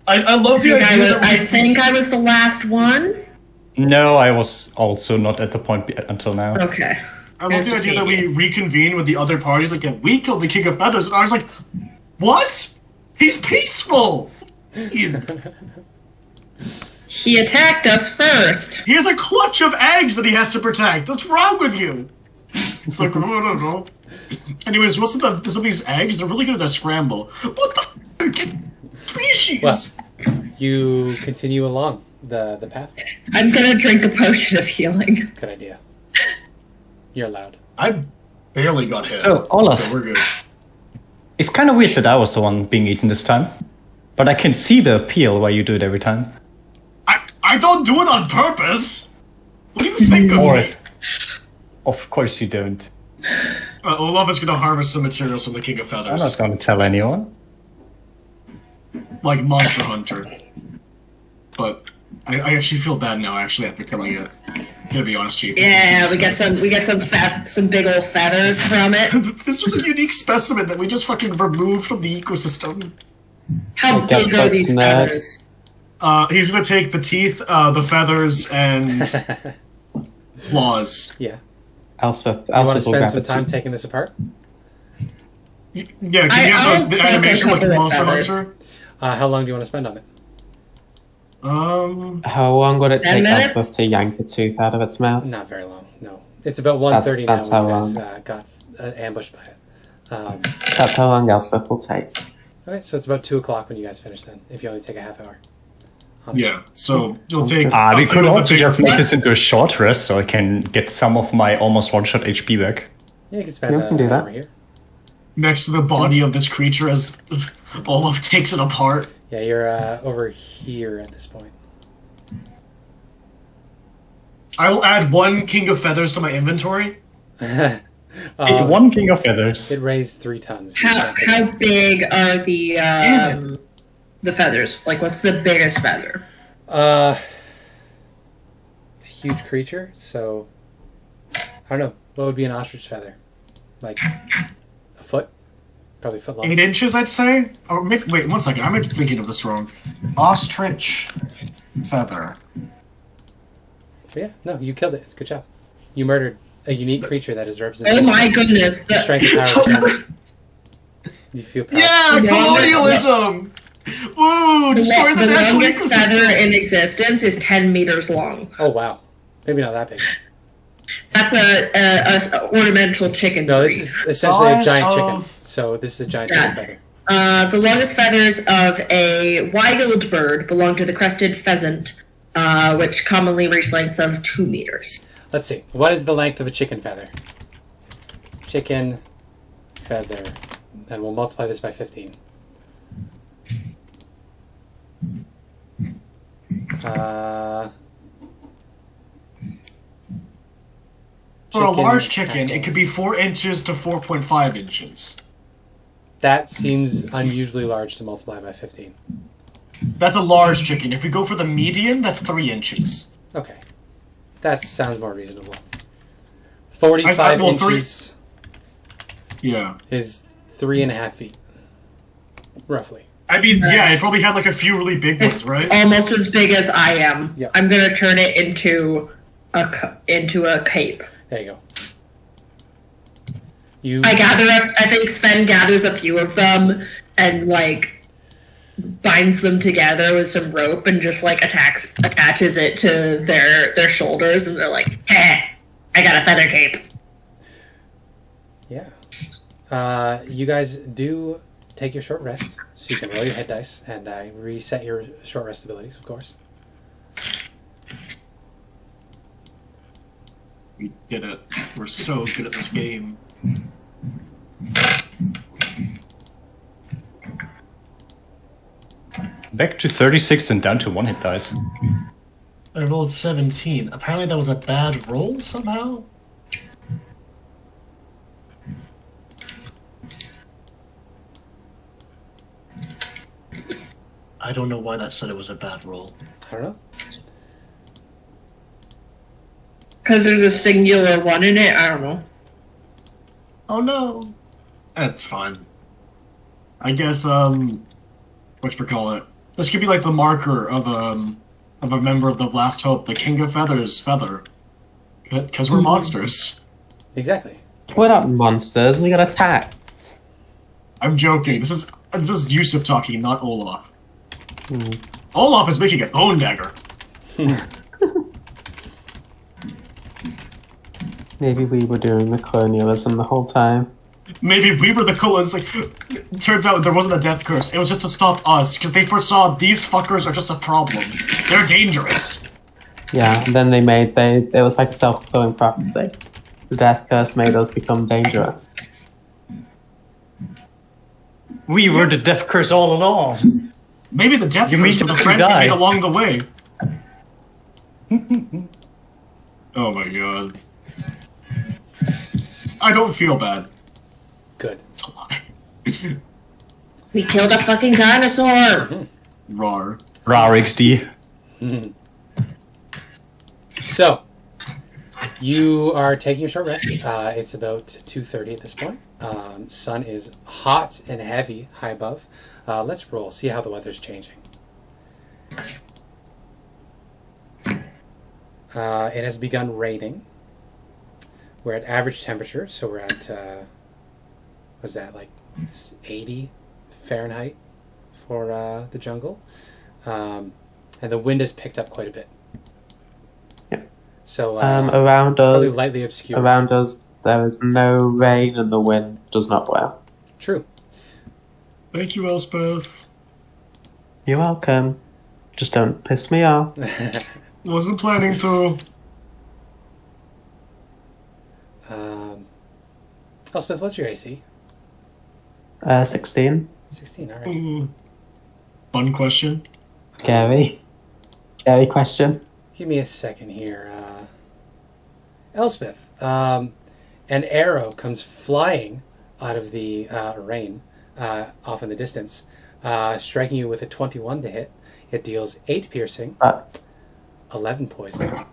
I love the idea that I think I was the last one. No, I was also not at the point until now. Okay. I love That's the just idea that me. we reconvene with the other parties. Like, yeah, we killed the King of Feathers, and I was like, what? He's peaceful. He He attacked us first. has a clutch of eggs that he has to protect. What's wrong with you? It's like, I don't know. Anyways, what's some of these eggs? They're really good at that scramble. What the f***? Species! Well, you continue along the pathway. I'm gonna drink a potion of healing. Good idea. You're allowed. I barely got hit. Oh, Olaf. So we're good. It's kind of weird that I was the one being eaten this time. But I can see the appeal why you do it every time. I don't do it on purpose. What do you think of Or me? it's... Of course you don't. Olaf is going to harvest some materials from the King of I'm Feathers. not going to tell anyone. Like Monster Hunter. But I actually feel bad now, actually, after killing it. Gonna be honest, Chief. Yeah, we get some big old feathers from it. This was a unique specimen that we just fucking removed from the ecosystem. How Okay, big are these but, feathers? He's gonna take the teeth, the feathers, and claws. Yeah. Elspeth You want to will spend grab some it time too. taking this apart? Yeah, can you I'll have the take a animation like couple of Monster feathers. Hunter? How long do you want to spend on it? How long would it 10 take minutes? Elspeth to yank a tooth out of its mouth? Not very long, no. It's about 1:30 That's now how when you guys long. got ambushed by it. That's how long Elspeth will take. Okay, so it's about 2 o'clock when you guys finish then, if you only take a half hour. Yeah, so you'll take... We could the also bigger just make flesh. this into a short rest so I can get some of my almost one-shot HP back. Yeah, you can spend Yeah, we can do an that. hour here. Next to the body of this creature as Olaf takes it apart. Yeah, you're over here at this point. I will add 1 King of Feathers to my inventory. One King of Feathers. It raised 3 tons. You can't pick How it. big are the feathers? Like, what's the biggest feather? It's a huge creature, so I don't know. What would be an ostrich feather? Like a foot? Probably a foot long. 8 inches, I'd say. Or wait, 1 second. I'm thinking of this wrong. Ostrich feather. But yeah, no, you killed it. Good job. You murdered a unique creature that is represented. Oh my goodness! The strength and power of the town. You feel proud. Yeah, colonialism! Woo! Destroy the The natural longest feather ecosystem! in existence is 10 meters long. Oh wow. Maybe not that big. That's a ornamental chicken. No, this breed. is essentially a Size giant of- chicken. So this is a giant chicken feather. The longest feathers of a wild bird belong to the crested pheasant, which commonly reach length of 2 meters. Let's see. What is the length of a chicken feather? Chicken feather. And we'll multiply this by 15. For a large Chicken chicken, it could be hackles. 4 inches to 4.5 inches. That seems unusually large to multiply by 15. That's a large chicken. If we go for the median, that's 3 inches. Okay. That sounds more reasonable. 45 well, inches Yeah. is 3.5 feet. Roughly. I mean, yeah, it probably had like a few really big ones, It's right? almost as big as I am. Yep. I'm gonna turn it into a cape. There you go. You I think Sven gathers a few of them and like binds them together with some rope and just like attaches it to their shoulders, and they're like, "Heh, I got a feather cape." Yeah. You guys do take your short rest, so you can roll your hit dice and reset your short rest abilities, of course. We did it. We're so good at this game. Back to 36 and down to 1 hit dice. I rolled 17. Apparently that was a bad roll somehow? I don't know why that said it was a bad roll. I don't know. Because there's a singular one in it. I don't know. Oh no. That's fine. I guess, whatchamacallit. This could be like the marker of a member of the Last Hope, the King of Feathers feather. Because we're monsters. Exactly. We're not monsters, we got attacked. I'm joking. This is Yusuf talking, not Olaf. Olaf is making his own dagger. Maybe we were doing the colonialism the whole time. Maybe we were the coolest. Like, turns out there wasn't a death curse. It was just to stop us, because they foresaw these fuckers are just a problem. They're dangerous. Yeah, and then it was like a self-fulfilling prophecy. The death curse made us become dangerous. We were the death curse all along. Maybe the death You curse mean was to a friend we die? made along the way. Oh my god. I don't feel bad. Good. We killed a fucking dinosaur. Rar. Rar XD. So, you are taking a short rest. It's about 2:30 at this point. Sun is hot and heavy high above. Let's roll, see how the weather's changing. It has begun raining. We're at average temperature, so we're at, what's that, like 80 Fahrenheit for the jungle. And the wind has picked up quite a bit. So, Around probably us, lightly obscure. there is no rain and the wind does not blow. True. Thank you, Elspeth. You're welcome. Just don't piss me off. Wasn't planning to. Elspeth, what's your AC? 16. 16, alright. Fun question. Scary. Scary question. Give me a second here. Elspeth, an arrow comes flying out of the rain off in the distance, striking you with a 21 to hit. It deals 8 piercing, 11 poison,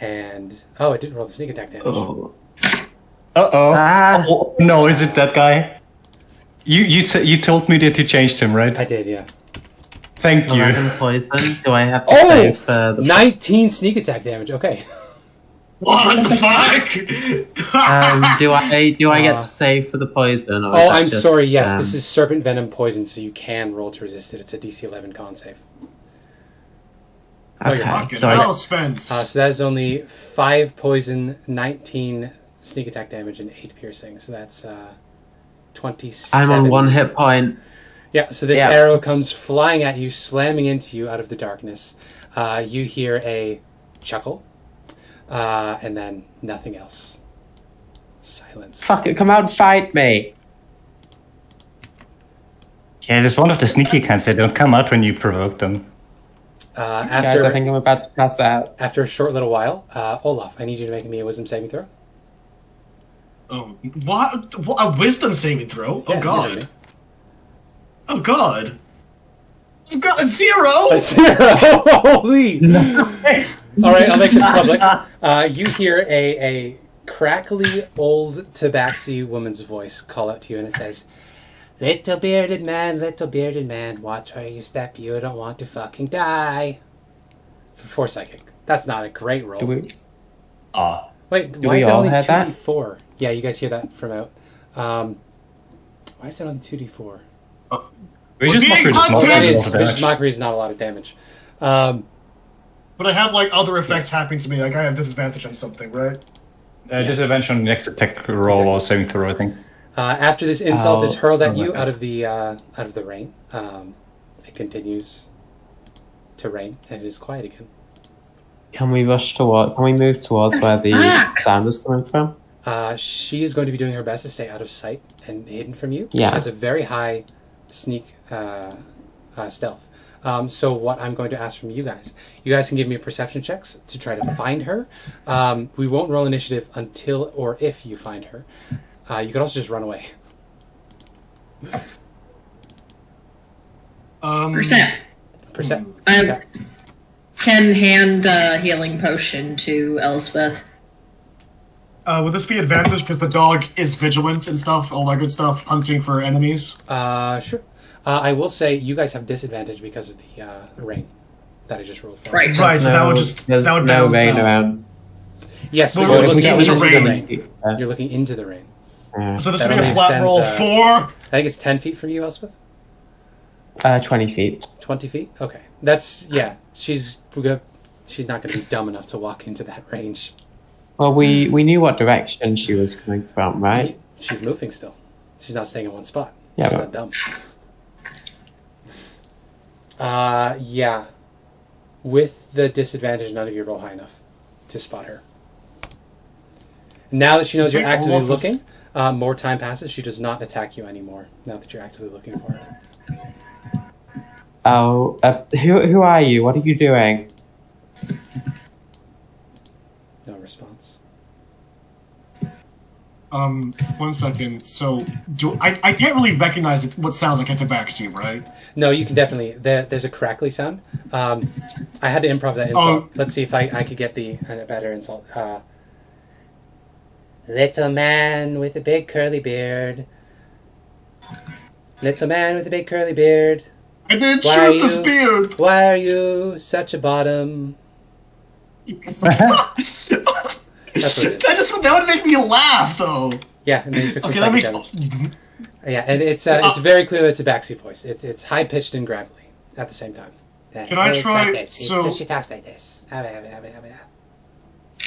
and... Oh, it didn't roll the sneak attack damage. Oh. Uh-oh. Ah. Oh, no, is it that guy? You told me that you changed him, right? I did, yeah. Thank you. 11 poison. Do I have to Oh! save for the... 19 sneak attack damage, okay. What the fuck? do I get to save for the poison? Or is Oh, that I'm just, sorry, yes, this is serpent venom poison, so you can roll to resist it. It's a DC 11 con save. you're Okay, fine. Fucking so I- hell, Spence. So that is only 5 poison, 19 sneak attack damage, and 8 piercing. So that's 27. I'm on 1 hit point. Yeah, so this Yeah. arrow comes flying at you, slamming into you out of the darkness. You hear a chuckle, and then nothing else. Silence. Fuck it, come out and fight me. Yeah, it is one of the sneaky kinds. They don't come out when you provoke them. Guys, I After think I'm about to pass out. after a short little while, Olaf, I need you to make me a wisdom saving throw. Oh, what? A wisdom saving throw? Yeah, Oh you god. heard me. Oh god. Oh god, 0! A 0! Holy! Alright, I'll make this public. You hear a crackly old tabaxi woman's voice call out to you, and it says, little bearded man, watch where you step, you don't want to fucking die. For psychic. That's not a great roll. Do we? Ah. Wait, Do why we is it all only hear that? 2d4? Yeah, you guys hear that from out. Why is it only 2d4? Vicious being Mockery does not hunted! That do a lot is, of Vicious damage. Mockery is not a lot of damage. But I have, like, other effects happening to me. Like, I have disadvantage on something, right? Disadvantage on the next attack roll or saving throw, I think. After this insult is hurled at you okay. out of the rain, it continues to rain, and it is quiet again. Can we move towards where the sound is coming from? She is going to be doing her best to stay out of sight and hidden from you. Yeah. She has a very high sneak stealth. So what I'm going to ask from you guys can give me perception checks to try to find her. We won't roll initiative until or if you find her. You could also just run away. Percent. Percent. I can hand a healing potion to Elspeth. Would this be advantage because the dog is vigilant and stuff, all that good stuff, hunting for enemies? Sure. I will say you guys have disadvantage because of the rain that I just rolled for. Right. Right, so that would There's that would no balance rain out. around. Yes, but Well, you're if we looking get into the the rain- rain. You're looking into the rain. So this That would be only a flat extends, roll 4. I think it's 10 feet from you, Elspeth? 20 feet. 20 feet? Okay. That's, yeah. She's not going to be dumb enough to walk into that range. Well, we knew what direction she was coming from, right? She's moving still. She's not staying in one spot. Yeah, She's but- not dumb. Yeah. With the disadvantage, none of you roll high enough to spot her. Now that she knows you're Okay, actively Olaf is- looking, more time passes. She does not attack you anymore now that you're actively looking for her. Oh, who are you? What are you doing? No response. 1 second. So, I can't really recognize what sounds like a tabaxi, right? No, you can definitely. There's a crackly sound. I had to improv that insult. Oh. Let's see if I could get a better insult. Little man with a big curly beard. Little man with a big curly beard. I didn't Why are choose this you- beard! Why are you such a bottom? That's what it is. That would make me laugh, though. Yeah, and then you took some Okay, that psychic makes. damage. Yeah, and it's very clearly a tabaxi voice. It's high pitched and gravelly at the same time. Can I It's try- like this. so- She talks like this. Can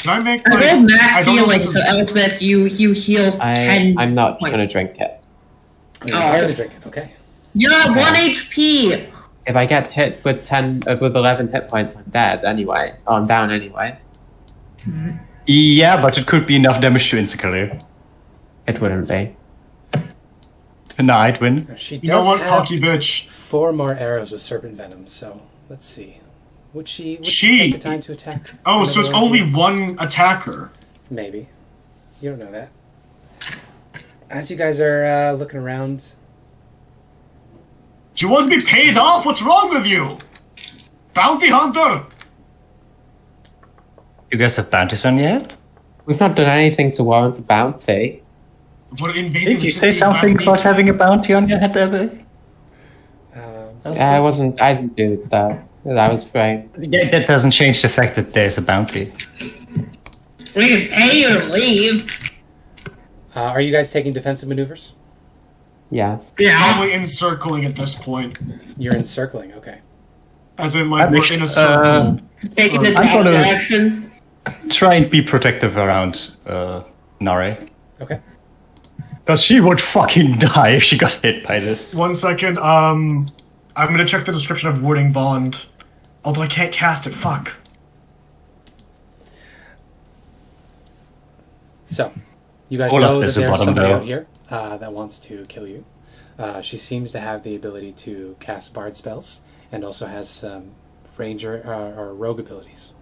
I make I my? rolled max I don't know if healing, this is- so Elspeth, you heal 10 I'm not points. gonna drink it. You're not gonna drink it, okay? You're at 1 HP! If I get hit with 11 hit points, I'm dead anyway. Oh, I'm down anyway. Yeah, but it could be enough damage to insta-clear. It wouldn't be. No, I'd win. She You know does what, have cocky bitch? 4 more arrows with serpent venom, so let's see. Would she She- take the time to attack? Oh, so it's another one only here? one attacker. Maybe. You don't know that. As you guys are looking around, Do you want to be paid off? What's wrong with you? Bounty hunter! You guys have bounties on yet? We've not done anything to warrant a bounty. We're invading Did the you say city something last about week. having a bounty on your head, Abby? I didn't do it though. That was framed. That doesn't change the fact that there's a bounty. We can pay you to leave. are you guys taking defensive maneuvers? Yes. Yeah. Probably encircling at this point. You're encircling, okay. As in, like, we're in a circle. Taking the I'm gonna- action. Try and be protective around Nare. Okay. Because she would fucking die if she got hit by this. 1 second. I'm gonna check the description of Warding Bond. Although I can't cast it. Fuck. So, you guys Olaf know that is the there's bottom somebody though. out here that wants to kill you. She seems to have the ability to cast bard spells and also has some ranger or rogue abilities.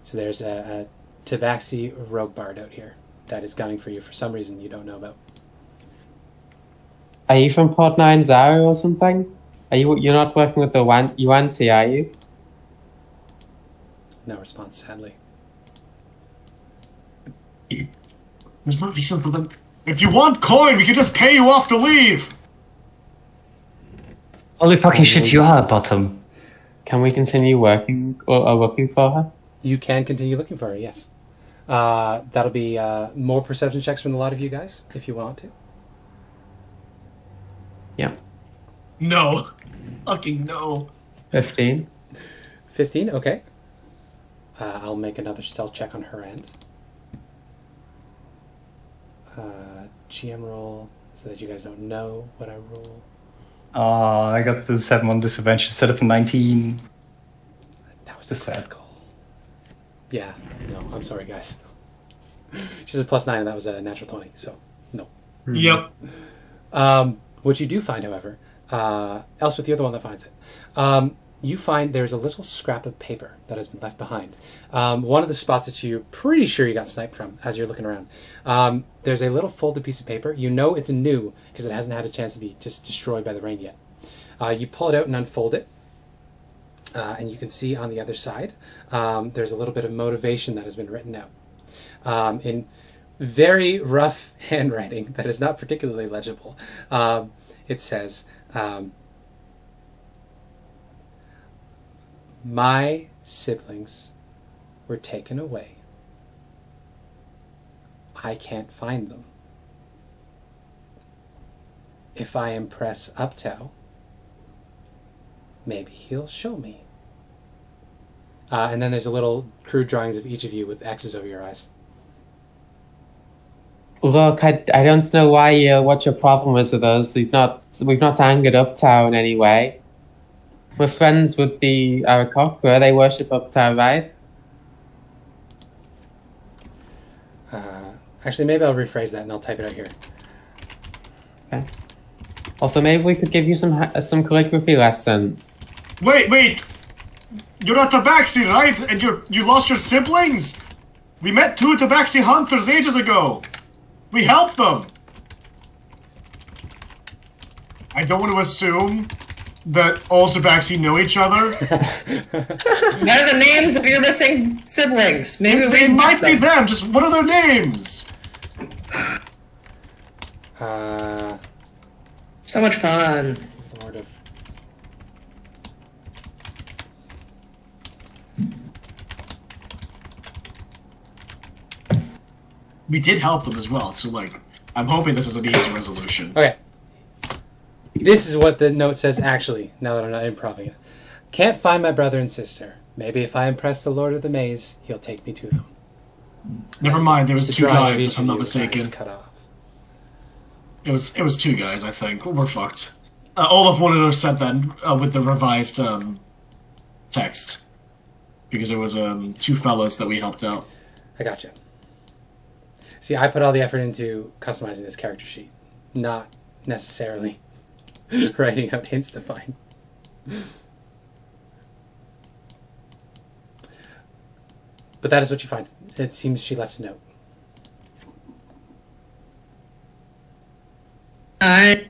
So there's a Tabaxi rogue bard out here that is gunning for you for some reason you don't know about. Are you from Pod 9 Zara or something? You're not working with the Yuanti, are you? No response, sadly. There's no reason for them. If you want coin, we can just pay you off to leave. Holy fucking shit, you are bottom. Can we continue working or looking for her? You can continue looking for her, yes. That'll be more perception checks from a lot of you guys, if you want to. Yeah. No. Fucking no. 15. 15, okay. I'll make another stealth check on her end. GM roll, so that you guys don't know what I roll. I got the 7 on disadvantage instead of a 19. That was a Sad. critical. Yeah, no, I'm sorry, guys. She's a +9, and that was a natural 20, so no. Yep. What you do find, however, Elspeth, you're the one that finds it. You find there's a little scrap of paper that has been left behind. One of the spots that you're pretty sure you got sniped from as you're looking around. There's a little folded piece of paper. You know it's new because it hasn't had a chance to be just destroyed by the rain yet. You pull it out and unfold it. And you can see on the other side, there's a little bit of motivation that has been written out. In very rough handwriting that is not particularly legible. It says, my siblings were taken away. I can't find them. If I impress Uptow, maybe he'll show me. And then there's a little crude drawings of each of you with X's over your eyes. Look, I don't know why what your problem is with us. We've not angered Uptown in any way. We're friends with the Aarakocra. They worship Uptown, right? Actually, maybe I'll rephrase that and I'll type it out here. Okay. Also, maybe we could give you some calligraphy lessons. Wait. You're a Tabaxi, right? And you lost your siblings? We met 2 Tabaxi hunters ages ago. We helped them. I don't want to assume that all Tabaxi know each other. What are the names of your missing siblings? Maybe we It might be them. them. Just what are their names? So much fun. Lord of... We did help them as well, so I'm hoping this is an easy resolution. Okay. This is what the note says actually, now that I'm not improving it. Can't find my brother and sister. Maybe if I impress the Lord of the Maze, he'll take me to them. Never mind, there was The 2 drawing of guys, each if I'm of not you with mistaken. eyes cut off. It was 2 guys, I think. We're fucked. Olaf wanted to have said that with the revised text. Because it was 2 fellas that we helped out. I gotcha. See, I put all the effort into customizing this character sheet, not necessarily writing out hints to find. But that is what you find. It seems she left a note. I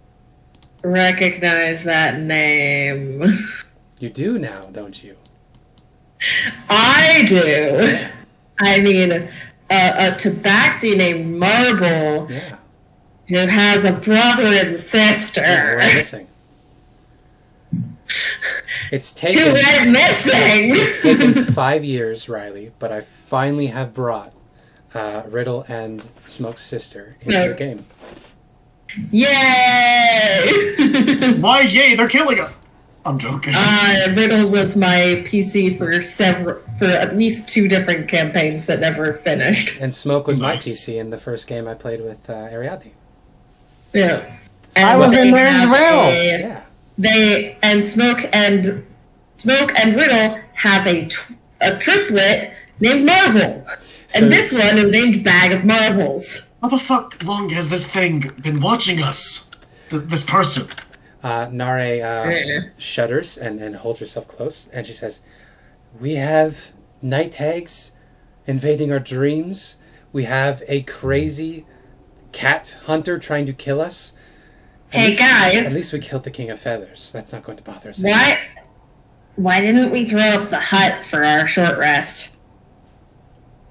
recognize that name. You do now, don't you? I do. I mean, a Tabaxi named Marble Yeah. who has a brother and sister We're missing. It's who taken went missing. It's taken 5 years, Riley, but I finally have brought Riddle and Smoke's sister into No. the game. Yay! Why, yay, they're killing us! I'm joking. Riddle was my PC for at least 2 different campaigns that never finished. And Smoke was my Nice. PC in the first game I played with Ariadne. Yeah. I was in there as well. Yeah. Smoke and Riddle have a triplet named Marble. So- And this one is named Bag of Marbles. How the fuck long has this thing been watching us? This person. Nare shudders and holds herself close, and she says, "We have night hags invading our dreams. We have a crazy cat hunter trying to kill us. Guys. At least we killed the King of Feathers. That's not going to bother us. Why didn't we throw up the hut for our short rest?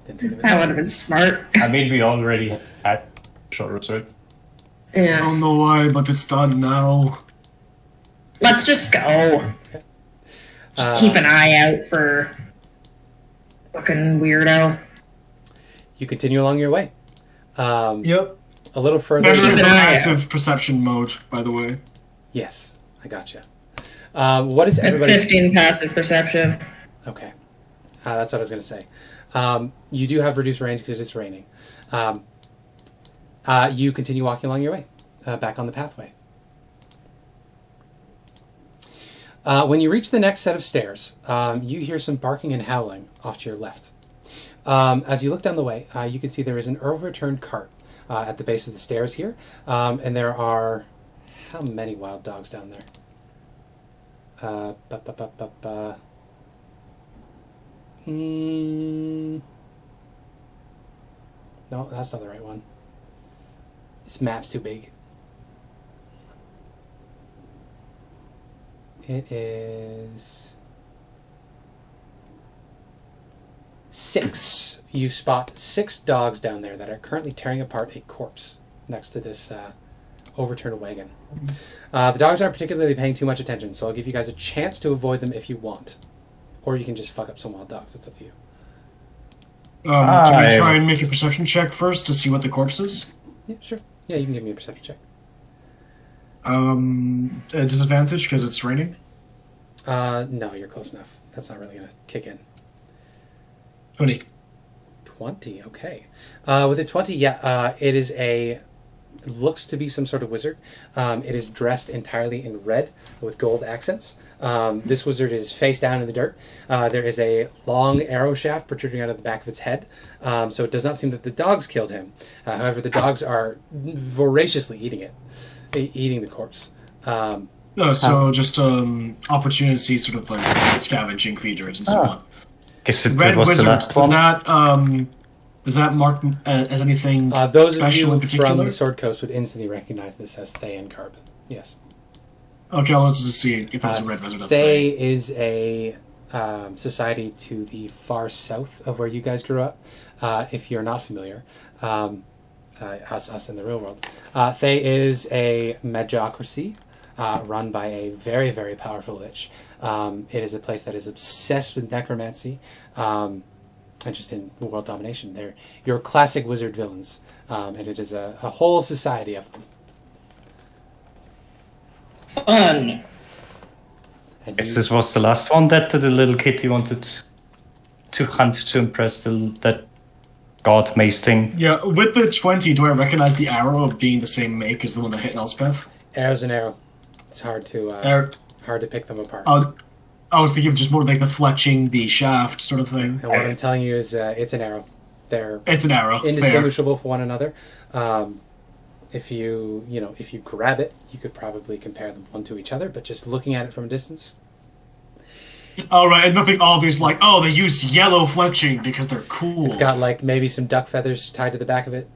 Didn't think of it. That would have been smart. I mean, we already had short resort. I Yeah. don't know why, but it's done now. Let's just go. Just keep an eye out for fucking weirdo. You continue along your way. Yep. A little further. Measure is Keep on an eye active perception mode, by the way. Yes, I gotcha. What is At everybody's... 15 passive perception. Okay. That's what I was going to say. You do have reduced range because it's raining. You continue walking along your way, back on the pathway. When you reach the next set of stairs, you hear some barking and howling off to your left. As you look down the way, you can see there is an overturned cart at the base of the stairs here, and there are... How many wild dogs down there? No, that's not the right one. This map's too big. It is 6. You spot 6 dogs down there that are currently tearing apart a corpse next to this overturned wagon. The dogs aren't particularly paying too much attention, so I'll give you guys a chance to avoid them if you want. Or you can just fuck up some wild dogs. It's up to you. Can we try and make a perception check first to see what the corpse is? Yeah, sure. Yeah, you can give me a perception check. A disadvantage because it's raining? No, you're close enough. That's not really going to kick in. 20. 20, okay. With a 20, it is a... looks to be some sort of wizard. It is dressed entirely in red with gold accents. This wizard is face down in the dirt. There is a long arrow shaft protruding out of the back of its head. So it does not seem that the dogs killed him. However, the dogs are voraciously eating the corpse. Just opportunity sort of like scavenging feeders and so on. Guess it Red was the wizard, last one. does that mark as anything Those of special in you particular? from the Sword Coast would instantly recognize this as Thay and Carb. Yes. Okay, let's just see if there's a red wizard up there. Thay is a society to the far south of where you guys grew up. If you're not familiar, us in the real world. Thay is a magocracy run by a very, very powerful lich. It is a place that is obsessed with necromancy and just in world domination. They're your classic wizard villains, and it is a whole society of them. Fun. And Guess this was the last one that the little kitty wanted to hunt to impress that god mace thing. Yeah, with the 20, do I recognize the arrow of being the same make as the one that hit Elspeth? Arrow's an arrow. It's hard to pick them apart. I was thinking of just more like the fletching, the shaft sort of thing. And what I'm telling you is it's an arrow. It's an arrow. Indistinguishable from one another. If you grab it, you could probably compare them one to each other, but just looking at it from a distance. All right, and nothing obvious like, oh, they use yellow fletching because they're cool. It's got like maybe some duck feathers tied to the back of it,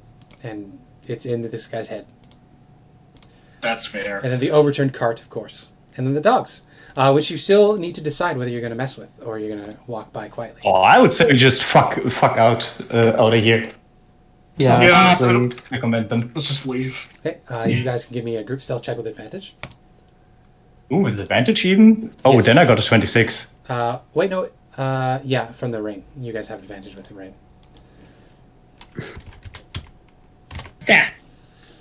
and it's in this guy's head. That's fair. And then the overturned cart, of course. And then the dogs, which you still need to decide whether you're going to mess with or you're going to walk by quietly. Oh, I would say just fuck out of here. Yeah, Recommend them. let's just leave. Okay, you guys can give me a group stealth check with advantage. Ooh, with advantage even? Oh, Yes. then I got a 26. Wait, no. Yeah, from the ring. You guys have advantage with the ring. Yeah.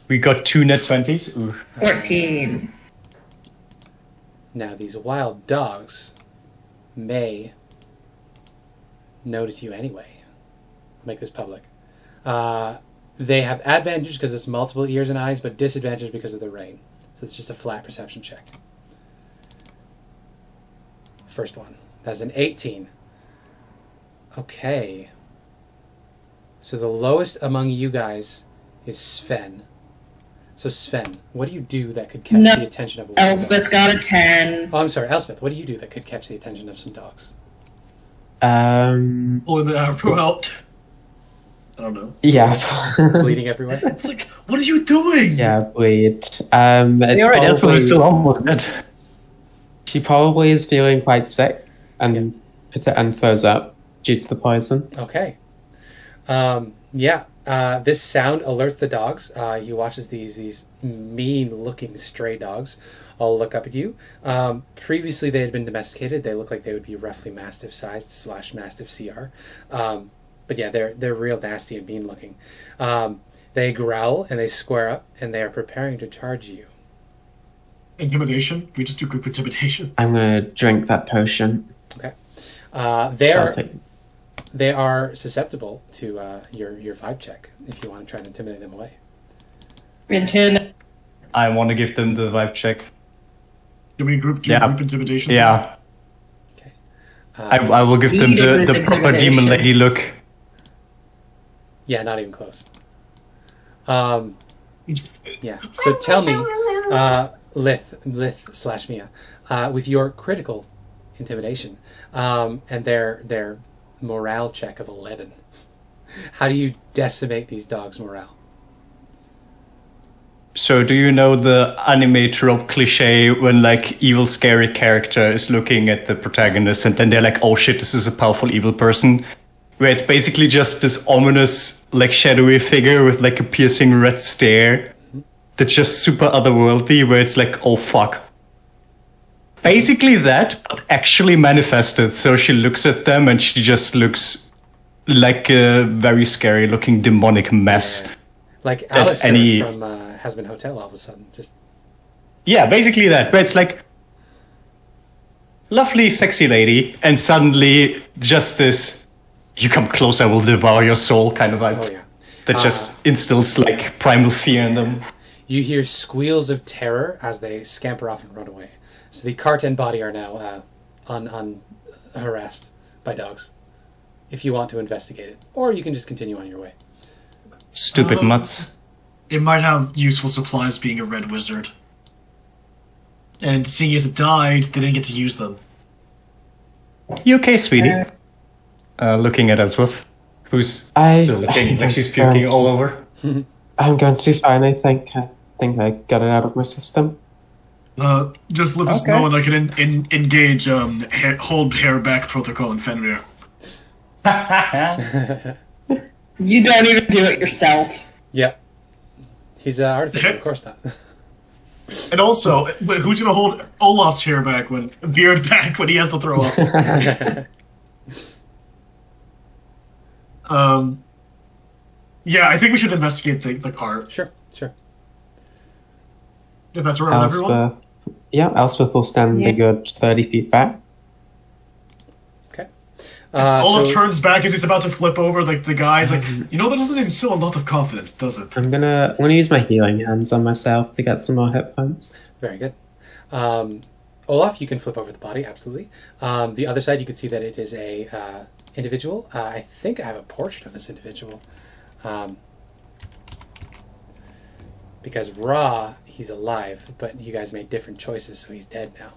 We got 2 net 20s. Ooh. 14. Now, these wild dogs may notice you anyway. I'll make this public. They have advantage because it's multiple ears and eyes, but disadvantage because of the rain. So it's just a flat perception check. First one. That's an 18. Okay. So the lowest among you guys is Sven. So Sven, what do you do that could catch the attention of a wild Elspeth dog? got a 10. Oh, I'm sorry, Elspeth, what do you do that could catch the attention of some dogs? Pulling the arrow out. I don't know. Yeah. Bleeding everywhere? It's like, what are you doing? Yeah, bleed. It's You're right, Elspeth probably- is still almost dead. She probably is feeling quite sick and throws up due to the poison. Okay. This sound alerts the dogs. You watch as these mean-looking stray dogs all look up at you. Previously, they had been domesticated. They look like they would be roughly mastiff-sized / mastiff CR. But yeah, they're real nasty and mean-looking. They growl and they square up, and they are preparing to charge you. Intimidation? Can we just do group intimidation? I'm gonna drink that potion. Okay. I'll take- They are susceptible to your vibe check if you want to try and intimidate them away. I want to give them the vibe check. Do we group intimidation? Yeah. Okay. I will give them the proper demon lady look. Yeah, not even close. Yeah. So tell me, Lith / Mia, with your critical intimidation, and their morale check of 11, how do you decimate these dogs' morale? So do you know the anime trope cliche when like evil scary character is looking at the protagonist and then they're like, oh shit, this is a powerful evil person? Where it's basically just this ominous like shadowy figure with like a piercing red stare that's just super otherworldly, where it's like, oh fuck. Basically that, but actually manifested. So she looks at them and she just looks like a very scary looking demonic mess. Yeah. Like That Alice any- from Has Been Hotel all of a sudden. Just Yeah, basically that. But it's like lovely, sexy lady, and suddenly just this "you come close, I will devour your soul" kind of vibe. oh yeah. That just instills like primal fear in them. You hear squeals of terror as they scamper off and run away. So the cart and body are now harassed by dogs. If you want to investigate it, or you can just continue on your way. Stupid mutts. It might have useful supplies being a red wizard. And seeing as it died, they didn't get to use them. You okay, sweetie? Looking at Elspeth, who's still looking like she's puking all over. I'm going to be fine. I think I got it out of my system. Just let us know and I can engage hold hair back protocol in Fenrir. You don't even do it yourself. Yeah. He's an artificer, of course not. And also, who's going to hold Olaf's hair back beard back when he has to throw up? Yeah, I think we should investigate the cart. Sure. If that's around everyone. Elspeth. Yeah, Elspeth will stand a good 30 feet back. Okay. Olaf turns back as he's about to flip over. Like the guy's like, that doesn't instill a lot of confidence, does it? I'm gonna use my healing hands on myself to get some more hit points. Very good. Olaf, you can flip over the body, absolutely. The other side, you can see that it is a individual. I think I have a portrait of this individual. Because raw, he's alive, but you guys made different choices, so he's dead now.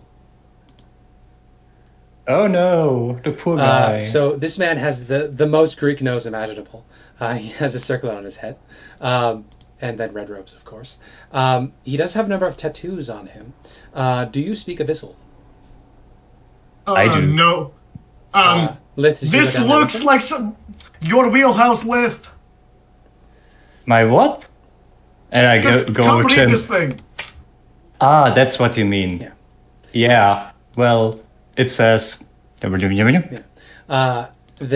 Oh no, the poor guy. So this man has the most Greek nose imaginable. He has a circlet on his head. And then red robes, of course. He does have a number of tattoos on him. Do you speak Abyssal? I do. No. Lith, did you This go down there looks with him? like your wheelhouse, Lith. My what? And I Just go over to read him. this thing. Ah, that's what you mean. Yeah. Yeah. Well, it says. The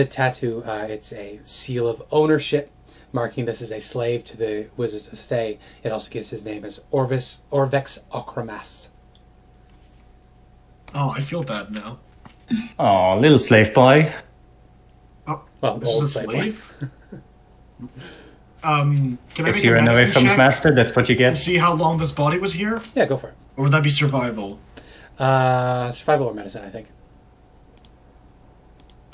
tattoo, it's a seal of ownership, marking this as a slave to the Wizards of Thay. It also gives his name as Orvex Okramas. Oh, I feel bad now. Oh, little slave boy. Oh, Well, this old is a slave. Can I If make you a run away medicine from his check master, that's what you to get. see how long this body was here? Yeah, go for it. Or would that be survival? Survival or medicine, I think.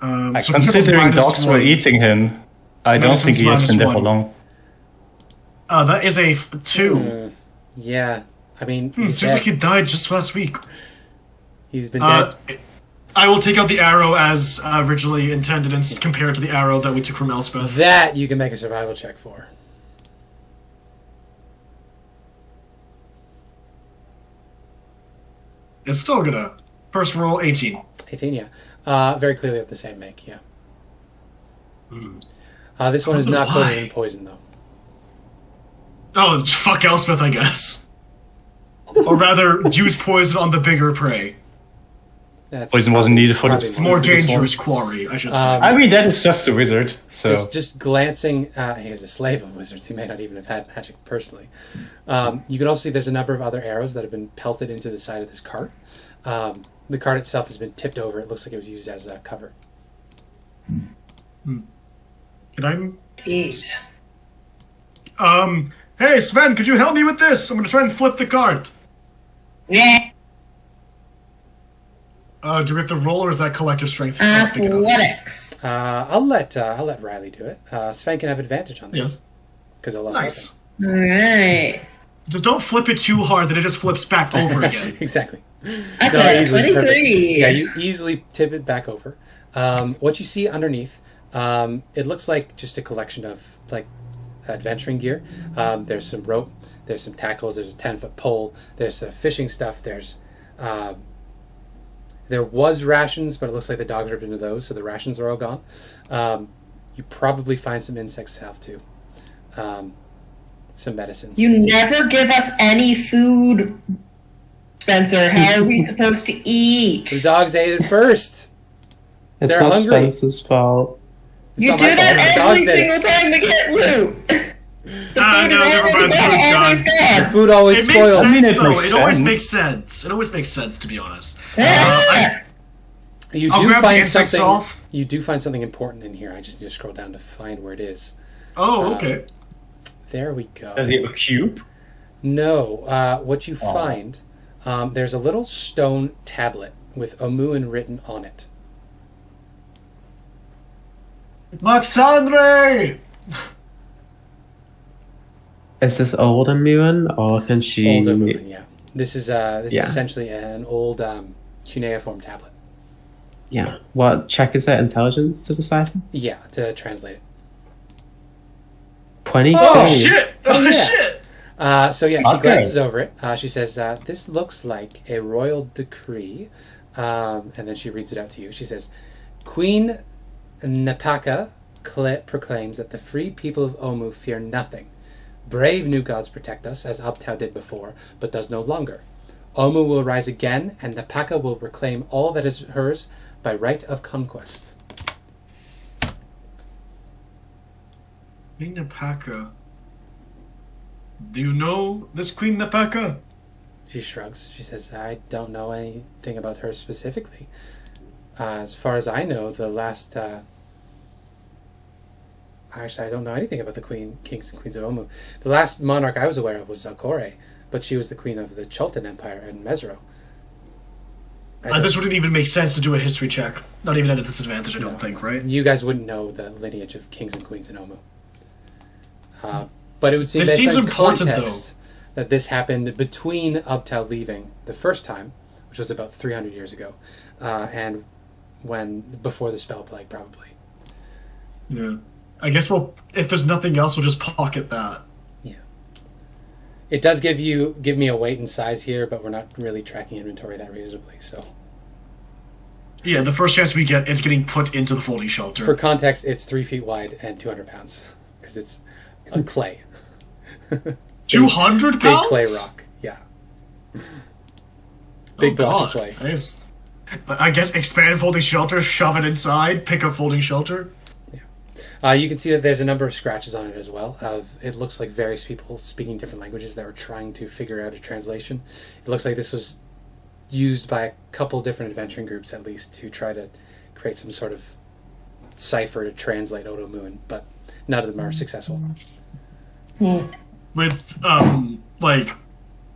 So Considering -1. dogs were eating him, I don't think he has been there for -1. long. That is a 2. Yeah, I mean, he's Seems dead. like he died just last week. He's been dead. I will take out the arrow as originally intended and compare it to the arrow that we took from Elspeth. That you can make a survival check for. It's still gonna. First roll, 18. 18, yeah. Very clearly of the same make, yeah. This one is not coated in poison, though. Oh, fuck Elspeth, I guess. Or rather, use poison on the bigger prey. That's Poison wasn't needed for probably the More needed for this dangerous quarry, I should say. I mean, that is just a wizard, so... Just glancing, he was a slave of wizards. He may not even have had magic personally. You can also see there's a number of other arrows that have been pelted into the side of this cart. The cart itself has been tipped over. It looks like it was used as a cover. Can I... Jeez. Hey, Sven, could you help me with this? I'm gonna try and flip the cart. Yeah. Do we have to roll, or is that collective strength? I'll pick it up. Athletics. I'll let Riley do it. Sven can have advantage on this because Olaf's Nice. Alright. Just don't flip it too hard that it just flips back over again. helping. Exactly. That's a easily, 23. perfect. Yeah, you easily tip it back over. What you see underneath, it looks like just a collection of like adventuring gear. There's some rope, there's some tackles, there's a 10-foot pole, there's fishing stuff, there's there was rations, but it looks like the dogs ripped into those, so the rations are all gone. You probably find some insect salve too. Some medicine. You never give us any food, Spencer. How are we supposed to eat? The dogs ate it first. It's They're not hungry. Spencer's fault. It's You not do my fault. The that dogs every did it. single time to get loot. No, never mind. The food Always gone. The food always It makes spoils. sense, it though. makes It always sense. makes sense. It always makes sense, to be honest. You I'll do grab the find insect something. salve. You do find something important in here. I just need to scroll down to find where it is. Oh, okay. There we go. Does he have a cube? No, what you find, there's a little stone tablet with Omuin written on it. Maxandre! Is this old Amuan, or can she... Old Omuin, yeah. This is Yeah. essentially an old cuneiform tablet. Yeah. What check is it? Intelligence to decipher? Yeah, to translate it. 22. Oh, shit! Oh, yeah. shit! So yeah, she Okay. glances over it. She says, "This looks like a royal decree," and then she reads it out to you. She says, "Queen Napaka proclaims that the free people of Omu fear nothing. Brave new gods protect us, as Abtau did before, but does no longer. Omu will rise again, and Napaka will reclaim all that is hers by right of conquest." Queen Napaka. Do you know this Queen Napaka? She shrugs. She says, "I don't know anything about her specifically. As far as I know, the last... Actually, I don't know anything about the kings and queens of Omu. The last monarch I was aware of was Zalkore, but she was the queen of the Chultan Empire in Mesro. This wouldn't even make sense to do a history check. Not even at a disadvantage, I don't think, right? You guys wouldn't know the lineage of kings and queens in Omu. But it would seem, This based seems on important, context, that this happened between Abtau leaving the first time, which was about 300 years ago, and before the spell plague, probably. Yeah. I guess if there's nothing else, we'll just pocket that. Yeah. It does give me a weight and size here, but we're not really tracking inventory that reasonably, so. Yeah, the first chance we get, it's getting put into the folding shelter. For context, it's 3 feet wide and 200 pounds, because it's a clay. 200 Big pounds? clay rock, yeah. Big block of God. clay. Nice. I guess expand folding shelter, shove it inside, pick up folding shelter. You can see that there's a number of scratches on it as well. It looks like various people speaking different languages that were trying to figure out a translation. It looks like this was used by a couple different adventuring groups at least to try to create some sort of cipher to translate Odo Moon, but none of them are successful. With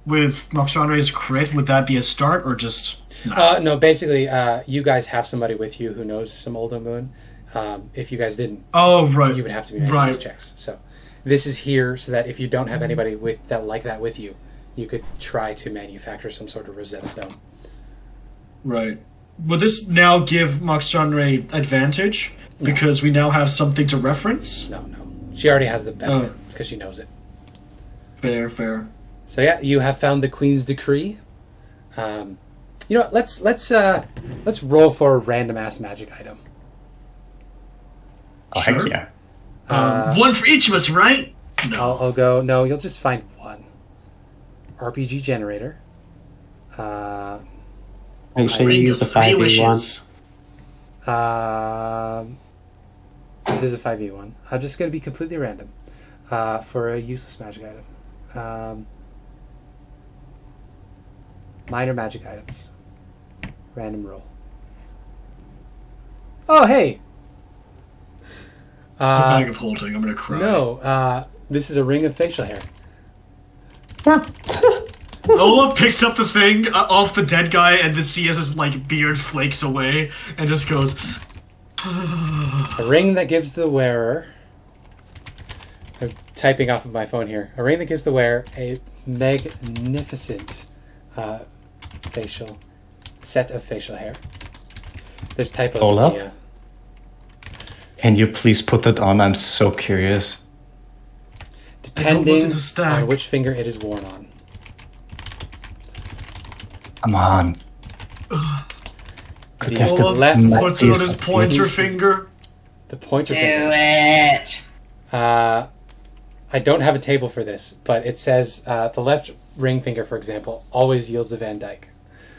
with Moxonre's crit, would that be a start or just? No, basically, you guys have somebody with you who knows some Odo Moon. If you guys didn't, you would have to be making these checks. So this is here so that if you don't have anybody with that like that with you, you could try to manufacture some sort of Rosetta Stone. Right. Would this now give Moxonre advantage because we now have something to reference? No. She already has the benefit because she knows it. Fair. So yeah, you have found the Queen's Decree. You know what? Let's roll for a random ass magic item. Oh, Sure. heck yeah. One for each of us, right? No. I'll go. No, you'll just find one. RPG generator. Make sure you use the 5e1. This is a 5e1. I'm just going to be completely random for a useless magic item. Minor magic items. Random roll. Oh, hey! It's a bag of holding. I'm gonna cry. No, this is a ring of facial hair. Olaf picks up the thing off the dead guy and sees his beard flakes away and just goes. A ring that gives the wearer. I'm typing off of my phone here. A ring that gives the wearer a magnificent set of facial hair. There's typos Olaf? in the. Can you please put that on? I'm so curious. Depending on which finger it is worn on. Come on. The left puts it on his pointer finger. The pointer Do finger. it. I don't have a table for this, but it says the left ring finger, for example, always yields a Van Dyke.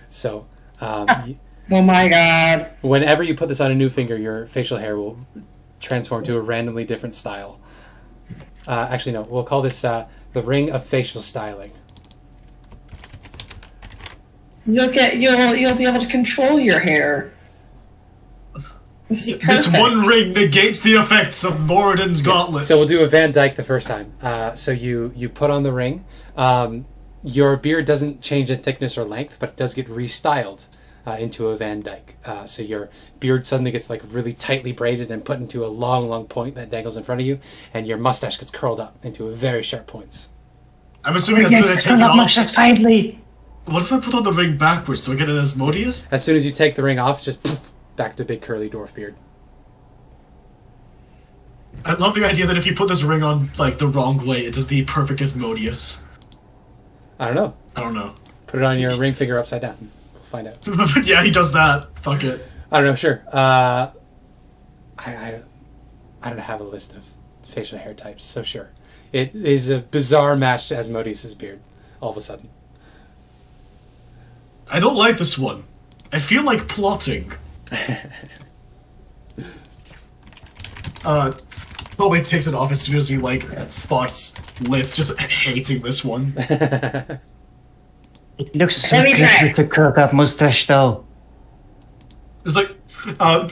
So, Oh my god. whenever you put this on a new finger, your facial hair will transform to a randomly different style. Actually, no, we'll call this the ring of facial styling. You'll be able to control your hair. This is perfect. This one ring negates the effects of Moradin's gauntlet. So we'll do a Van Dyke the first time. So you put on the ring. Your beard doesn't change in thickness or length, but it does get restyled into a Van Dyke. So your beard suddenly gets really tightly braided and put into a long point that dangles in front of you, and your mustache gets curled up into a very sharp points. I'm assuming that's going to take it up off. much finally. What if I put on the ring backwards? Do I get an Asmodeus? As soon as you take the ring off, just poof, back to big curly dwarf beard. I love the idea that if you put this ring on the wrong way, it does the perfect Asmodeus. I don't know. Put it on your ring finger upside down. We'll find out. Yeah, he does that. Fuck it. I don't know. Sure. I don't have a list of facial hair types, so sure. It is a bizarre match to Asmodeus' beard. All of a sudden. I don't like this one. I feel like plotting. Probably takes it off as soon as he spots Lith just hating this one. It looks so Let me good try. with the curled up mustache, though. It's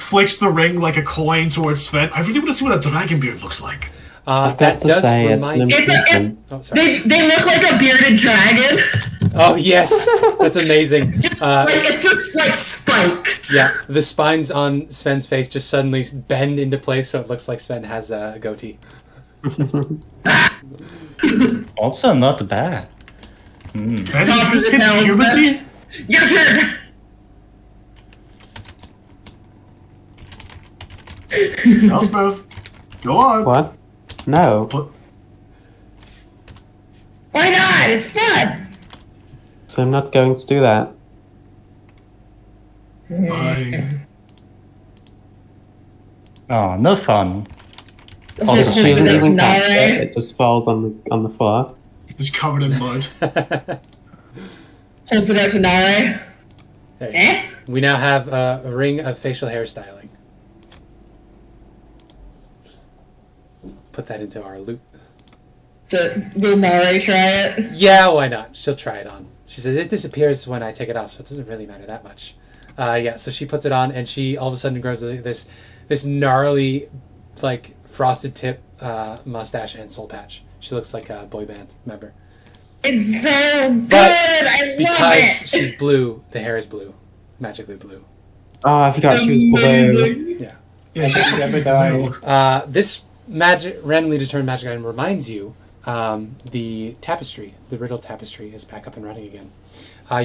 flicks the ring like a coin towards Sven. I really want to see what a dragon beard looks like. That does remind me. Oh, sorry. They look like a bearded dragon. Oh yes, that's amazing. It's just spikes. Yeah, the spines on Sven's face just suddenly bend into place, so it looks like Sven has a goatee. Also not bad. Can you use his puberty? Your turn. Elspeth, go on. What? No. Put- Why not? It's fun. So I'm not going to do that. Fine. Oh, no fun. Also, she doesn't even catch it. Nare. It just falls on the floor. Just covered in mud. Holds it out to Nare. There you go. We now have a ring of facial hair styling. Put that into our loot. Will Mare try it? Yeah, why not? She'll try it on. She says it disappears when I take it off, so it doesn't really matter that much. Yeah, so she puts it on, and she all of a sudden grows this gnarly, like frosted tip mustache and soul patch. She looks like a boy band member. It's so good. But I love because it. she's blue, the hair is blue, magically blue. Oh, I forgot she was blue. Yeah. Yeah, she's never die. This randomly determined magic item reminds you the tapestry, the riddle tapestry, is back up and running again.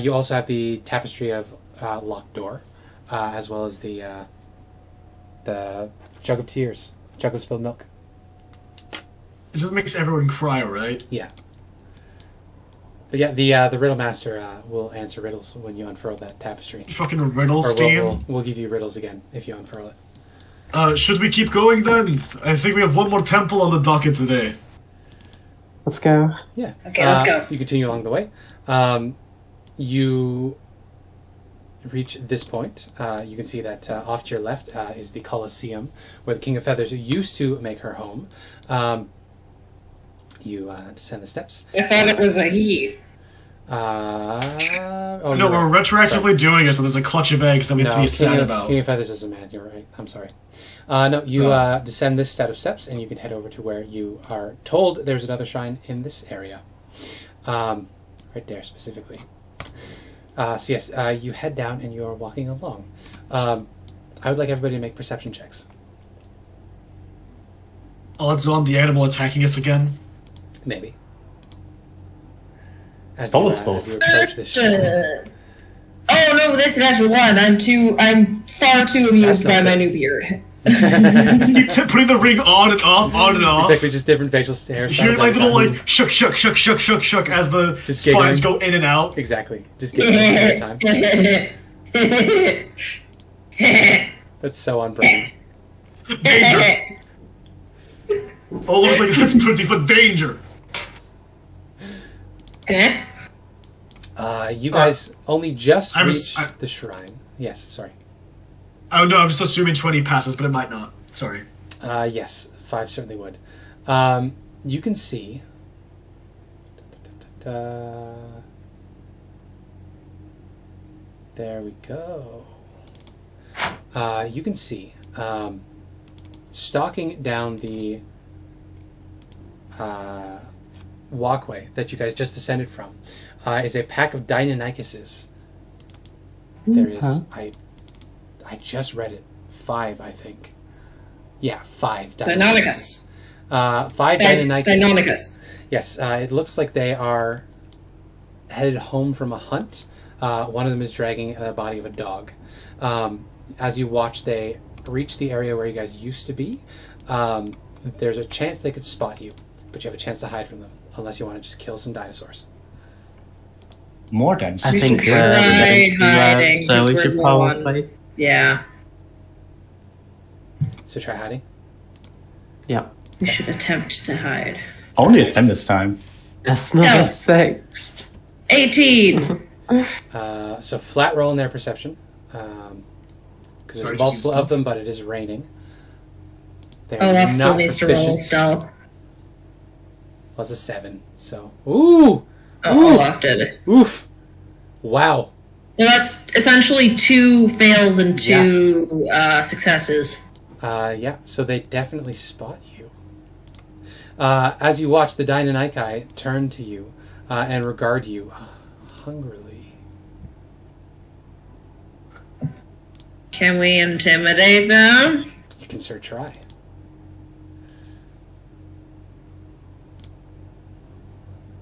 You also have the tapestry of locked door, as well as the jug of tears, jug of spilled milk. It just makes everyone cry, right? Yeah. But yeah, the riddle master will answer riddles when you unfurl that tapestry. Fucking riddle Or steam. we'll give you riddles again if you unfurl it. Should we keep going then? I think we have one more temple on the docket today. Let's go. Yeah. Okay, let's go. You continue along the way. You reach this point. You can see that off to your left is the Colosseum, where the King of Feathers used to make her home. You descend the steps. I thought it was a he. Oh, No, you're we're right. retroactively doing it, so there's a clutch of eggs that we have to be sad about. King of Feathers is a man. You're right. I'm sorry. No, you descend this set of steps, and you can head over to where you are told there's another shrine in this area. Right there, specifically. So yes, you head down, and you are walking along. I would like everybody to make perception checks. Odds on the animal attacking us again? Maybe. As Solid you approach this shrine. Oh no, this is natural one. I'm far too amused That's by not my good. new beard. Keep putting the ring on and off, on and off. Exactly, just different facial hairstyles. Here's like every little time. like shook as the Just spines giggling. go in and out. Exactly, just giggling all the time. That's so on brand. Danger. Oh, looks like that's pretty for danger. You guys only just I was- reached the shrine. Yes, sorry. Oh no, I'm just assuming 20 passes, but it might not. Sorry. Yes, 5 certainly would. You can see. There we go. You can see stalking down the walkway that you guys just descended from is a pack of Deinonychuses. There is I just read it. 5, I think. Yeah, 5 Deinonychus. Deinonychus. 5 Deinonychus. Deinonychus. Yes, it looks like they are headed home from a hunt. One of them is dragging the body of a dog. As you watch, they reach the area where you guys used to be. There's a chance they could spot you, but you have a chance to hide from them, unless you want to just kill some dinosaurs. More than. I We think should try hiding, so. 'cause We we're should low on- probably. Yeah, So try hiding. Yeah. we should attempt to hide. Only a 10 this time. That's not a 6. 18. So flat roll in their perception, because Sorry, there's multiple just of them, but it is raining. They're Olaf still not needs to roll proficient. stealth. Was a 7. So ooh, Oh, Olaf did it. oof, wow. Well, that's essentially 2 fails and 2 successes. Yeah, so they definitely spot you. As you watch, the Deinonychi turn to you and regard you hungrily. Can we intimidate them? You can sure try.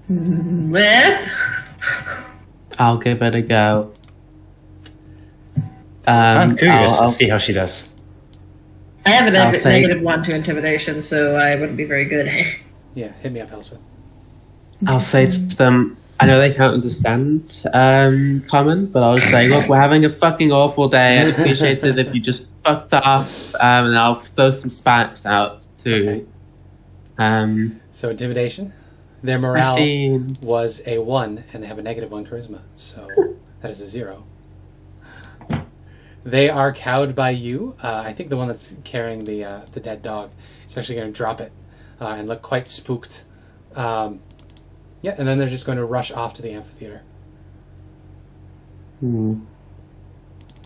Lith? I'll give it a go. I'm curious I'll to see how she does. I have a I'll say- -1 to intimidation, so I wouldn't be very good. Yeah, hit me up, Elspeth. I'll say to them, I know they can't understand common, but I'll just say, look, we're having a fucking awful day. I'd appreciate it if you just fucked off, and I'll throw some sparks out too. So intimidation. Their morale 15. was a 1, and they have a -1 charisma, so that is a 0. They are cowed by you. I think the one that's carrying the dead dog is actually going to drop it and look quite spooked Yeah, and then they're just going to rush off to the amphitheater. Hmm.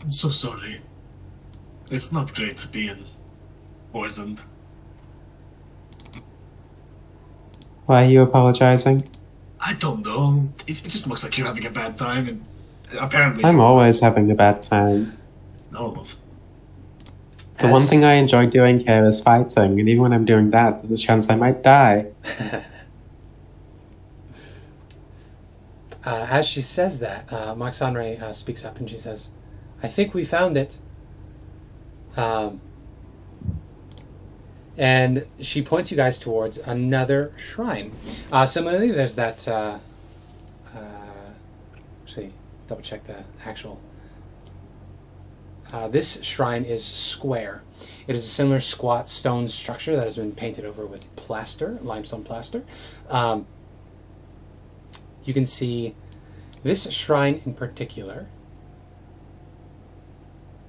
I'm so sorry. It's not great to be poisoned. Why are you apologizing? I don't know. It just looks like you're having a bad time, and apparently... I'm always having a bad time. No. The one thing I enjoy doing here is fighting, and even when I'm doing that, there's a chance I might die. As she says that, Moxonray speaks up and she says, I think we found it. And she points you guys towards another shrine. Similarly, there's that... actually, double check the actual... this shrine is square. It is a similar squat stone structure that has been painted over with plaster, limestone plaster. You can see this shrine in particular.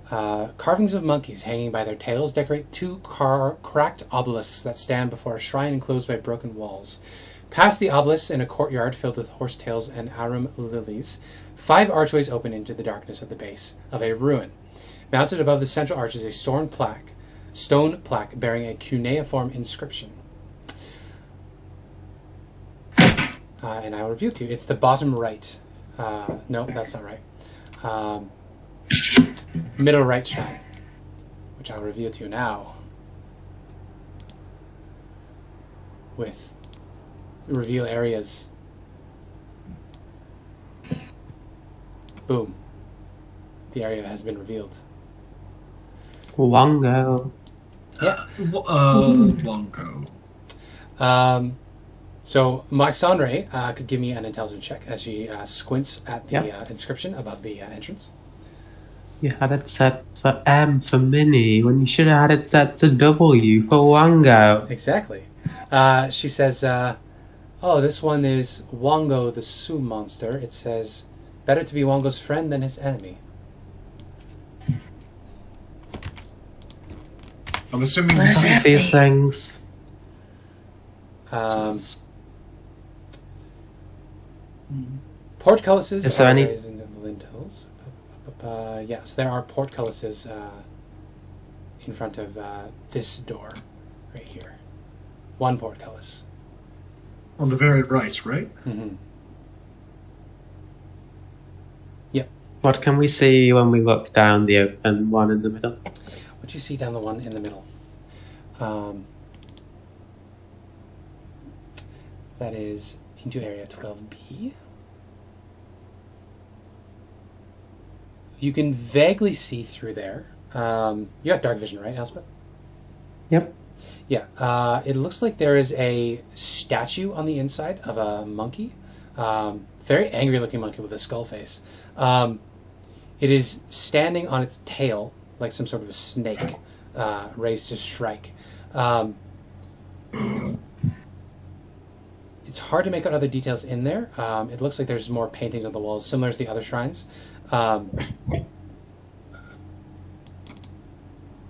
Carvings of monkeys hanging by their tails decorate two cracked obelisks that stand before a shrine enclosed by broken walls. Past the obelisks, in a courtyard filled with horsetails and arum lilies, 5 archways open into the darkness at the base of a ruin. Mounted above the central arch is a stone plaque bearing a cuneiform inscription. And I will reveal to you. It's the bottom right. No, that's not right. Middle right shrine, which I'll reveal to you now. With reveal areas. Boom. The area has been revealed. Wongo. Yeah. Wonko. So Moxonray could give me an intelligence check as she squints at the inscription above the entrance. You had it set for M for Mini when you should have had it set to W for Wongo. Exactly. She says, oh, this one is Wongo the Sioux monster. It says, better to be Wongo's friend than his enemy. I'm assuming What is this that? These things. Portcullises Is there are any- raised into the lintels. Yes, there are portcullises in front of this door right here. One portcullis. on the very right, right? Mm-hmm. What can we see when we look down the open one in the middle? What you see down the one in the middle? That is into area 12B. You can vaguely see through there. You got dark vision, right, Elspeth? Yep. Yeah. It looks like there is a statue on the inside of a monkey. Very angry-looking monkey with a skull face. It is standing on its tail like some sort of a snake, raised to strike. It's hard to make out other details in there. It looks like there's more paintings on the walls, similar to the other shrines. So I'm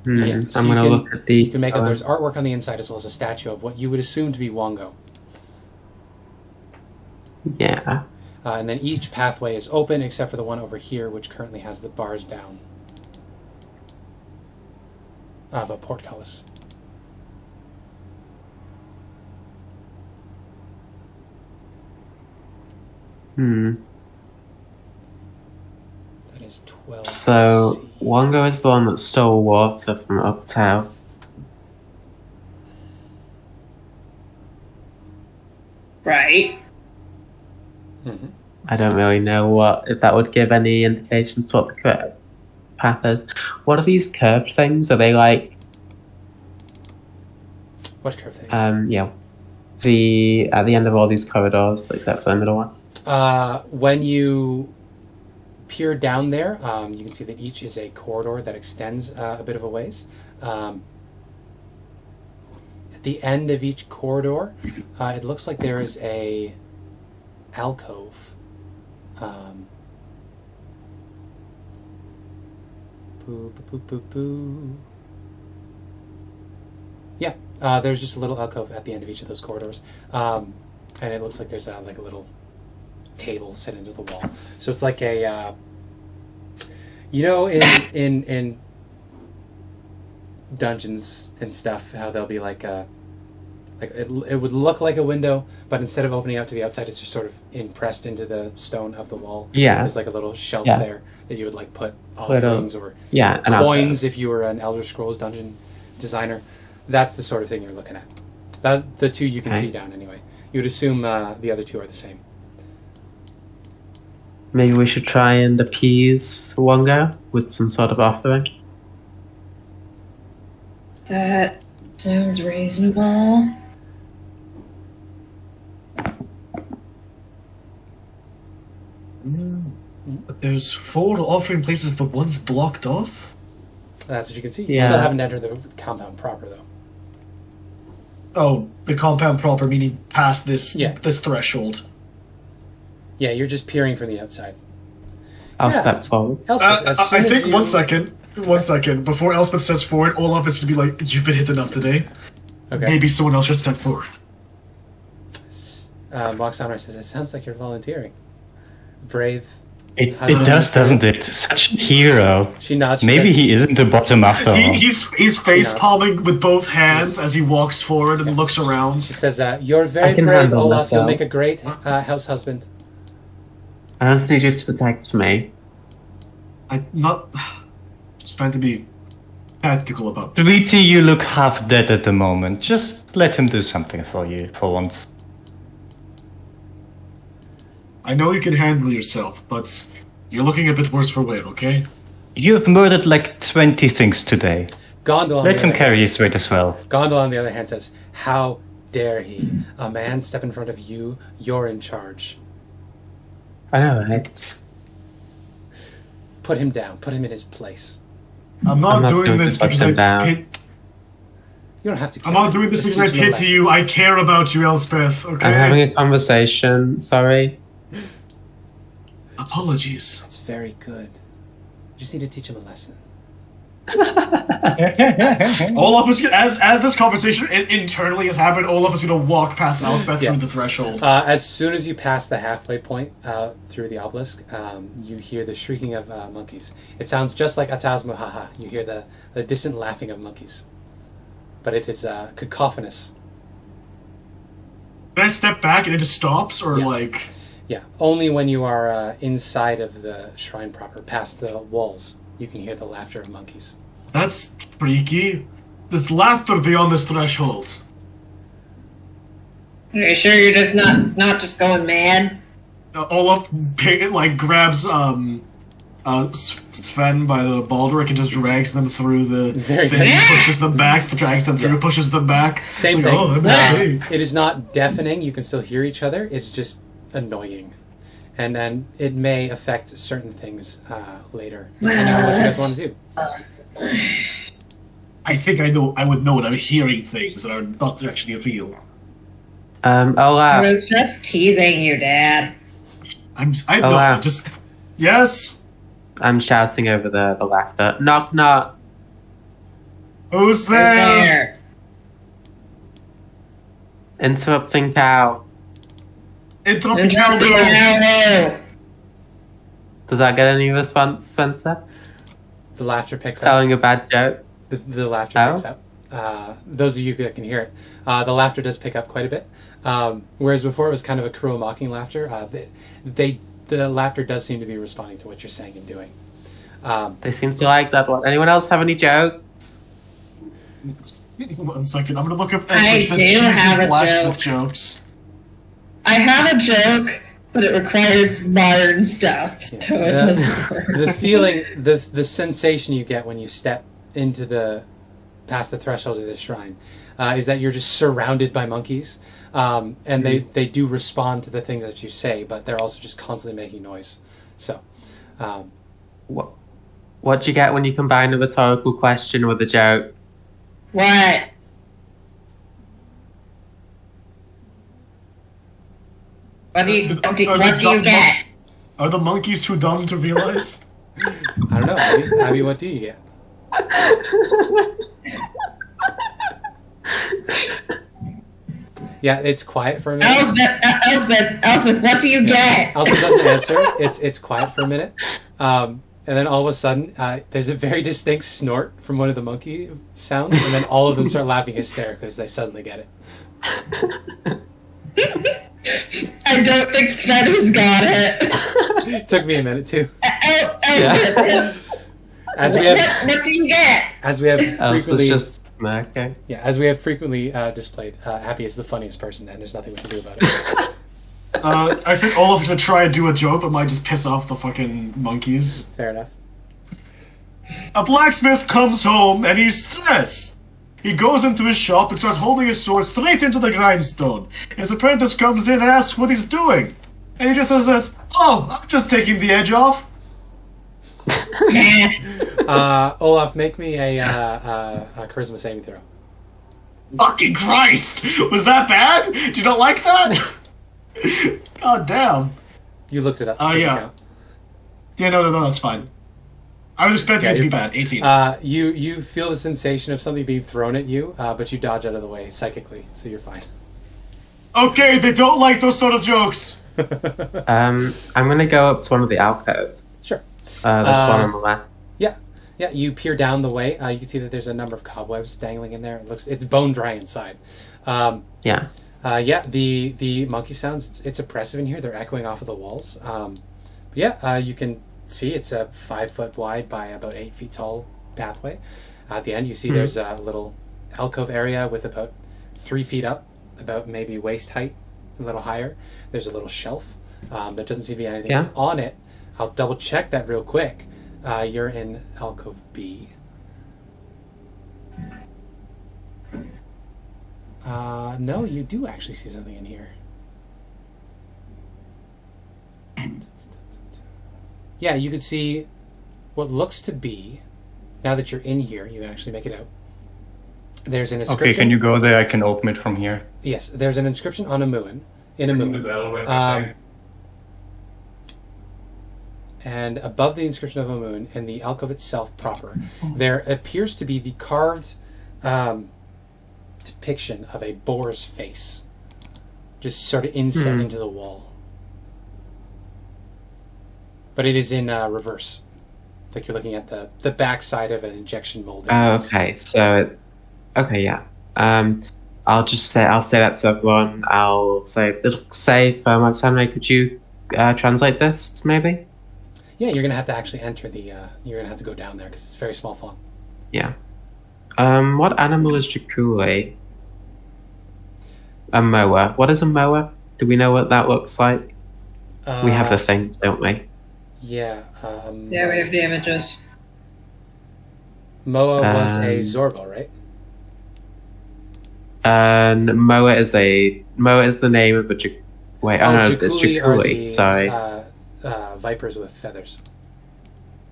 going to look at the... You can make out there's artwork on the inside as well as a statue of what you would assume to be Wongo. Yeah. And then each pathway is open except for the one over here, which currently has the bars down of a portcullis. That is 12. So, Wongo is the one that stole water from Uptown. Right. Mm-hmm. I don't really know if that would give any indication to what the correct path is. What are these curved things? Are they like... What curve things? Yeah. At the end of all these corridors, except for the middle one. When you peer down there, you can see that each is a corridor that extends a bit of a ways. At the end of each corridor, it looks like there is a alcove. Yeah, there's just a little alcove at the end of each of those corridors. and it looks like there's like a little table set into the wall. So it's like a, in dungeons and stuff, how there'll be like it would look like a window, but instead of opening out to the outside, it's just sort of impressed into the stone of the wall. Yeah. There's like a little shelf there that you would like put offerings or and coins if you were an Elder Scrolls dungeon designer. That's the sort of thing you're looking at. The two you can see down anyway. You would assume the other two are the same. Maybe we should try and appease Wonga with some sort of offering. That sounds reasonable. But there's 4 offering places, but one's blocked off? That's what you can see. You Yeah. still haven't entered the compound proper, though. Oh, the compound proper, meaning past this this threshold. Yeah, you're just peering from the outside. I'll step forward. Elspeth, as soon I as think you... one second. Before Elspeth steps forward, Olaf is to be like, "You've been hit enough today. Okay. Maybe someone else should step forward." Moxhammer says, it sounds like you're volunteering. Brave. It does, doesn't it? Such a hero. She nods. She Maybe says, he isn't a bottom after all. He's face palming with both hands as he walks forward and looks around. She says, you're very can brave, handle Olaf. You'll myself. make a great house husband. I don't need you to protect me. I'm not just trying to be practical about this. Sweetie, you look half dead at the moment. Just let him do something for you, for once. I know you can handle yourself, but you're looking a bit worse for wear, okay? You've murdered like 20 things today. Gondor, on Let the him other carry hand, his weight as well. Gondor, on the other hand, says, how dare he? A man step in front of you. You're in charge. I know, right? Put him down. Put him in his place. I'm not going doing to this put because them down. You don't have to kill I'm not him. doing this Just because I teach him a pity lesson. you. I care about you, Elspeth, okay? I'm having a conversation. Sorry. Apologies. That's very good. You just need to teach him a lesson. Olaf is as this conversation internally has happened. Olaf is going to walk past Elspeth Yeah. through the threshold. As soon as you pass the halfway point through the obelisk, you hear the shrieking of monkeys. It sounds just like Ataz Muhaha. You hear the distant laughing of monkeys. But it is cacophonous. Can I step back and it just stops, or Yeah. like? Yeah, only when you are inside of the shrine proper, past the walls, you can hear the laughter of monkeys. That's freaky. There's laughter beyond this threshold. Are you sure you're just not just going mad? Olaf grabs Sven by the baldric and just drags them through the Very thing, good. pushes them back, drags them through, pushes them back. Same Like, thing. oh, let me see. It is not deafening. You can still hear each other. It's just annoying. And then it may affect certain things later, depending on what you guys want to do. I think I would know when I'm hearing things that are not actually real. I Olaf. was just teasing you, Dad. I Oh, know, wow. just yes. I'm shouting over the laughter. Knock, knock. Who's Who's there? there? Interrupting cow. Interrupting Interrupting Caldo. Caldo. Does that get any response, Spencer? The laughter picks up. Telling a bad joke? The laughter Oh? picks up. Those of you that can hear it, the laughter does pick up quite a bit. Whereas before it was kind of a cruel, mocking laughter. The laughter does seem to be responding to what you're saying and doing. They seem to like that one. Anyone else have any jokes? 1 second, I'm gonna look up I the do cheesy have a blacksmith joke. jokes. I have a joke, but it requires modern stuff, so it doesn't work. The feeling, the sensation you get when you step into past the threshold of the shrine, is that you're just surrounded by monkeys, and they do respond to the things that you say, but they're also just constantly making noise. So, What do you get when you combine a rhetorical question with a joke? What? What do you get? Are the monkeys too dumb to realize? I don't know. Abby, what do you get? Yeah, it's quiet for a minute. Elspeth, what do you get? Elspeth doesn't answer. It's quiet for a minute. And then all of a sudden, there's a very distinct snort from one of the monkey sounds, and then all of them start laughing hysterically as they suddenly get it. I don't think Sven has got it. It took me a minute too. What do you get? As we have frequently, okay. yeah, as we have frequently displayed, Abby is the funniest person, and there's nothing we can do about it. I think Olaf is gonna try and do a joke, but might just piss off the fucking monkeys. Fair enough. A blacksmith comes home and he's stressed. He goes into his shop and starts holding his sword straight into the grindstone. His apprentice comes in and asks what he's doing. And he just says, "Oh, I'm just taking the edge off." Olaf, make me a charisma saving throw. Fucking Christ! Was that bad? Did you not like that? God damn. You looked it up. Yeah. Count. Yeah, no, that's fine. I was expecting it to be bad. 18. You feel the sensation of something being thrown at you, but you dodge out of the way psychically, so you're fine. Okay, they don't like those sort of jokes. I'm gonna go up to one of the alcoves. Sure. That's one on the left. Yeah, you peer down the way. You can see that there's a number of cobwebs dangling in there. It's bone dry inside. Yeah. The monkey sounds, it's oppressive in here. They're echoing off of the walls. You can see it's a 5 foot wide by about 8 feet tall pathway. At the end, you see there's a little alcove area with about 3 feet up, about maybe waist height, a little higher. There's a little shelf. There doesn't seem to be anything on it. I'll double check that real quick. You're in alcove B. No, you do actually see something in here. Yeah, you can see what looks to be, now that you're in here, you can actually make it out. There's an inscription. Okay, can you go there? I can open it from here. Yes, there's an inscription on a moon, in a moon. And above the inscription of a moon, in the alcove itself proper, there appears to be the carved depiction of a boar's face, just sort of inset into the wall. But it is in reverse, like you're looking at the back side of an injection molding. Okay, so yeah. I'll say that to everyone. I'll say for Alexander, could you translate this maybe? Yeah, you're gonna have to actually enter the. You're gonna have to go down there because it's very small font. Yeah. What animal is Traakul? A mower. What is a mower? Do we know what that looks like? We have the things, don't we? Yeah. Yeah, we have the images. Moa was a Zorgo, right? Moa is the name of a. It's Traakul. Sorry. Vipers with feathers.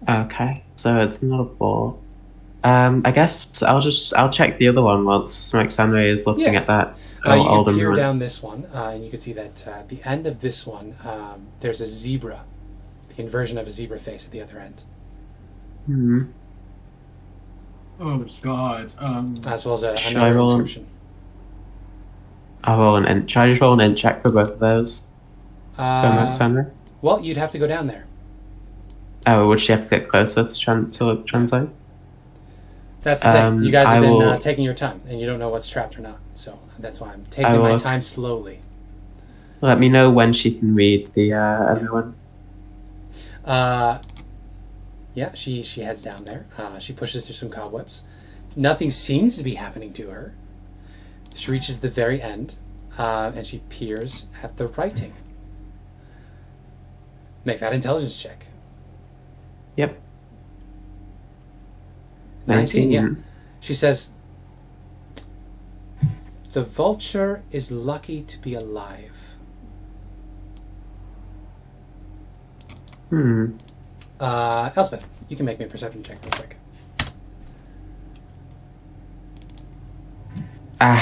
Okay, so it's not a boar. I guess I'll check the other one once Alexander is looking at that. You can peer down this one, and you can see that at the end of this one, there's a zebra, the inversion of a zebra face at the other end. Oh God. As well as another inscription. I'll roll an int. Should I just roll an int check for both of those? Alexander? Well, you'd have to go down there. Oh, would she have to get closer to translate? That's the thing. You guys have been taking your time, and you don't know what's trapped or not. So that's why I'm taking my time slowly. Let me know when she can read the other one. Yeah, she heads down there. She pushes through some cobwebs. Nothing seems to be happening to her. She reaches the very end, and she peers at the writing. Make that intelligence check. Yep. 19, yeah. She says, "The vulture is lucky to be alive." Elspeth, you can make me a perception check real quick.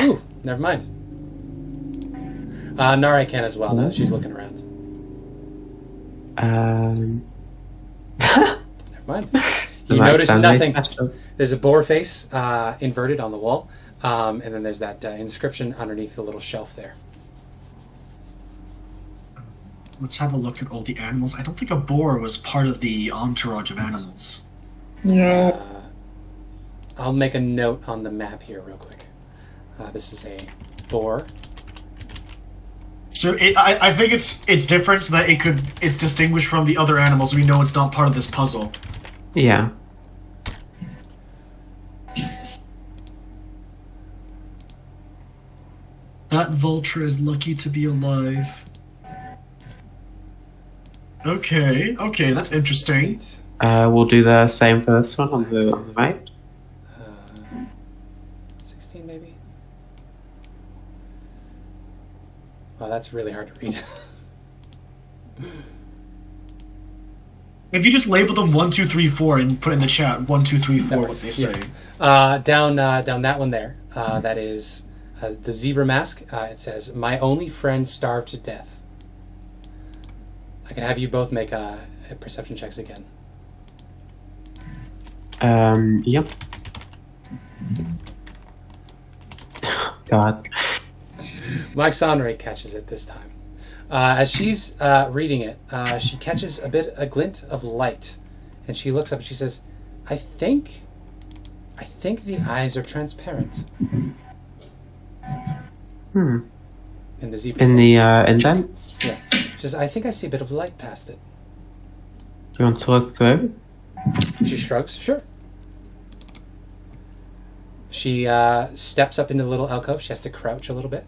Ooh, never mind. Nara can as well, now that she's looking around. Never mind. You notice nothing. There's a boar face inverted on the wall. And then there's that inscription underneath the little shelf there. Let's have a look at all the animals. I don't think a boar was part of the entourage of animals. No. I'll make a note on the map here real quick. This is a boar. So I think it's different so that it's distinguished from the other animals. We know it's not part of this puzzle. Yeah. That vulture is lucky to be alive. Okay, that's interesting. We'll do the same for this one on the right. 16 maybe? Wow, that's really hard to read. If you just label them 1, 2, 3, 4 and put in the chat 1, 2, 3, 4 what they say. Down that one there. That is the zebra mask. It says, "My only friend starved to death." I can have you both make perception checks again. Yep. God. Mike Sonray catches it this time. As she's reading it, she catches a glint of light, and she looks up and she says, I think the eyes are transparent." In the zebra In face. the indents? Yeah. She says, "I think I see a bit of light past it." You want to look through? She shrugs. Sure. She steps up into the little alcove. She has to crouch a little bit.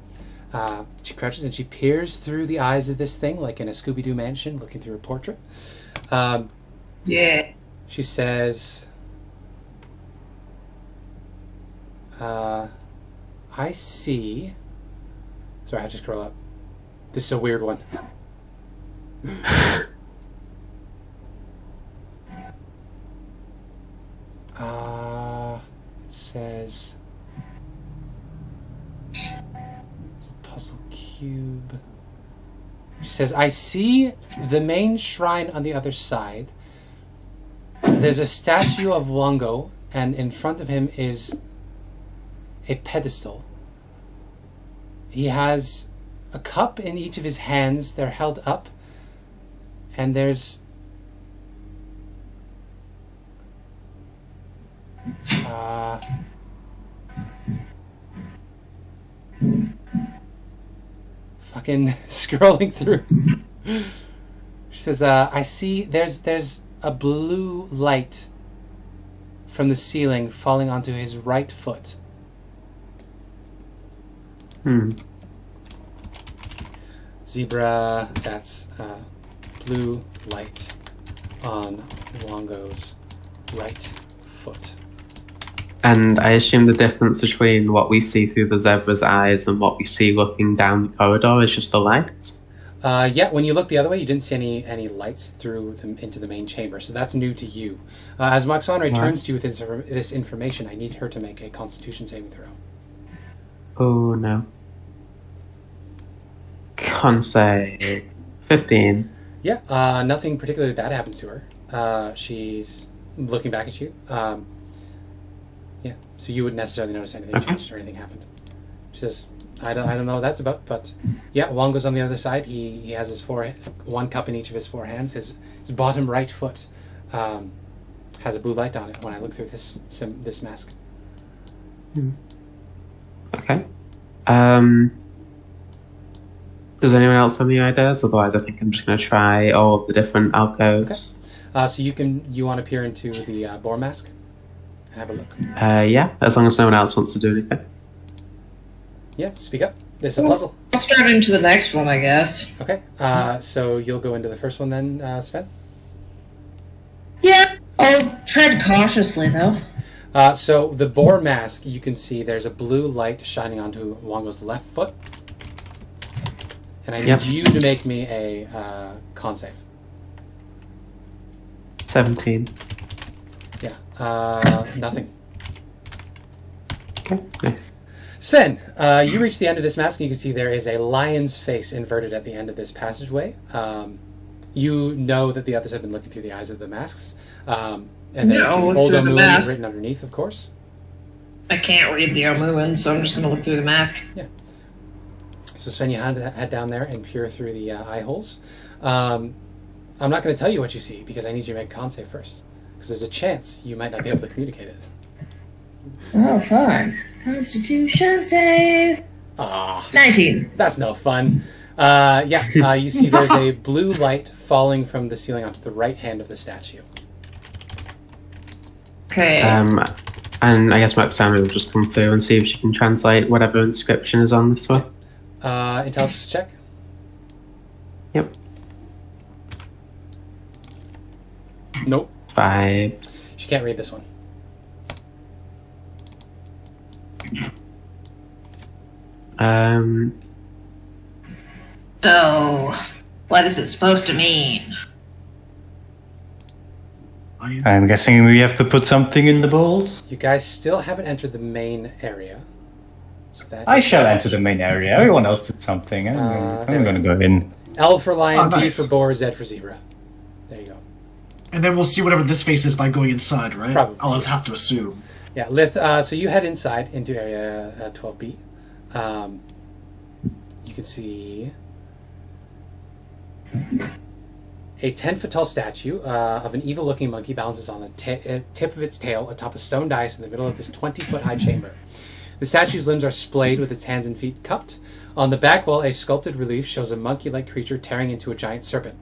She crouches and she peers through the eyes of this thing, like in a Scooby-Doo mansion, looking through a portrait. Yeah. She says, "I see." Sorry, I have to scroll up. This is a weird one. It says puzzle cube. She says, "I see the main shrine on the other side. There's a statue of Wongo, and in front of him is a pedestal. He has a cup in each of his hands. They're held up, and there's fucking scrolling through." She says, "I see there's a blue light from the ceiling falling onto his right foot." Zebra, that's blue light on Wongo's right foot. And I assume the difference between what we see through the zebra's eyes and what we see looking down the corridor is just the light? Yeah, when you look the other way, you didn't see any lights through them into the main chamber, so that's new to you. As Moxonre turns to you with this information, I need her to make a Constitution saving throw. Oh no. Con save 15. Yeah, nothing particularly bad happens to her. She's looking back at you. Yeah, so you wouldn't necessarily notice anything changed or anything happened. She says, I don't know what that's about, but yeah, Wongo's on the other side. He has his one cup in each of his four hands. His bottom right foot has a blue light on it when I look through this mask. Okay. Does anyone else have any ideas? Otherwise, I think I'm just going to try all of the different alcoves. Okay. So you want to peer into the boar mask and have a look. Yeah, as long as no one else wants to do anything. Yeah, speak up. This is a puzzle. I'll start into the next one, I guess. Okay. So you'll go into the first one then, Sven? Yeah, I'll tread cautiously, though. So the boar mask, you can see there's a blue light shining onto Wongo's left foot. And I need you to make me a con save. 17. Yeah. Nothing. Okay, nice. Sven, you reach the end of this mask and you can see there is a lion's face inverted at the end of this passageway. You know that the others have been looking through the eyes of the masks. And there's the Old Moon written underneath, of course. I can't read the Omuan, so I'm just going to look through the mask. Yeah. So Sven, you head down there and peer through the eye holes. I'm not going to tell you what you see because I need you to make a con save first. Because there's a chance you might not be able to communicate it. Oh, fun. Constitution save. Ah, 19. that's no fun. You see there's a blue light falling from the ceiling onto the right hand of the statue. Okay. And I guess Maxami will just come through and see if she can translate whatever inscription is on this one. Intelligence check. Yep. Nope. 5. She can't read this one. So, what is it supposed to mean? I'm guessing we have to put something in the bowls. You guys still haven't entered the main area. So that I shall enter the main area. Everyone else did something. I'm going to go in. L for lion, B nice. for boar, Z for zebra. There you go. And then we'll see whatever this face is by going inside, right? Probably. I'll just have to assume. Yeah, Lith, so you head inside into area 12B. You can see a 10-foot tall statue of an evil-looking monkey balances on the tip of its tail atop a stone dais in the middle of this 20-foot high chamber. The statue's limbs are splayed with its hands and feet cupped. On the back wall, a sculpted relief shows a monkey-like creature tearing into a giant serpent.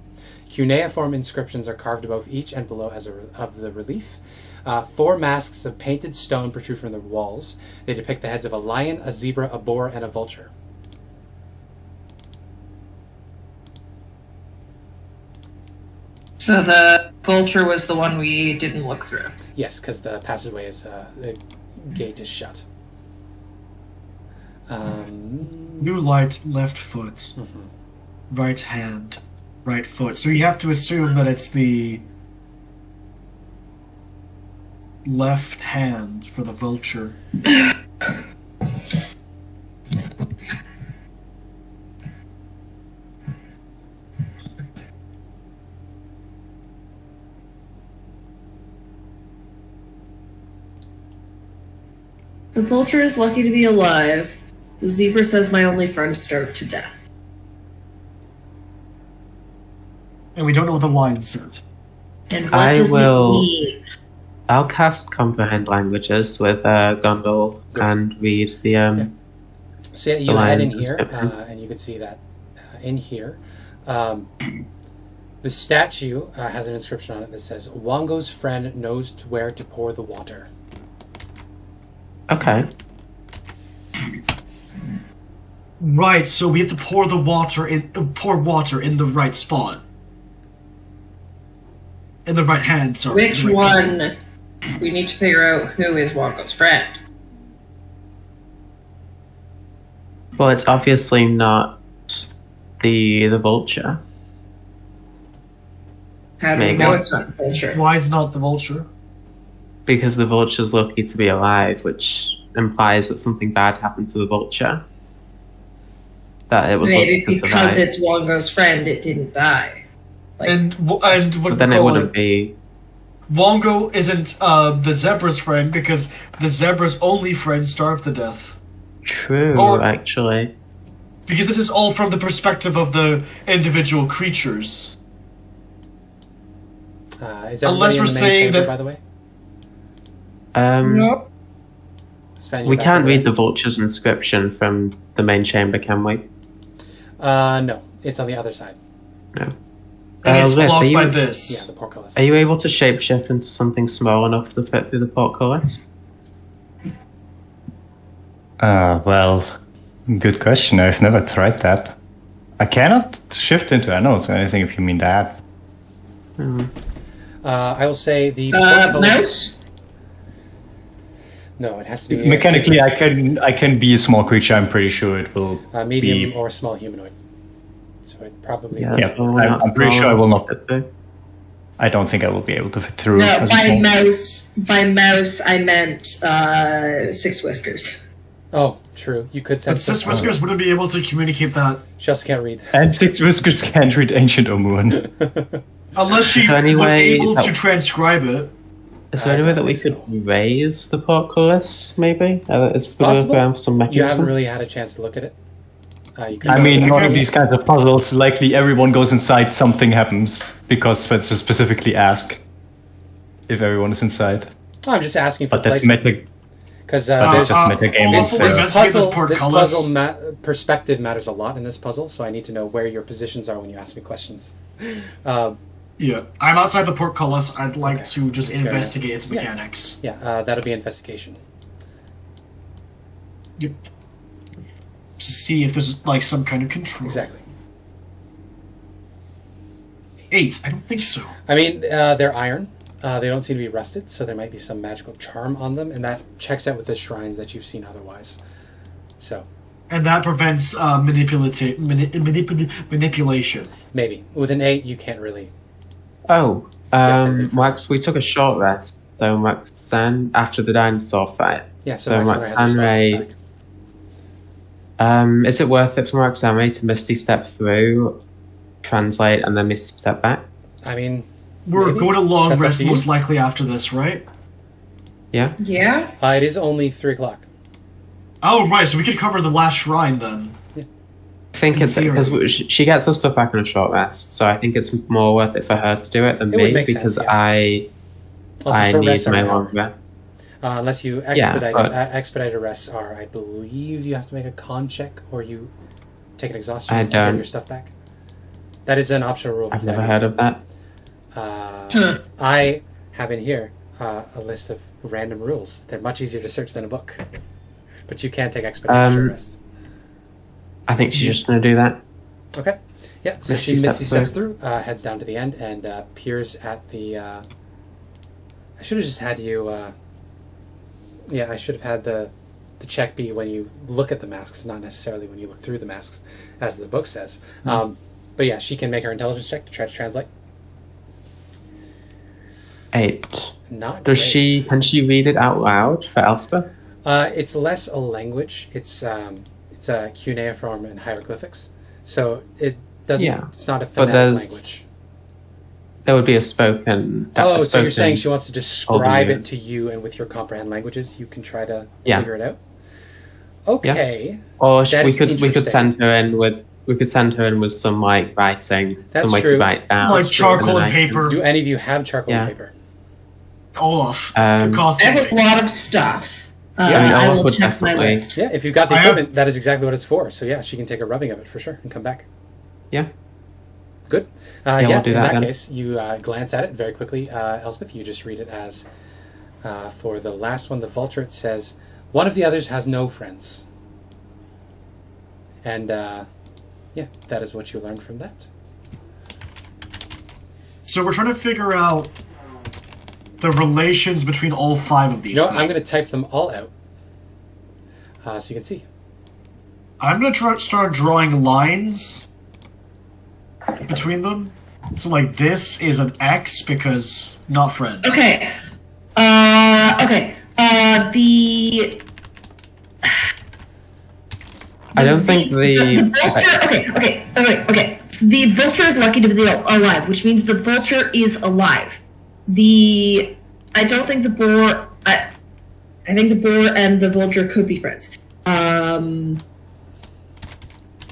Cuneiform inscriptions are carved above each and below of the relief. 4 masks of painted stone protrude from the walls. They depict the heads of a lion, a zebra, a boar, and a vulture. So the vulture was the one we didn't look through. Yes, because the passageway is the gate is shut. New light, left foot. Right hand, right foot. So you have to assume that it's the left hand for the vulture. The vulture is lucky to be alive. The zebra says my only friend starved to death. And we don't know what the lion said. And what does it mean? I'll cast comprehend languages with Gondol and read the So yeah, you head in here, and you can see that in here. The statue has an inscription on it that says, "Wongo's friend knows where to pour the water." Okay. Right, so we have to pour water in the right spot. In the right hand, sorry. Which one? We need to figure out who is Wongo's friend. Well, it's obviously not the vulture. How do we know it's not the vulture? Why is not the vulture? Because the vulture's lucky to be alive, which implies that something bad happened to the vulture. That it was Maybe lucky to because survive. it's Wongo's friend, it didn't die. And what But then it wouldn't be. Wongo isn't the zebra's friend because the zebra's only friend starved to death. True, actually. Because this is all from the perspective of the individual creatures. Is everybody in the main chamber, by the way? Nope. Sven, We you're can't back read the vulture's inscription from the main chamber, can we? No, it's on the other side. No. And it's Lith, blocked by Yeah, this. the portcullis. Are you able to shapeshift into something small enough to fit through the portcullis? Well, good question. I've never tried that. I cannot shift into animals or anything if you mean that. I will say the portcullis... Mouse? No, it has to be... Mechanically, I can be a small creature. I'm pretty sure it will medium be... or small humanoid. So it probably... Yeah, Yeah, well, we're not I'm pretty small sure I will not. fit through. I don't think I will be able to fit through. No, as a by small- mouse, I meant 6 whiskers. Oh, true. You could But sense... Sis Whiskers wouldn't be able to communicate that She also can't read. And 6 whiskers can't read ancient Omuan. unless she So anyway, was able that- to transcribe it. Is there any way that we could raise the portcullis, maybe? It's possible. around for some You mechanism. haven't really had a chance to look at it. You could I go mean, back a lot and of see. these kinds of puzzles, likely everyone goes inside, something happens, because Sven specifically ask if everyone is inside. Oh, I'm just asking for But that's placement. meta. Because But that's just metagaming. this so- puzzle perspective matters a lot in this puzzle, so I need to know where your positions are when you ask me questions. Yeah, I'm outside the portcullis. I'd like to just investigate its Yeah. mechanics. Yeah, that'll be investigation. Yep. To see if there's like some kind of control. Exactly. 8. I don't think so. I mean, they're iron. They don't seem to be rusted, so there might be some magical charm on them, and that checks out with the shrines that you've seen otherwise. So. And that prevents manipulation. Maybe. With an 8, you can't really. Oh, Yes, I think- Max, we took a short rest. So Maxan, after the dinosaur fight. Yeah, so So Maxandra has a special Maxandra- attack. Is it worth it for Maxan to Misty Step through, translate, and then Misty Step back? I mean, We're maybe. going to long That's up rest to you. most likely after this, right? Yeah? Yeah? It is only 3 o'clock. Oh, right, so we could cover the last shrine then. I think In it's because theory. she gets her stuff back on a short rest, so I think it's more worth it for her to do it than It would me make because sense, yeah. I Also, short need rests are my an hour. long rest. Unless you Yeah, expedite but- expedited rests are, I believe you have to make a con check or you take an exhaustion I to get don't. your stuff back. That is an optional rule. I've for never fighting. heard of that. I have in here a list of random rules. They're much easier to search than a book. But you can take expedited short rests. I think she's just going to do that. Okay. Yeah, so Misty she Misty steps steps through, heads down to the end, and peers at the... I should have just had you... I should have had the check be when you look at the masks, not necessarily when you look through the masks, as the book says. But yeah, she can make her intelligence check to try to translate. 8. Not Does great. can she read it out loud for Elspeth? It's less a language. It's a cuneiform and hieroglyphics. So it doesn't... Yeah, It's not a but phonetic there's- language. There would be a spoken. Oh, a so you're saying spoken- she wants to describe you. it to you, and with your comprehend languages, you can try to Yeah. figure it out. Okay, Or That we is could interesting. send her in with some like writing, That's some way true. to write down, Like That's true. charcoal then and I can- paper. do any of you have charcoal Yeah. paper? Olaf. Um, Could cost I have a anything. lot of stuff. I mean, I Olaf will would check my definitely- list. Yeah, if you've got the I have- equipment, that is exactly what it's for. So yeah, she can take a rubbing of it for sure and come back. Yeah. Good. we'll do in that that then. case, you glance at it very quickly. Elspeth, you just read it as, for the last one, the vulture, it says, one of the others has no friends. And, that is what you learned from that. So we're trying to figure out the relations between all 5 of these You know, things. I'm going to type them all out, so you can see. I'm going to start drawing lines between them. So, like, this is an X because not friend. Okay. Okay. The I don't think the vulture. Okay. The vulture is lucky to be alive, which means the vulture is alive. I don't think the boar. I think the boar and the vulture could be friends.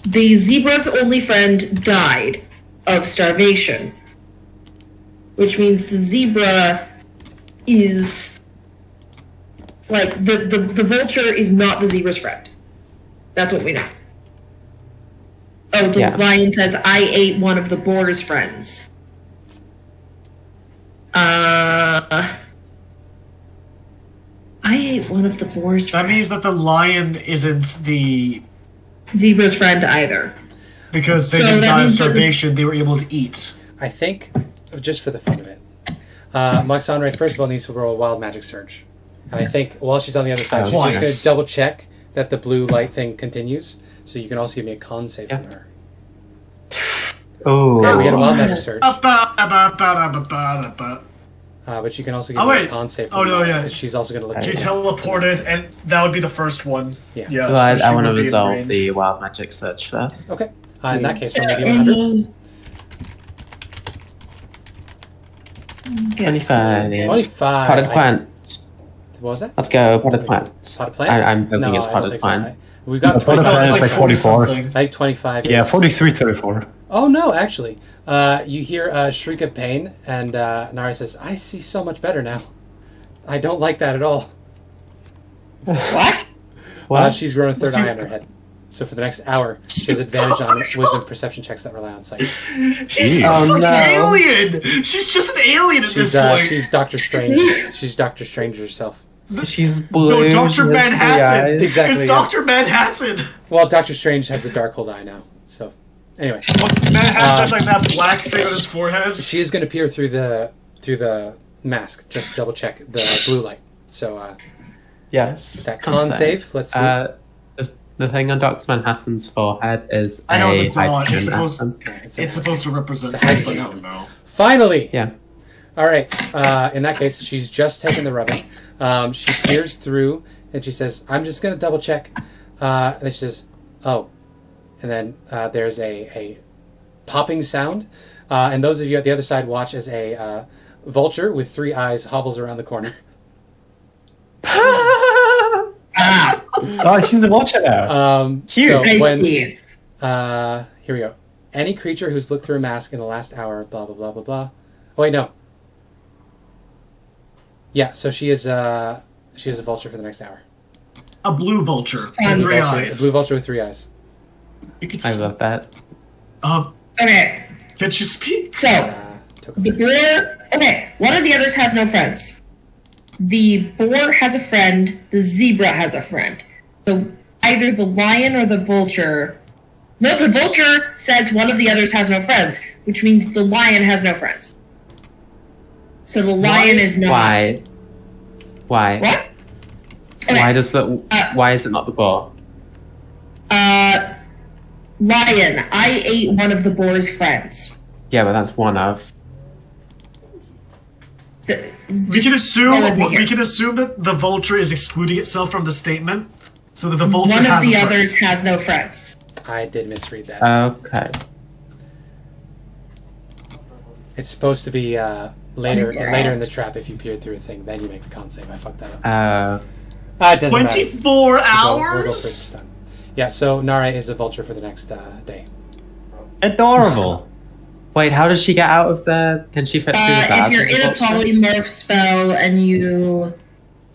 The zebra's only friend died of starvation, which means the zebra is like the vulture is not the zebra's friend. That's what we know. Oh, the Yeah. lion says, I ate one of the boar's friends. I ate one of the boar's That friends. means that the lion isn't the... Zebra's friend either. Because they So didn't that die of means that the- starvation, they were able to eat. I think, just for the fun of it, Moxonray, first of all, needs to roll a wild magic surge. And I think while she's on the other side, she's just Twice. going to double check that the blue light thing continues. So you can also give me a con save from her. Oh, Yeah, we get a wild magic surge. Oh, But you can also give Oh, me a wait. con save Oh, from no, her, yeah. because she's also going to look She at teleported, and that would be the first one. Yeah. Yeah. well, I so she want to would be in resolve range. the wild magic search first. Okay. In that case, from maybe 100. 25. 25. Potted plant. What was that? Let's go, potted plants. Potted plant? I'm hoping No, it's I don't potted think so. plant. We've got Potted 25. plant is like 44. something. Like 25 Yeah, is... 43, 34. Oh, no, actually. You hear a shriek of pain, and Nara says, I see so much better now. I don't like that at all. What? What? She's grown a third eye on her head. So for the next hour, she has advantage on wisdom perception checks that rely on sight. She's Oh, a fucking no. alien! She's just an alien at She's this point! she's Doctor Strange. She's Doctor Strange herself. She's blue. No, she Dr. has three Manhattan! eyes. Exactly, It's yeah. Dr. Manhattan! Well, Doctor Strange has the Darkhold eye now. So, anyway, Manhattan has like that black thing on his forehead. she is going to peer through the mask just to double check the blue light. So Yes. that con save. Let's see. The thing on Dr. Manhattan's forehead is I know a it's a dot. It's hydrogen supposed, atom. Yeah, it's supposed to represent It's a hydrogen something, I atom. don't know. Finally. Yeah. All right. In that case, she's just taken the rubbing. She peers through and she says, "I'm just going to double check." And then she says, "Oh," and then there's a popping sound. And those of you at the other side watch as a vulture with 3 eyes hobbles around the corner. Ah, Oh, she's the watcher now. So I when see. here we go. Any creature who's looked through a mask in the last hour, blah blah blah blah blah. Oh wait, no. Yeah, so she is a vulture for the next hour. A blue vulture with Blue 3 A eyes. blue vulture with 3 eyes. You could I love that. Okay, Can she speak? so the boar. Okay, one of the others has no friends. The boar has a friend. The zebra has a friend. So either the lion or the vulture. No, the vulture says one of the others has no friends, which means the lion has no friends. So the lion is not. Why? Why? What? Okay. Why does the? Why is it not the boar? Lion. I ate one of the boar's friends. Yeah, but that's one of. We can assume Follow me here. that the vulture is excluding itself from the statement, so that the vulture One of has the a friend. others has no friends. I did misread that. Okay. It's supposed to be later in the trap if you peer through a thing, then you make the con save. I fucked that up. It doesn't matter. 24 We'll go hours? for it this time. Yeah, so Nara is a vulture for the next day. Adorable. Wait, how does she get out of the? Can she fit through the If bars you're of the in a vulture? polymorph spell and you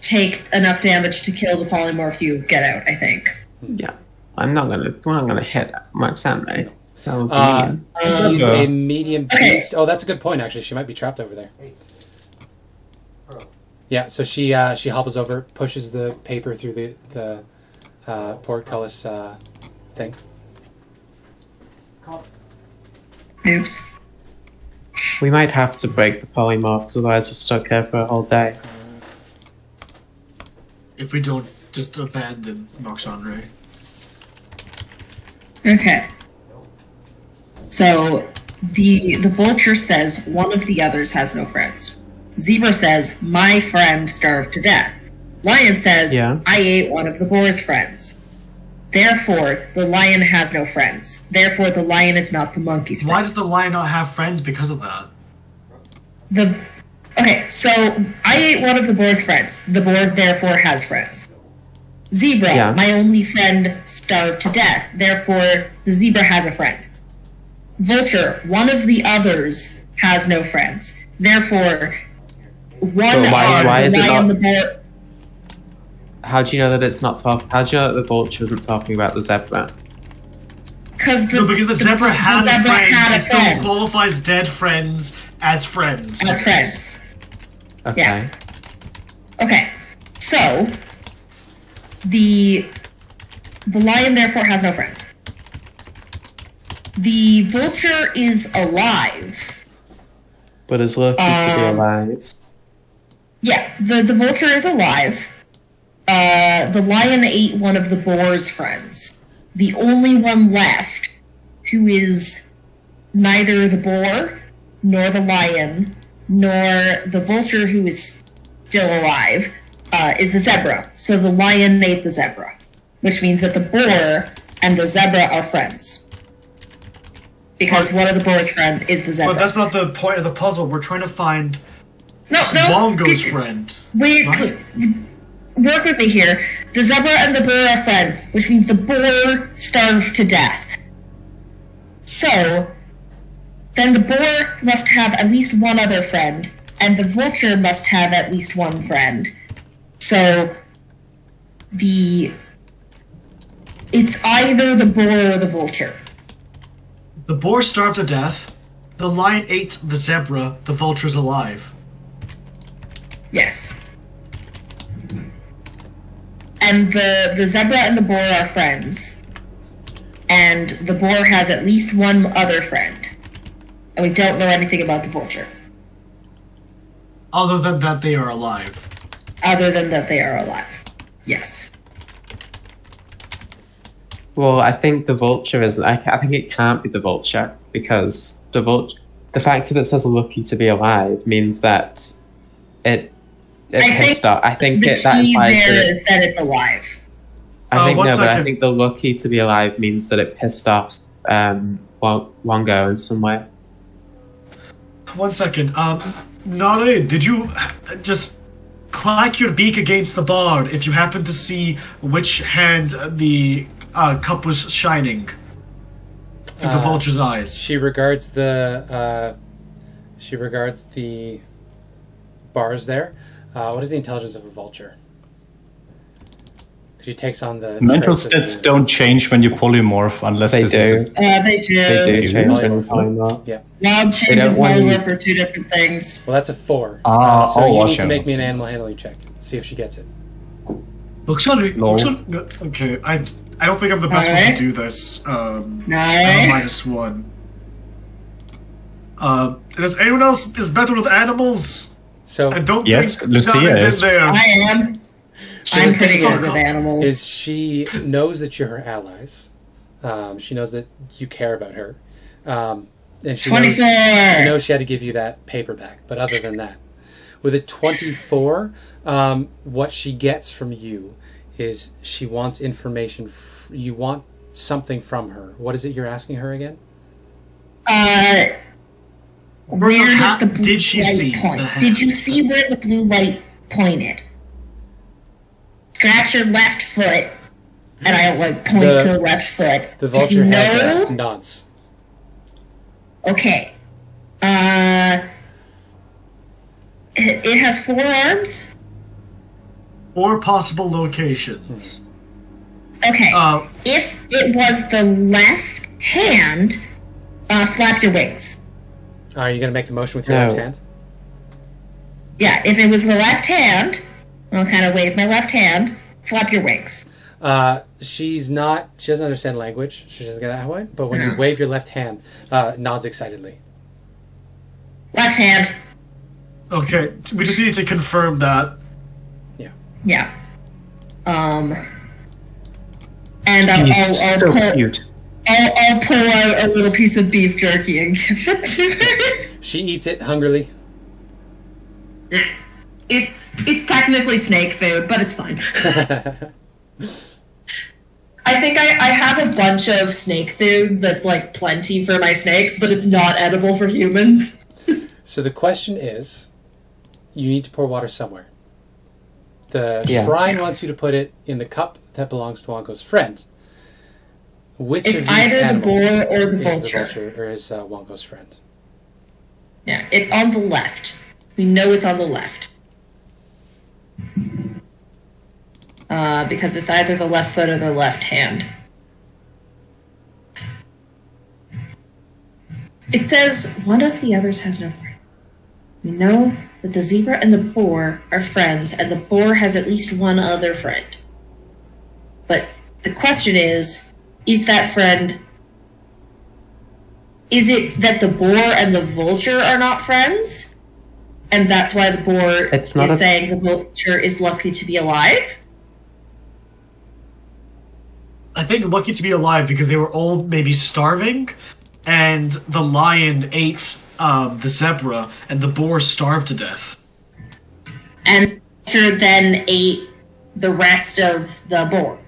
take enough damage to kill the polymorph, you get out, I think. Yeah, we're not gonna hit Max Anime. That would be mean. She's a medium Okay. beast. Oh, that's a good point, actually. She might be trapped over there. Yeah, so she hobbles over, pushes the paper through the portcullis thing. Oops. We might have to break the polymorphs, otherwise we're stuck here for a whole day. If we don't just abandon Marc-Andre. Okay. So the vulture says one of the others has no friends. Zebra says my friend starved to death. Lion says Yeah. I ate one of the boar's friends. Therefore, the lion has no friends. Therefore, the lion is not the monkey's friend. Why does the lion not have friends because of that? Okay, so I ate one of the boar's friends. The boar therefore has friends. Zebra, Yeah. my only friend, starved to death. Therefore, the zebra has a friend. Vulture, one of the others has no friends. Therefore, one But why- of why the is it lion, not- the boar. How do you know that it's not talking? How do you know that the vulture isn't talking about the zebra? Because No, because the zebra had a zebra friend had a and still friend qualifies dead friends as friends. as friends. Okay. Yeah. Okay, so the lion therefore has no friends. The vulture is alive. But is lucky to be alive? Yeah, the vulture is alive. The lion ate one of the boar's friends. The only one left who is neither the boar, nor the lion, nor the vulture who is still alive, is the zebra. So the lion ate the zebra, which means that the boar and the zebra are friends. Because one of the boar's friends is the zebra. But that's not the point of the puzzle. We're trying to find No. Wongo's friend. Work with me here. The zebra and the boar are friends, which means the boar starved to death. So, then the boar must have at least one other friend, and the vulture must have at least one friend. So, it's either the boar or the vulture. The boar starved to death. The lion ate the zebra. The vulture's alive. Yes. And the zebra and the boar are friends. And the boar has at least one other friend. And we don't know anything about the vulture. Other than that, they are alive. Other than that, they are alive. Yes. Well, I think the vulture is. I think it can't be the vulture because the fact that it says "lucky to be alive" means that it pissed off. I think the that key implies there that is that it's alive. I think one no, but I second. think the lucky to be alive means that it pissed off Wongo in some way. 1 second. Nare, did you just clack your beak against the bar if you happen to see which hand the cup was shining through the vulture's eyes? She regards the bars there. What is the intelligence of a vulture? She takes on the Mental traits of stats the- don't change when you polymorph unless They this do. is They do. They do change Polymorph. in polymorph. Yeah. Wild change don't and want you- polymorph are two different things. Well, that's a 4. Ah, so you need to okay. make me an animal handling check. See if she gets it. Actually, No. okay, I don't think I'm the best one Alright. to do this. I'm Nine. -1. Does anyone else is better with animals? So I don't Yes, think Lucia Donna's is. in there. I am. I'm pretty good with animals. is she knows that you're her allies. She knows that you care about her. And she 24. knows she had to give you that paper back. But other than that, with a 24, what she gets from you is she wants information. You want something from her. What is it you're asking her again? Where How did the blue did she light see point? the hand? Did you see where the blue light pointed? Scratch your left foot, and I point to the left foot. The vulture head No. nods. Okay. It has 4 arms. 4 possible locations. Okay. Uh, If it was the left hand, flap your wings. Are you going to make the motion with your No. left hand? Yeah, if it was the left hand, I'll kind of wave my left hand, flap your wings. She doesn't understand language. She doesn't get that way. But when you wave your left hand, nods excitedly. Left hand. okay, we just need to confirm that. Yeah. And I'll pull out a little piece of beef jerky and give it to her. She eats it hungrily. It's technically snake food, but it's fine. I think I have a bunch of snake food that's like plenty for my snakes, but it's not edible for humans. So the question is, you need to pour water somewhere. The Yeah. shrine wants you to put it in the cup that belongs to Wonko's friend. Which It's of these either the animals boar or the is vulture. the vulture or is Wonko's friend? Yeah, it's on the left. We know it's on the left. Because it's either the left foot or the left hand. It says one of the others has no friend. We know that the zebra and the boar are friends, and the boar has at least one other friend. But the question is that friend... Is it that the boar and the vulture are not friends? And that's why the boar It's not is a- saying the vulture is lucky to be alive? I think lucky to be alive because they were all maybe starving, and the lion ate the zebra, and the boar starved to death. And the vulture then ate the rest of the boar.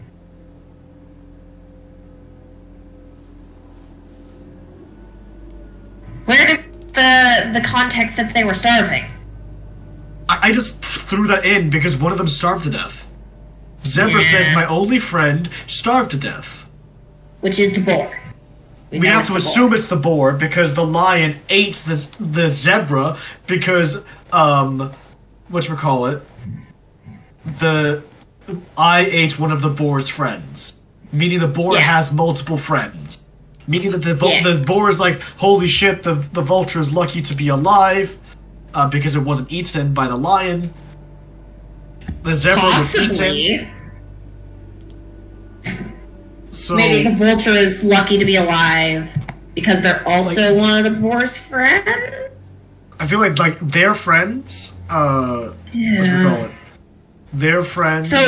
Where did the context that they were starving? I just threw that in because one of them starved to death. Zebra says my only friend starved to death. Which is the boar. We have to assume it's the boar because the lion ate the zebra because whatchamacallit, I ate one of the boar's friends. Meaning the boar has multiple friends. Meaning that the boar is like, holy shit, the vulture is lucky to be alive because it wasn't eaten by the lion. The zebra was eaten. So, maybe the vulture is lucky to be alive because they're also one of the boar's friends? I feel like their friends, whatchamacallit? Their friends. So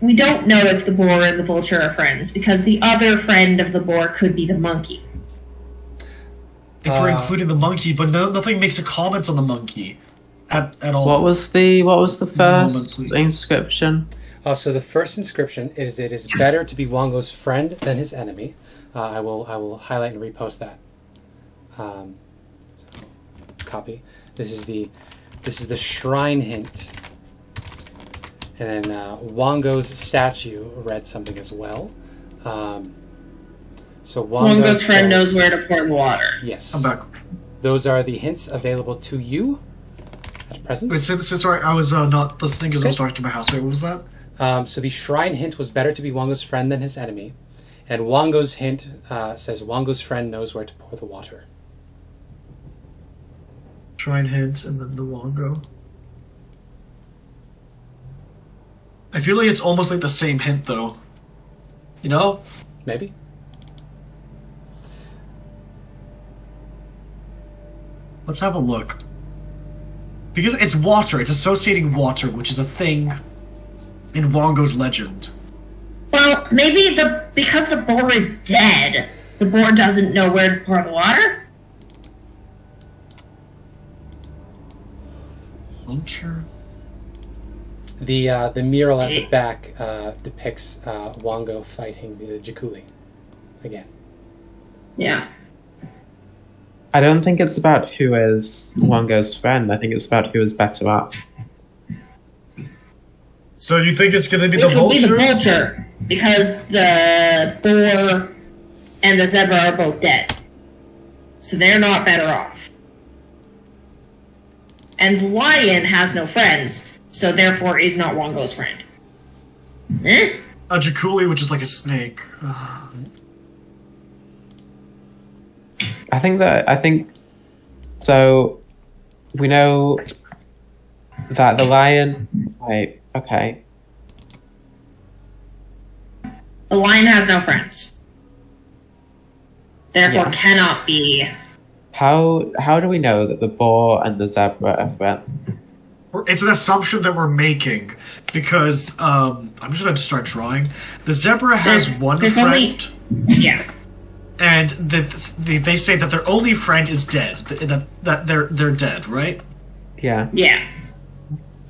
we don't know if the boar and the vulture are friends because the other friend of the boar could be the monkey. If we're including the monkey, but nothing makes a comment on the monkey at all. What was the first inscription? So the first inscription is, "It is better to be Wongo's friend than his enemy." I will highlight and repost that. So, copy. This is the shrine hint. And then Wongo's statue read something as well. So Wongo's friend knows where to pour the water. Yes. I'm back. Those are the hints available to you at present. Wait, sorry, I was not listening because I was talking to my house. Wait, what was that? So the shrine hint was better to be Wongo's friend than his enemy. And Wongo's hint says Wongo's friend knows where to pour the water. Shrine hint and then the Wongo. I feel like it's almost like the same hint, though. You know? Maybe. Let's have a look. Because it's water, it's associating water, which is a thing in Wongo's legend. Well, maybe because the boar is dead, the boar doesn't know where to pour the water? Vulture. The mural at the back depicts Wongo fighting the Jakuli again. Yeah. I don't think it's about who is Wongo's friend. I think it's about who is better at. So you think it's going to be Which the vulture? Which will be the vulture, because the boar and the zebra are both dead. So they're not better off. And the lion has no friends, so therefore is not Wongo's friend. Hmm? A Jakuli, which is like a snake. I think so. We know that the lion. Wait, okay. The lion has no friends. Therefore cannot be. How do we know that the boar and the zebra are friends? It's an assumption that we're making because I'm just going to start drawing. The zebra has one friend. Yeah. And they say that their only friend is dead. That they're dead, right? Yeah. Yeah.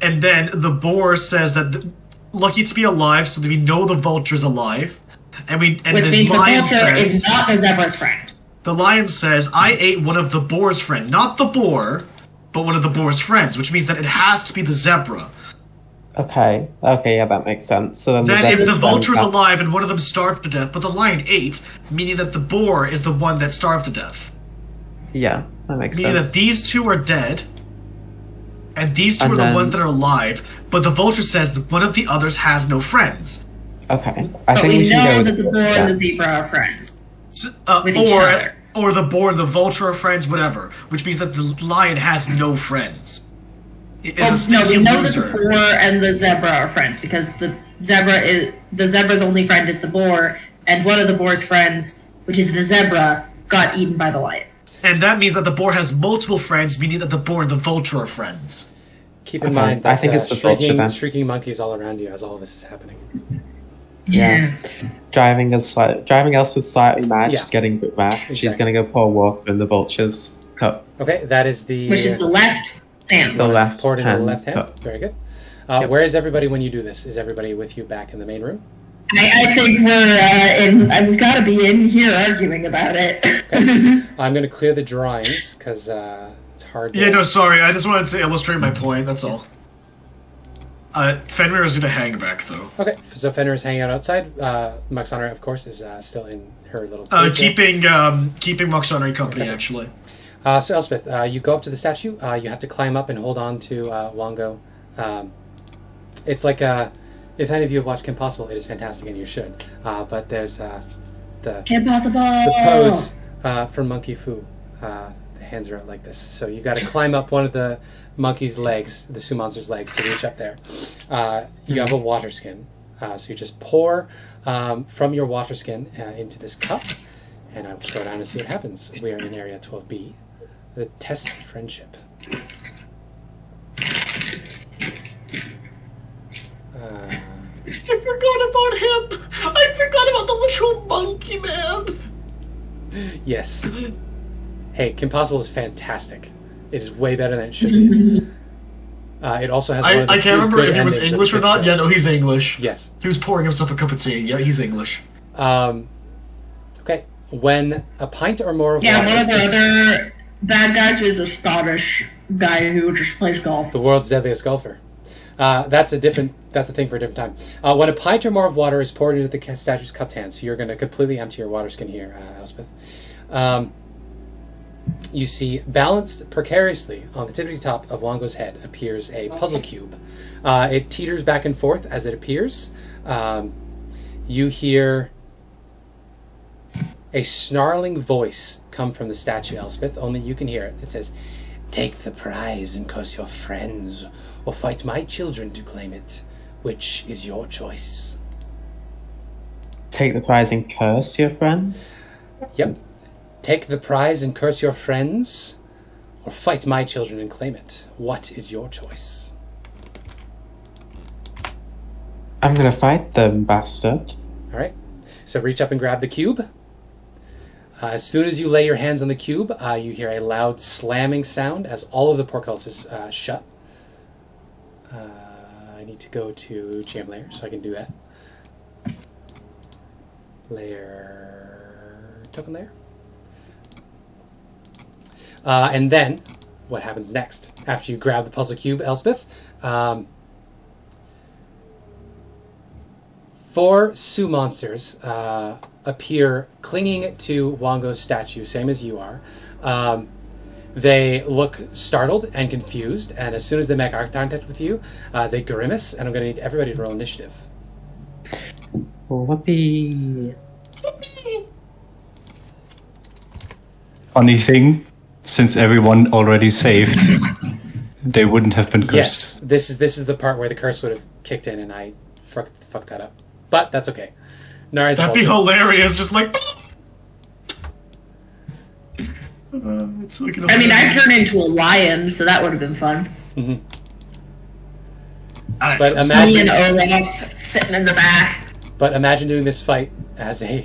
And then the boar says that lucky to be alive, so that we know the vulture's alive. Which means the vulture is not the zebra's friend. The lion says, I ate one of the boar's friend. Not the boar, but one of the boar's friends, which means that it has to be the zebra. Okay, yeah, that makes sense. So then if the vulture's alive and one of them starved to death, but the lion ate, meaning that the boar is the one that starved to death. Yeah, that makes meaning sense. That these two are dead, and these two are the ones that are alive, but the vulture says that one of the others has no friends. Okay, but we know that the boar and the zebra are friends. With each other. Or the boar and the vulture are friends, whatever. Which means that the lion has no friends. We know that the boar and the zebra are friends because the zebra's only friend is the boar, and one of the boar's friends, which is the zebra, got eaten by the lion. And that means that the boar has multiple friends, meaning that the boar and the vulture are friends. Keep in mind that I think it's shrieking monkeys all around you as all this is happening. Yeah. Driving Elspeth slightly mad. Yeah. She's getting a bit mad. Exactly. She's going to go pour water in the vulture's cup. Okay, that is the... Which is the left hand. The left poured into the left hand. Cup. Very good. Where is everybody when you do this? Is everybody with you back in the main room? I think we've got to be in here arguing about it. Okay. I'm going to clear the drawings because It's hard to... Yeah, no, sorry. I just wanted to illustrate my point, that's all. Fenrir is going to hang back, though. Okay, so Fenrir is hanging out outside. Muxana, of course, is still in her little cage. Keeping Muxana company, actually. So Elspeth, you go up to the statue. You have to climb up and hold on to Wongo. It's like if any of you have watched Kim Possible, it is fantastic, and you should. But there's the Kim Possible. The pose for Monkey Fu. The hands are out like this, so you got to climb up one of the monkey's legs, the Sioux monster's legs, to reach up there. You have a water skin, so you just pour from your water skin into this cup, and I will scroll down to see what happens. We are in area 12B. The test of friendship. I forgot about him! I forgot about the literal monkey man! Yes. Hey, Kim Possible is fantastic. It is way better than it should be. It also has one of the I can't remember good if he was endings English or of the not. show. Yeah, no, he's English. Yes. He was pouring himself a cup of tea. Yeah, he's English. Okay. When a pint or more of Yeah, water one of the is other bad guys is a Scottish guy who just plays golf. the world's deadliest golfer. That's a thing for a different time. When a pint or more of water is poured into the statue's cupped hand, so you're going to completely empty your water skin here, Elspeth. You see, balanced precariously on the tippity top of Wongo's head appears a puzzle cube. It teeters back and forth as it appears. You hear a snarling voice come from the statue, Elspeth. Only you can hear it. It says, "Take the prize and curse your friends, or fight my children to claim it. Which is your choice?" Take the prize and curse your friends? Yep. Take the prize and curse your friends, or fight my children and claim it. What is your choice? I'm gonna fight them, bastard. All right. So reach up and grab the cube. As soon as you lay your hands on the cube, you hear a loud slamming sound as all of the portcullises shut. I need to go to jam layer so I can do that. Layer, token layer. And then, what happens next? After you grab the puzzle cube, Elspeth, 4 Sioux monsters appear clinging to Wongo's statue, same as you are. They look startled and confused, and as soon as they make eye contact with you, they grimace, and I'm going to need everybody to roll initiative. Whoopee. Funny thing, since everyone already saved, they wouldn't have been cursed. Yes, this is the part where the curse would have kicked in, and I fucked that up. But that's okay. Nara's That'd be hilarious, just like... I mean, I turned into a lion, so that would have been fun. Mm-hmm. But Me imagine, and Olaf sitting in the back. but imagine doing this fight as a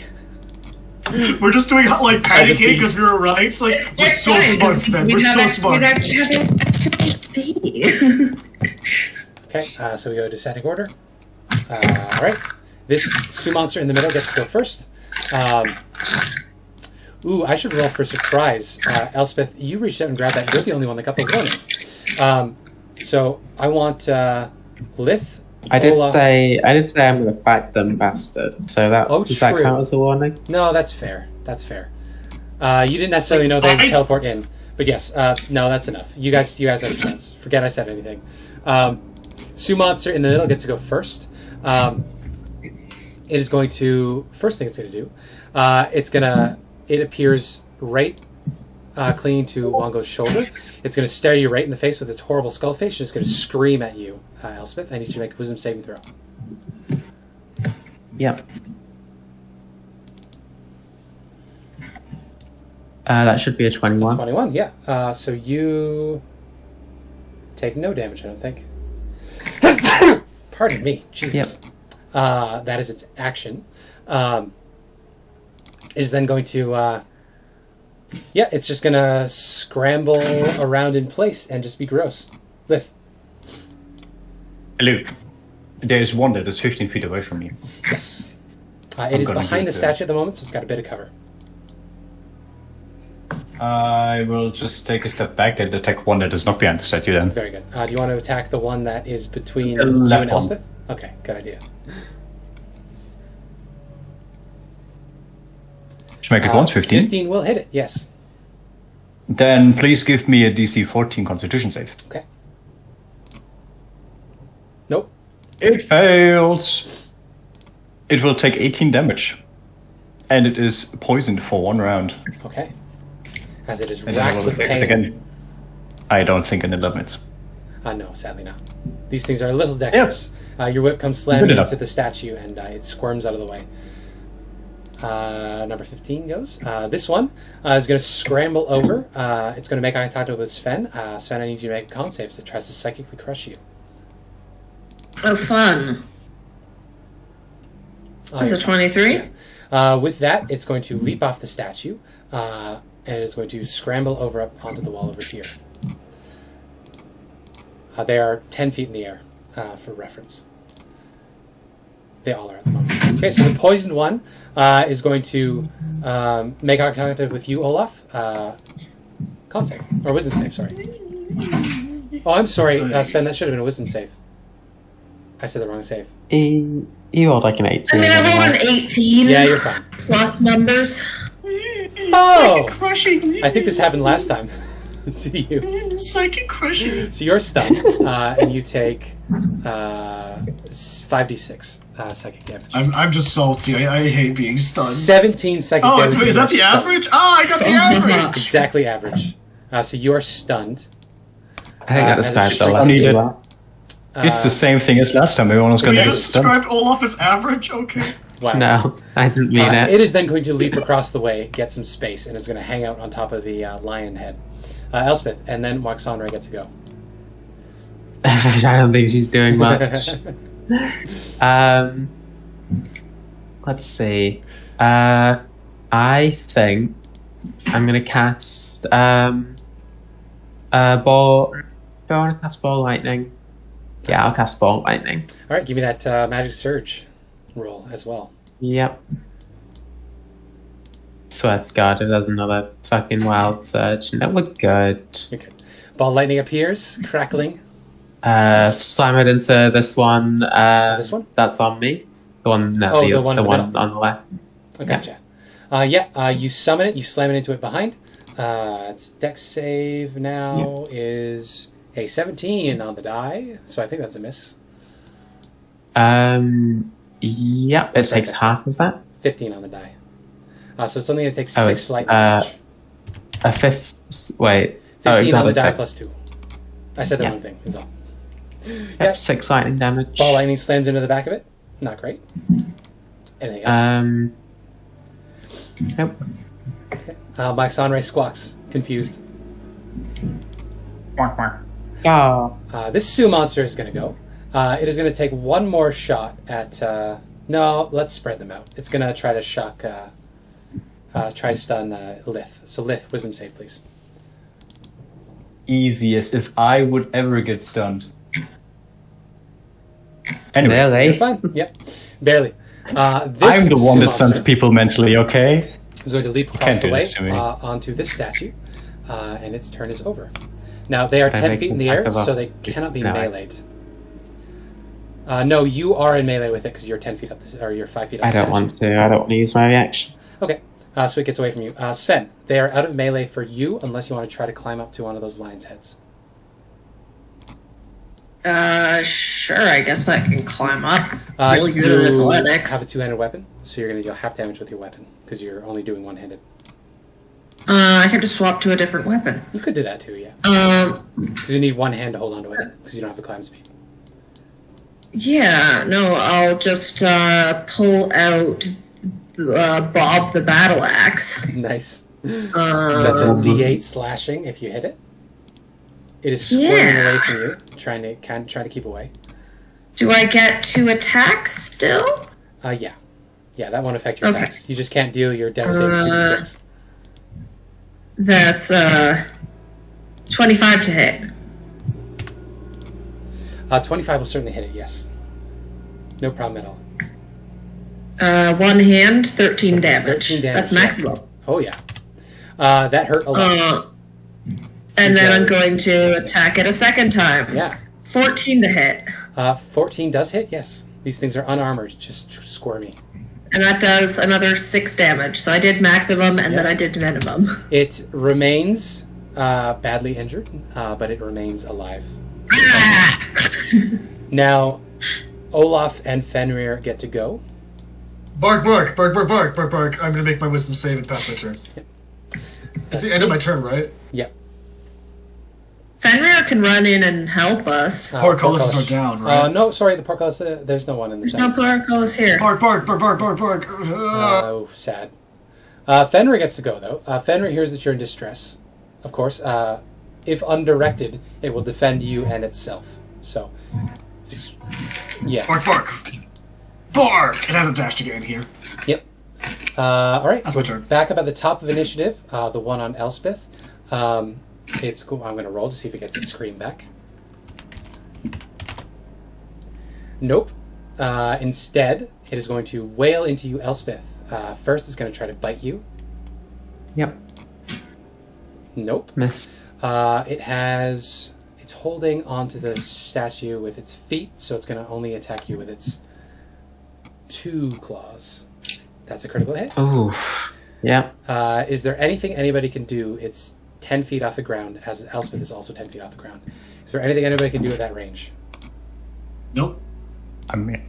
we're just doing like As patty a cake beast. of your rights. Like we're It's so fine. smart, Sven. We're so smart. We'd have extra XP. Okay, so we go to descending order. All right, this Sioux monster in the middle gets to go first. Ooh, I should roll for surprise. Elspeth, you reached out and grabbed that. You're the only one that got the warning. So I want Lith. I did Olaf. say I'm gonna fight them, bastard. So that does that true. count as a warning? No, that's fair. That's fair. You didn't necessarily know they would teleport in, but yes. No, that's enough. You guys have a chance. Forget I said anything. Sioux monster in the middle gets to go first. It is going to first thing it's going to do. It appears right clinging to Wongo's shoulder. It's going to stare you right in the face with its horrible skull face. It's going to scream at you, Elspeth. I need you to make a wisdom saving throw. Yep. That should be a 21. 21, yeah. So you take no damage, I don't think. Pardon me, Jesus. Yep. That is its action. It is then going to... it's just going to scramble around in place and just be gross. Lith. Hello. There's one that is 15 feet away from you. Yes. It is behind the statue at the moment, so it's got a bit of cover. I will just take a step back and attack one that is not behind the statue then. Very good. Do you want to attack the one that is between The you left and one. Elspeth? Okay, good idea. Should make it once, 15. 15 will hit it, yes. Then please give me a DC 14 Constitution save. Okay. Nope. It fails. It will take 18 damage. And it is poisoned for 1 round. Okay. As it is And then I racked will with attack it pain. again. I don't think an 11 hits. No, sadly not. These things are a little dexterous. Your whip comes slamming Good enough. into the statue and it squirms out of the way. Number 15 goes. This one is going to scramble over. It's going to make eye contact with Sven. Sven, I need you to make a con save as it tries to psychically crush you. Oh, fun. That's you're a fine. 23? Yeah. With that, it's going to leap off the statue, and it is going to scramble over up onto the wall over here. They are 10 feet in the air, for reference. They all are at the moment. Okay, so the poisoned one is going to make eye contact with you, Olaf. Con save. Or wisdom save, sorry. Oh, I'm sorry, Sven, that should have been a wisdom save. I said the wrong save. You rolled like an 18. I mean, I rolled anyway. an 18 Yeah, you're fine. plus numbers. Oh! Crushing. I think this happened last time to you. Psychic crushing. So you're stunned, and you take 5d6 psychic damage. I'm just salty. I hate being stunned. 17 psychic Oh, damage. is and that the you're stunned. average? Oh, I got the average. Exactly average. So you are stunned. I think that was as it time strikes to let you you dead. out. It's the same thing as last time. Everyone was going You to get just stunned. described Olaf as average? Okay. Wow. No, I didn't mean it. It is then going to leap across the way, get some space, and is going to hang out on top of the lion head. Elspeth, and then Waxandra get to go. I don't think she's doing much. Let's see. I think I'm gonna cast ball. Do I want to cast ball lightning? Yeah, I'll cast ball lightning. All right, give me that magic surge roll as well. Yep. Swear to God, if there's another fucking wild surge, no, we're good. You're good. Ball lightning appears, crackling. Slam it into this one. This one? That's on me. The one, no, Oh, the, the one in the middle. on the left. Oh, gotcha. You summon it, you slam it into it behind. Its dex save now is a 17 on the die, so I think that's a miss. Yep, it Sorry, takes that's half of that. 15 on the die. So it's only going to take Oh, 6 it's, lightning damage. A fifth. Wait. 15 on the it's die like- plus 2. I said the Yeah. wrong thing, is all. Yep, Yep. 6 lightning damage. Ball lightning slams into the back of it. Not great. Anything else? Nope. Mike Sonray squawks, confused. Oh. This Sioux monster is going to go. It is going to take one more shot at... no, let's spread them out. It's going to try to shock... try to stun Lith. So Lith, wisdom save, please. Easiest if I would ever get stunned. Anyway, Really? You're fine. Yep. Barely. This I'm the one Sioux that stuns monster people mentally, okay? is going to leap across Can't the do way this to me. onto this statue, and its turn is over. Now, they are I 10 make feet in an the air, attack of so a- they cannot be No, meleeed. No, you are in melee with it because you're 10 feet up, or you're 5 feet up I the don't statue. want to. I don't want to use my reaction. Okay, so it gets away from you. Sven, they are out of melee for you unless you want to try to climb up to one of those lions' heads. Sure, I guess I can climb up. Really good at You athletics. have a two-handed weapon, so you're going to deal half damage with your weapon because you're only doing one-handed. I can just swap to a different weapon. You could do that too, yeah. Because you need one hand to hold onto it because you don't have the climb speed. Yeah, no, I'll just pull out Bob the battle axe. Nice. So that's a D8 slashing if you hit it. It is squirming Yeah. away from you, trying to keep away. Do I get 2 attacks still? Yeah. Yeah, that won't affect your Okay. attacks. You just can't deal your devastating 2d6. That's 25 to hit. 25 will certainly hit it, yes. No problem at all. One hand, 13 damage. 13 damage, That's yeah. maximum. Oh, yeah. That hurt a lot. And then I'm going to attack it a second time. Yeah. 14 to hit. 14 does hit, yes. These things are unarmored, just squirmy. And that does another 6 damage. So I did maximum, and then I did minimum. It remains badly injured, but it remains alive. Now, Olaf and Fenrir get to go. Bark, bark, bark, bark, bark, bark, bark. I'm gonna make my wisdom save and pass my turn. Yep. It's the end of my turn, right? Yep. Fenrir can run in and help us. Portcullises are down, right? No, sorry, the portcullis, there's no one in the There's no center. portcullis here. Bark, bark, bark, bark, bark, bark. Oh, sad. Fenrir gets to go, though. Fenrir hears that you're in distress. Of course, if undirected, it will defend you and itself. So, yeah. Bark, bark. Bark! It has a dash to get in here. Yep. All right. That's my turn. Back up at the top of initiative, the one on Elspeth. It's cool. I'm going to roll to see if it gets its scream back. Nope. Instead, it is going to wail into you, Elspeth. First, it's going to try to bite you. Yep. Nope. Miss. It's holding onto the statue with its feet, so it's going to only attack you with its 2 claws. That's a critical hit. Oh. Yeah. Is there anything anybody can do? It's 10 feet off the ground, as Elspeth is also 10 feet off the ground. Is there anything anybody can do at that range? Nope. I mean,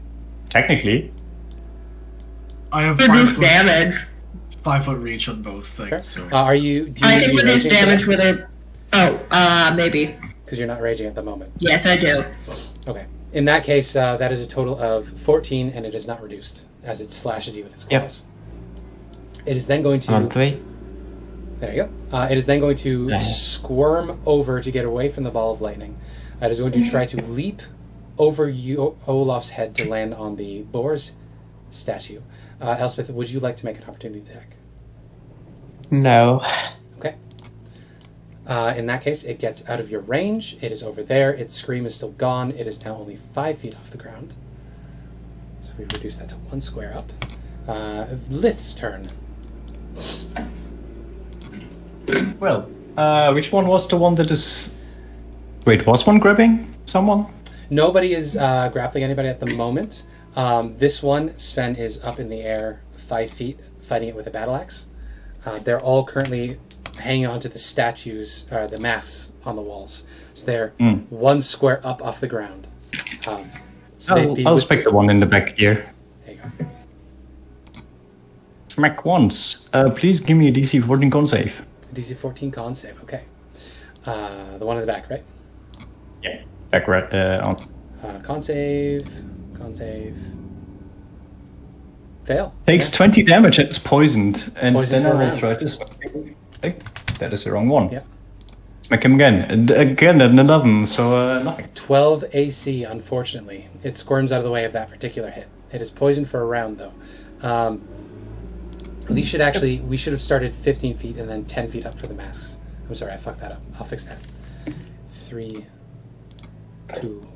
technically. I have Reduce damage. 5 foot reach on both things. Sure. So. Do you I can be reduce raging for damage that? with a... Oh, maybe. Because you're not raging at the moment. Yes, I do. Okay. In that case, that is a total of 14, and it is not reduced, as it slashes you with its claws. It is then going to... I'm on 3. There you go. It is then going to Yeah. squirm over to get away from the ball of lightning. It is going to try to leap over you, Olaf's head to land on the boar's statue. Elspeth, would you like to make an opportunity attack? No. Okay. In that case, it gets out of your range. It is over there. Its scream is still gone. It is now only 5 feet off the ground. So we've reduced that to 1 square up. Lith's turn. Well, which one was the one that is... Wait, was one grabbing someone? Nobody is grappling anybody at the moment. This one, Sven, is up in the air 5 feet, fighting it with a battle axe. They're all currently hanging onto the statues, the masks on the walls. So they're 1 square up off the ground. So they'd be I'll with- spec the one in the back here. There you go. Smack once. Please give me a DC 14 con save. DC 14 con save, okay. The one in the back, right? Yeah. Back right on. Con save. Fail. Takes 20 damage and it's poisoned. And Poisoned then for I will rounds. try this. I think that is the wrong one. Yeah. Smack him again. And again, an 11, so nothing. 12 AC, unfortunately. It squirms out of the way of that particular hit. It is poisoned for a round, though. We should have started 15 feet and then 10 feet up for the masks. I'm sorry, I fucked that up. I'll fix that. 3, 2,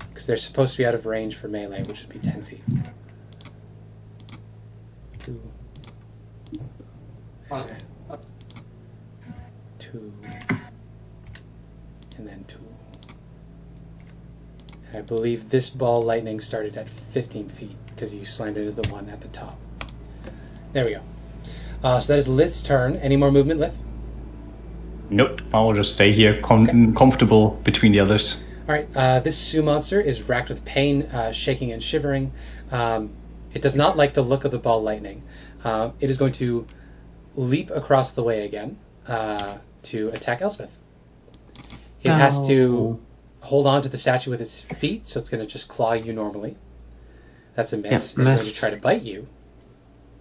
because they're supposed to be out of range for melee, which would be 10 feet. 2. Okay. 2. And then 2. And I believe this ball lightning started at 15 feet, because you slammed into the one at the top. There we go. So that is Lith's turn. Any more movement, Lith? Nope. I'll just stay here, comfortable between the others. All right. This Sioux monster is racked with pain, shaking and shivering. It does not like the look of the ball lightning. It is going to leap across the way again to attack Elspeth. It has to hold on to the statue with its feet, so it's going to just claw you normally. That's a miss. Yep, It's going to miss. try to bite you.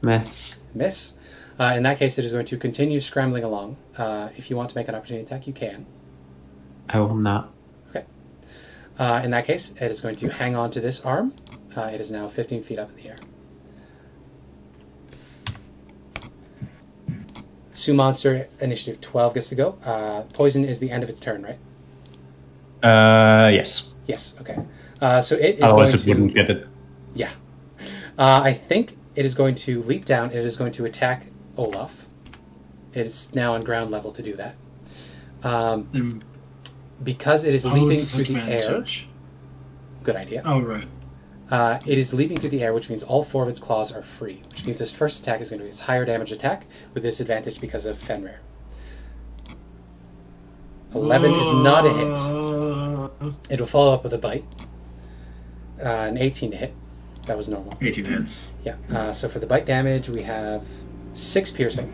Miss. Miss. In that case, it is going to continue scrambling along. If you want to make an opportunity attack, you can. I will not. Okay. In that case, it is going to hang on to this arm. It is now 15 feet up in the air. Sioux monster, initiative 12 gets to go. Poison is the end of its turn, right? Yes. Yes, okay. So it is Otherwise going it to... wouldn't get it. Yeah. I think it is going to leap down. It is going to attack Olaf. It's now on ground level to do that. Because it is leaping through the air. Good idea. Oh, right. It is leaping through the air, which means all 4 of its claws are free, which means this first attack is going to be its higher damage attack with disadvantage because of Fenrir. 11 is not a hit. It will follow up with a bite. An 18 to hit. That was normal. 18 hits. Yeah. So for the bite damage, we have 6 piercing.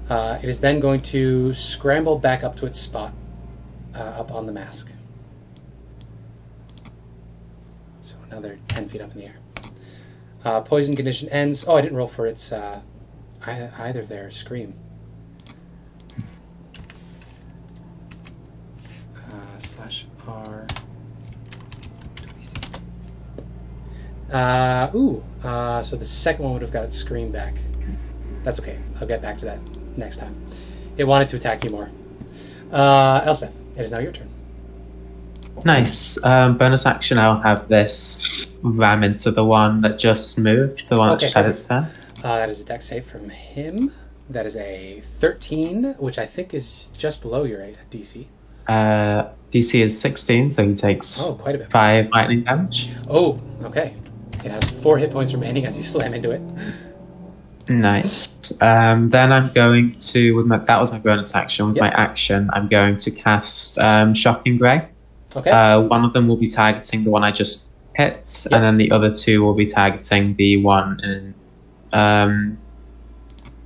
It is then going to scramble back up to its spot, up on the mask. So another 10 feet up in the air. Poison condition ends. Oh, I didn't roll for its either their scream. /R 26. So the second one would have got its scream back. That's okay. I'll get back to that next time. It wanted to attack you more. Elspeth, it is now your turn. Nice. Bonus action, I'll have this ram into the one that just moved, the one that just had its turn. That is a dex save from him. That is a 13, which I think is just below your DC. DC is 16, so he takes quite a bit. 5 lightning damage. Oh, okay. It has 4 hit points remaining as you slam into it. Nice. Then I'm going to, that was my bonus action. With my action, I'm going to cast Shocking Ray. Okay. One of them will be targeting the one I just hit, and then the other 2 will be targeting the one in...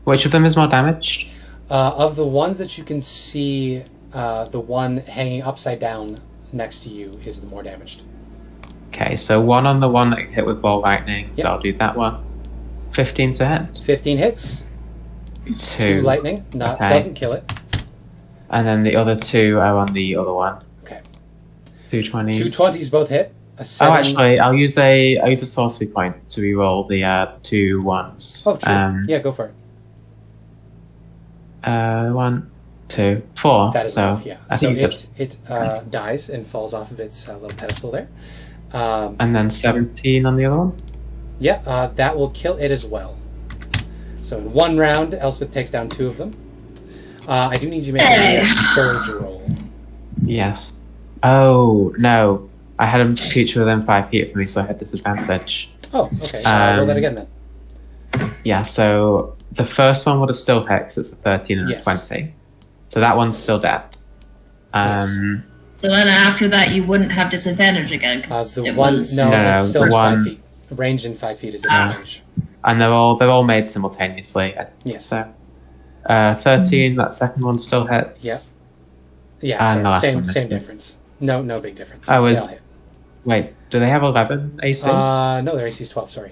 which of them is more damaged? Of the ones that you can see, the one hanging upside down next to you is the more damaged. Okay, so one on the one that hit with ball lightning, so I'll do that one. 15 to hit. 15 hits. 2 lightning. Doesn't kill it. And then the other 2 are on the other one. Okay. 2 20s. 2 20s both hit. A 7. Oh, actually, I'll use a sorcery point to reroll the 2 ones. Oh, true. Yeah, go for it. 1, 2, 4. That is so enough. Yeah. So it dies and falls off of its little pedestal there. And then 17 on the other one. Yeah, that will kill it as well. So in 1 round, Elspeth takes down 2 of them. I do need you to make a surge roll. Yes. Oh, no. I had a creature within 5 feet of me, so I had disadvantage. Oh, okay. Roll that again then. Yeah, so the first one would have still hit because it's a 13 and a 20. So that one's still dead. So then after that, you wouldn't have disadvantage again. It's still 5 feet. Ranged in 5 feet is disadvantage. And they're all made simultaneously. Yes. So 13, that second one still hits. Yep. Yeah, so same difference. No big difference. Wait, do they have 11 AC? No, their AC is 12, sorry.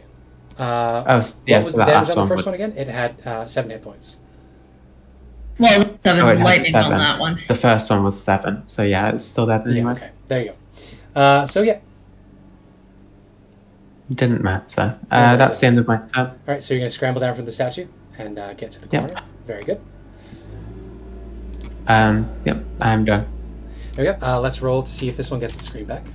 What was the damage on the first one again? It had 7 hit points. Well, 7 lightning on that one. The first one was 7, so yeah, it's still dead anyway. Yeah, okay, there you go. Didn't matter. That's the end of my turn. Alright, so you're going to scramble down from the statue and get to the corner. Yep. Very good. Yep, I'm done. There we go. Let's roll to see if this one gets its screen back.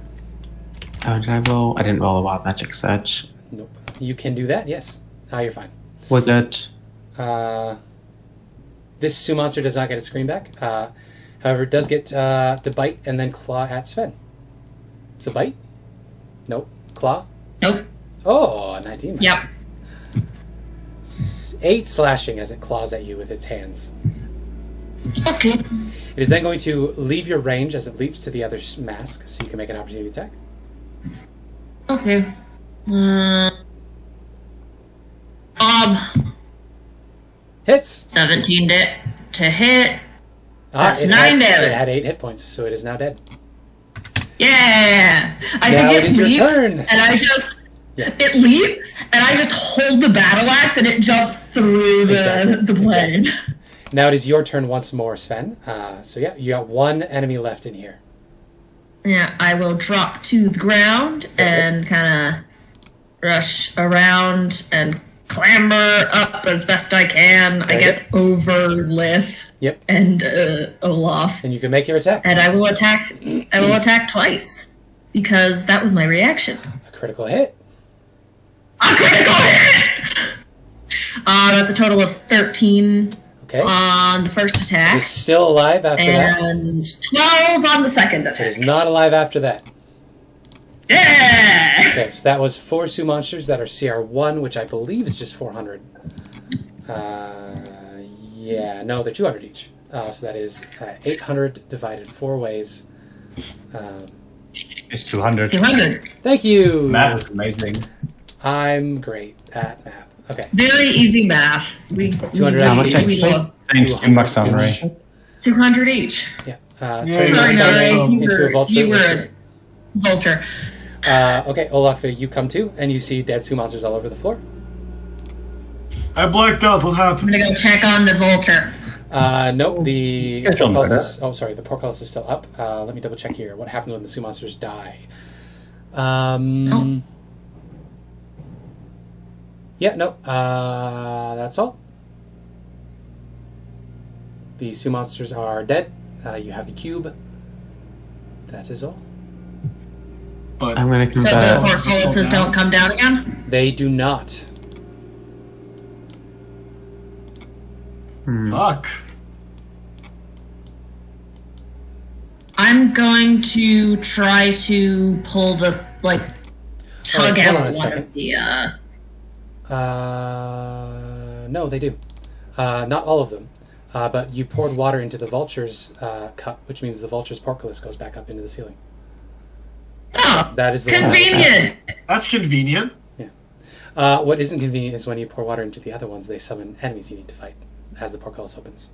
Oh, did I roll? I didn't roll a wild magic surge. Nope. You can do that, yes. You're fine. Was it? This Sue monster does not get its screen back. However, it does get to bite and then claw at Sven. It's a bite? Nope. Claw? Nope. Oh, 19. Yep. 8 slashing as it claws at you with its hands. Okay. It is then going to leave your range as it leaps to the other mask, so you can make an opportunity attack. Okay. Hits! 17 to hit. That's 9 damage. It had 8 hit points, so it is now dead. Yeah! Now it is your turn! And I just... It leaps, and I just hold the battle axe, and it jumps through the plane. Exactly. Now it is your turn once more, Sven. So yeah, you got 1 enemy left in here. Yeah, I will drop to the ground and kind of rush around and clamber up as best I can, I guess, over Lith and Olaf. And you can make your attack. And I will attack twice, because that was my reaction. A critical hit. A critical hit! That's a total of 13 Okay. on the first attack. It is still alive after that. And 12 on the second It attack. is not alive after that. Yeah! Okay, so that was 4 Sioux monsters that are CR1, which I believe is just 400. Yeah, no, they're 200 each. So that is 800 divided 4 ways. It's 200. 200. Thank you! Math is amazing. I'm great at math. Okay. Very easy math. 200 How much each. XP? Thank you, Max Samurai. 200 each. Yeah. Yeah, Turning sorry, Samurai no, into a vulture. you was were great. Vulture. Okay, Olaf, you come to, and you see dead Sioux monsters all over the floor. I blacked out. What I'm happened? gonna go check on the vulture. No, the Catch on by portcullis is... Oh, sorry, the portcullis is still up. Let me double check here. What happens when the Sioux monsters die? Yeah, no, that's all. The Sioux monsters are dead. You have the cube. That is all. But I'm going to So the convert. portcullises don't come down again? They do not. fuck. I'm going to try to pull the, like, tug hold on out a one second. of the, No, they do. Not all of them. But you poured water into the vulture's cup, which means the vulture's portcullis goes back up into the ceiling. Oh, That is the one that was- convenient! That's convenient. What isn't convenient is when you pour water into the other ones, they summon enemies you need to fight as the portcullis opens.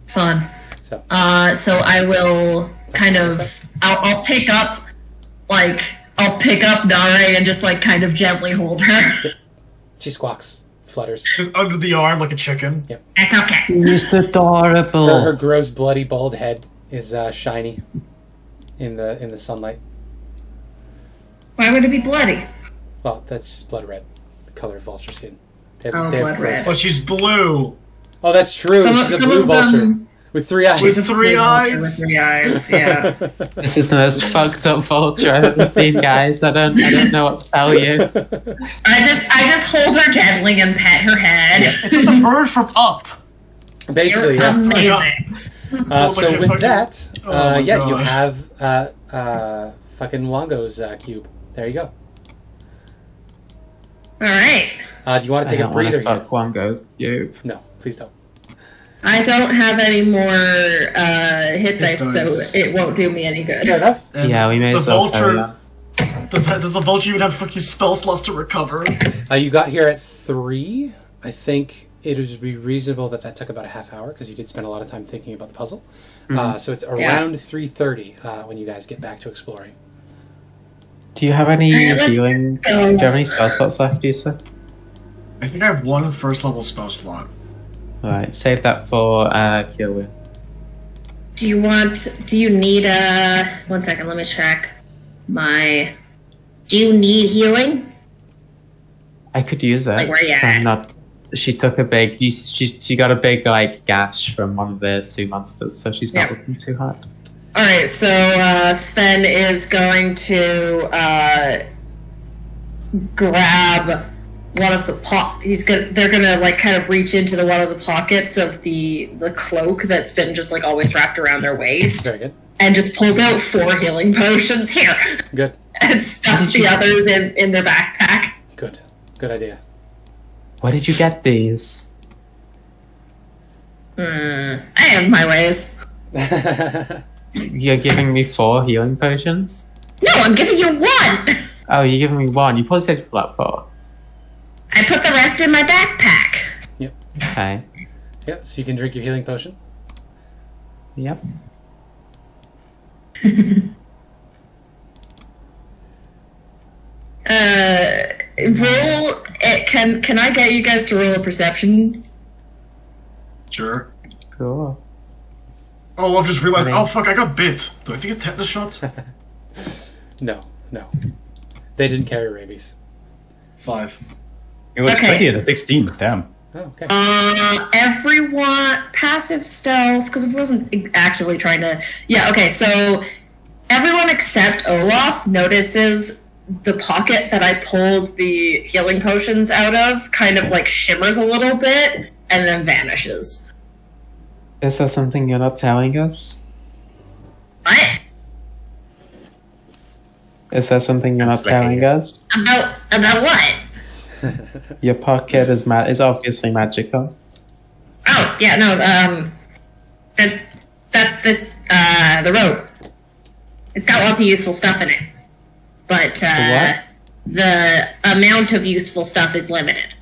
Fun. So, So I will kind of, I'll pick up Nare and just, like, kind of gently hold her. she squawks, flutters. Just under the arm like a chicken. It's okay. It's adorable. Her gross, bloody, bald head is shiny in the sunlight. Why would it be bloody? Well, that's just blood red, the color of vulture skin. They Oh, they blood gross red. But heads. she's blue. Oh, that's true. Some- She's a some blue of them- vulture with 3 eyes. With 3 Vulture with eyes. 3 eyes, yeah. This is the most fucked up vulture I've ever seen, guys. I don't know what to tell you. I just hold her gently and pet her head. It's like the bird from Up. Basically, You're yeah. amazing. So like a with fucking- that, Oh my yeah, you gosh. have fucking Wongo's cube. There you go. All right. Do you want to I take a don't want breather to here? fuck one goes. You. No, please don't. I don't have any more hit dice, so dice. it won't do me any good. Fair enough. And Yeah, we may the as well carry vulture. on. Does the vulture even have fucking spell slots to recover? You got here at 3. I think it would be reasonable that took about a half hour because you did spend a lot of time thinking about the puzzle. So it's around 3:30 when you guys get back to exploring. Do you have any Alright, let's healing? Do go. you have any spell slots left, you sir? I think I have 1 first level spell slot. Alright, save that for Cure Wound. Do you need one second, let me check do you need healing? I could use it. Like, where you so I'm at? not. She took a big. She got a big like gash from one of the Sioux monsters, so she's not Yeah. looking too hard. Alright, so Sven is going to grab one of the they're gonna like kind of reach into one of the pockets of the cloak that's been just like always wrapped around their waist Very good. and just pulls out 4 healing potions here Good. and stuffs the others in their backpack. Good. Good idea. Where did you get these? I have my ways. You're giving me 4 healing potions? No, I'm giving you 1! Oh, you're giving me 1. You probably said you pulled out 4. I put the rest in my backpack. Okay. Yeah, so you can drink your healing potion. Yep. Roll. Can I get you guys to roll a perception? Sure. Cool. Oh, I've just realized. I mean- Oh fuck! I got bit. Do I have to get tetanus shots? No. They didn't carry rabies. 5. It was Okay. 20 at a 16, damn. Oh, okay. Everyone passive stealth because I wasn't actually trying to. Yeah. Okay. So everyone except Olaf notices the pocket that I pulled the healing potions out of kind of like shimmers a little bit and then vanishes. Is there something you're not telling us? What? Is there something you're not telling us? About what? Your pocket is is obviously magical. Oh, yeah, no, that's this, the rope. It's got lots of useful stuff in it. But, the amount of useful stuff is limited.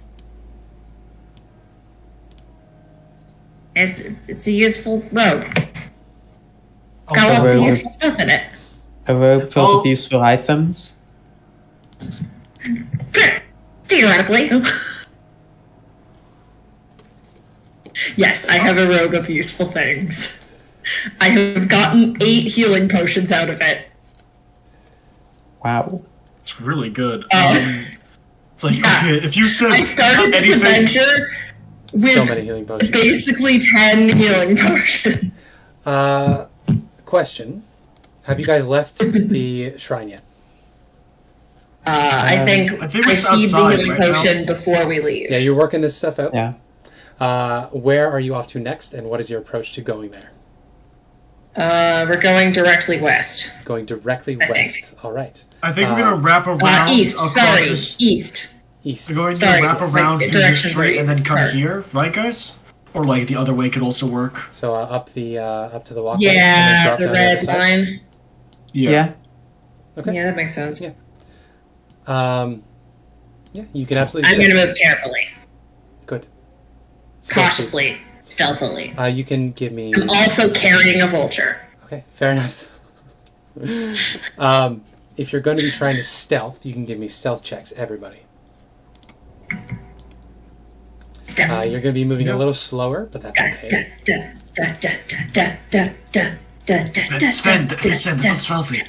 It's a useful rope. It's got lots of useful stuff in it. A robe filled with useful items? Theoretically. Yes, I have a robe of useful things. I have gotten 8 healing potions out of it. Wow. It's really good. It's like, okay, if you said I started this adventure with So many healing potions. basically 10 healing potions. Question. Have you guys left the shrine yet? I think I I think it's feed the outside healing right now. potion before we leave. Yeah, you're working this stuff out. Yeah. Where are you off to next, and what is your approach to going there? We're going directly west. Going directly think. west. All right. I think we're gonna wrap around East, across sorry, this. east. East. We're going to Sorry, wrap it's around like through the directions street are and then easy. come Sorry. here, right, guys? Or like the other way could also work. So up to the walkway. and then Yeah, drop the down red other side? line. Yeah. Okay. Yeah, that makes sense. Yeah. Yeah, you can absolutely. I'm do going that. to move carefully, Good. Stealth speed. cautiously, stealthily. You can give me. I'm also carrying a vulture. Okay, fair enough. If you're going to be trying to stealth, you can give me stealth checks, everybody. Stealth. You're going to be moving a little slower, but that's okay. Sven, this is filthy.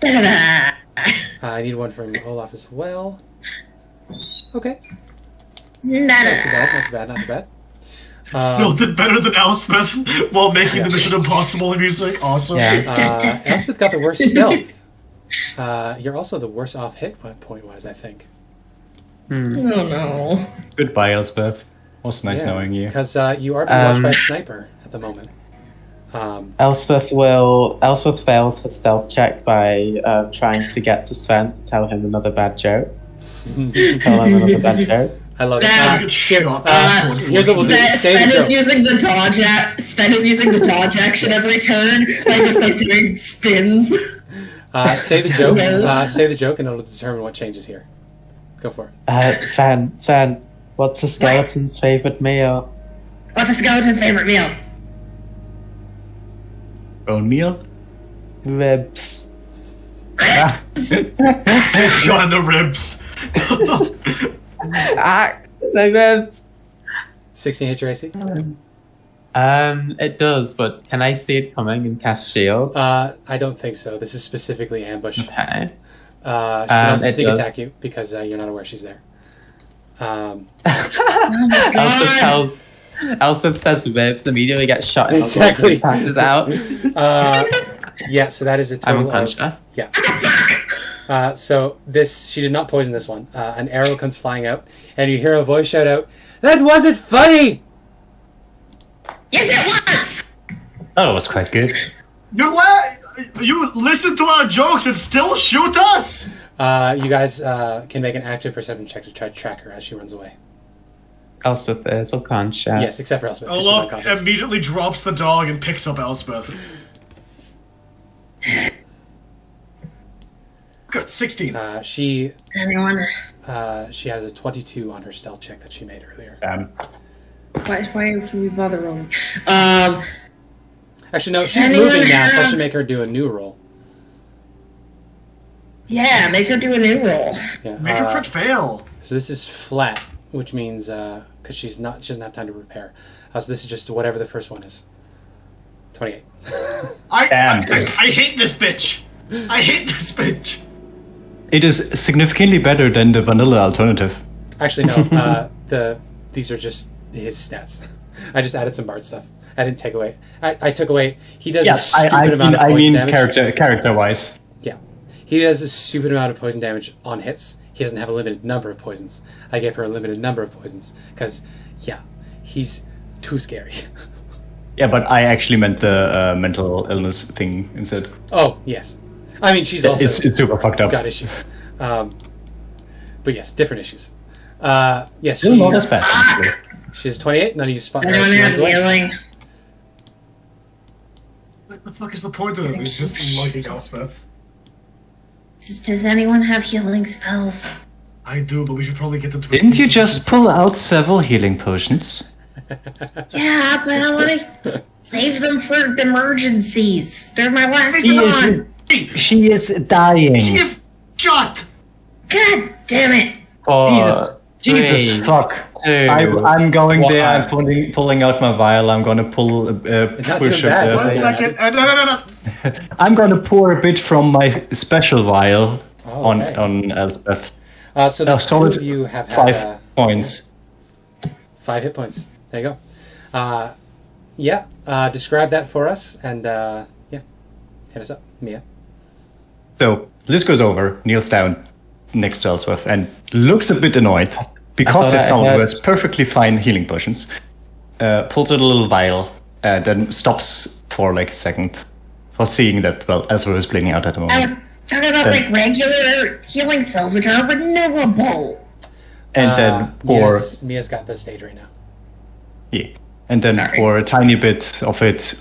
I need one from Olaf as well. Okay, Not not too bad, not too bad, not too bad. Still did better than Elspeth while making the Mission Impossible music. Awesome. Yeah. Elspeth got the worst stealth. You're also the worst off hit point wise, I think. Oh no. Goodbye, Elspeth. Was nice knowing you. Because you are being watched by a sniper at the moment. Elspeth fails her stealth check by trying to get to Sven to tell him another bad joke. Tell him another bad joke. I love it. That- Here's what we'll do. Say the Sven is joke. using the dodge. Sven is using the dodge action every turn, like just like doing spins. Say the joke. Yes. Say the joke, and it'll determine what changes here. Go for it. Sven, what's a skeleton's favorite meal? What's a skeleton's favorite meal? Bone meal? Ribs. Shot in the ribs. My ribs. 16 hit your AC. It does, but can I see it coming and cast shield? I don't think so. This is specifically ambush. Okay. She can also it sneak does. attack you because you're not aware she's there. Elspeth says ribs, immediately gets shot in the Exactly. and passes out. Yeah, so that is a I'm total unconscious. of... Yeah. So she did not poison this one. An arrow comes flying out, and you hear a voice shout out, "That wasn't funny!" Yes, it was. Oh, it was quite good. You listen to our jokes and still shoot us. You guys can make an active perception check to try to track her as she runs away. Elspeth is unconscious. Yes, except for Elspeth. 'cause she's Olaf unconscious. immediately drops the dog and picks up Elspeth. Good, 16. She Anyone? has a 22 on her stealth check that she made earlier. Why do we bother rolling? Actually, no, she's Anyone moving now, so I have- should make her do a new roll. Yeah, make her do a new roll. Yeah. Make her crit fail. So this is flat, which means because she doesn't have time to repair. So this is just whatever the first one is. 28. I hate this bitch. I hate this bitch. It is significantly better than the vanilla alternative. Actually, no. These are just his stats. I just added some Bard stuff. I didn't take away. I took away. He does a stupid amount of poison damage. Character-wise. Yeah, He does a stupid amount of poison damage on hits. He doesn't have a limited number of poisons. I gave her a limited number of poisons because, yeah, he's too scary. Yeah, but I actually meant the mental illness thing instead. Oh, yes. I mean, she's also It's super fucked up. got issues. But yes, different issues. Yes, Still not as bad, actually. she's 28. None of you spot her. Anyone She have runs away. healing? What the fuck is the point of it? It's just liking Elspeth. Does anyone have healing spells? I do, but we should probably get into. Didn't you just pull out several healing potions? Yeah, but I want to save them for emergencies. They're my last This one. She is dying. She is shot. God damn it. 4, Jesus 3, fuck. 2, I'm going there. I'm 1. pulling out my vial. I'm gonna pull Not push too bad. up. 1 second. No. I'm gonna pour a bit from my special vial Oh, okay. on Elspeth. So the two solid of you have had 5 points. 5 hit points. There you go. Describe that for us, and hit us up, Mia. So Liz goes over, kneels down next to Elspeth, and looks a bit annoyed because I his thought I someone had- has perfectly fine healing potions. Pulls out a little vial, then stops for like a second, for seeing that Elspeth is bleeding out at the I was moment, talking about like regular healing spells, which are renewable. and then pour Mia's got the stage right now. yeah, and then Sorry. pour a tiny bit of it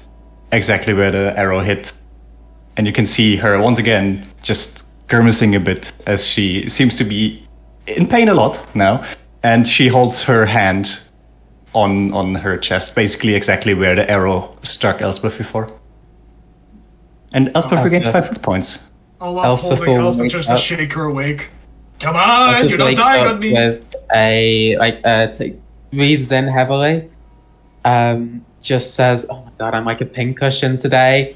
exactly where the arrow hit, and you can see her once again just grimacing a bit as she seems to be in pain a lot now, and she holds her hand on her chest, basically exactly where the arrow struck Elspeth before. And Elspeth regains 5 hit points. Olaf Elspeth holding will Elspeth wake just to up. shake her awake. Come on, you're not Wakes dying up on me. with a breathes in heavily. Just says, "Oh my god, I'm like a pincushion today."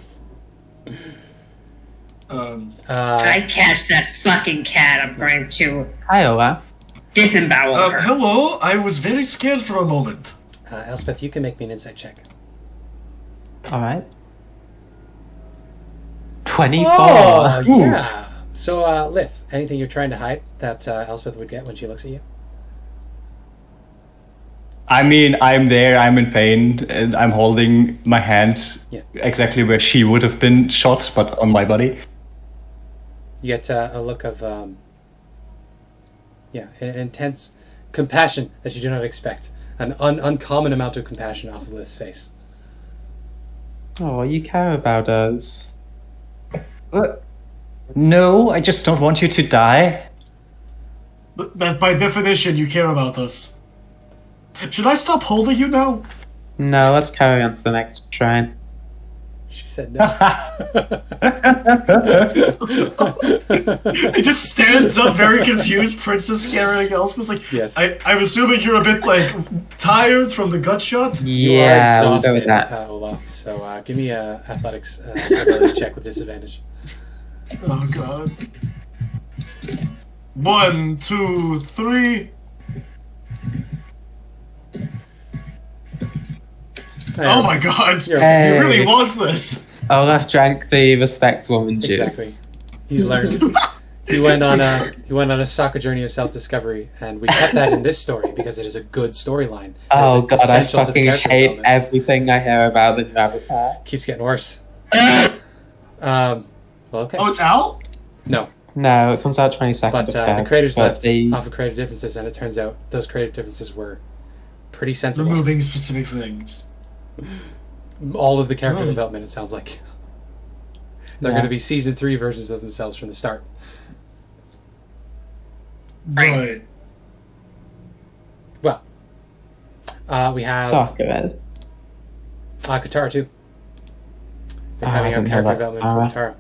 I catch that fucking cat. I'm going to Hi, Olaf. disembowel her. Hello, I was very scared for a moment. Elspeth, you can make me an insight check. All right. 24. Oh, yeah. So, Lith, anything you're trying to hide that Elspeth would get when she looks at you? I mean, I'm there, I'm in pain, and I'm holding my hand Yeah. exactly where she would have been shot, but on my body. You get a look of, intense compassion that you do not expect. An uncommon amount of compassion off of Lith's face. Oh, you care about us. No, I just don't want you to die. But by definition, you care about us. Should I stop holding you now? No, let's carry on to the next shrine. She said no. It just stands up, very confused. Princess scaring Elspeth. Like, Yes. I'm assuming you're a bit like tired from the gut shot. You Yeah, are we'll go exhausted, with that. Olaf. So give me a athletics ability check with disadvantage. Oh god. 1, 2, 3. Oh my god! You're- Hey. You really want this? Olaf drank the respect woman juice. Exactly. He's learned. He went on a soccer journey of self-discovery, and we kept that in this story because it is a good storyline. It is Oh god, I essential to the fucking character hate development. everything I hear about the new Avatar. Keeps getting worse. Well, okay. Oh, it's Al? No, No, it comes out 22nd. but of the Feb, creators but left the- off of creative differences, and it turns out those creative differences were pretty sensible. Removing specific things. All of the character Really? development, it sounds like. They're Yeah. going to be season 3 versions of themselves from the start. Right. Well, we have Sorcerers. Katara too. We're I having our didn't know character that. development for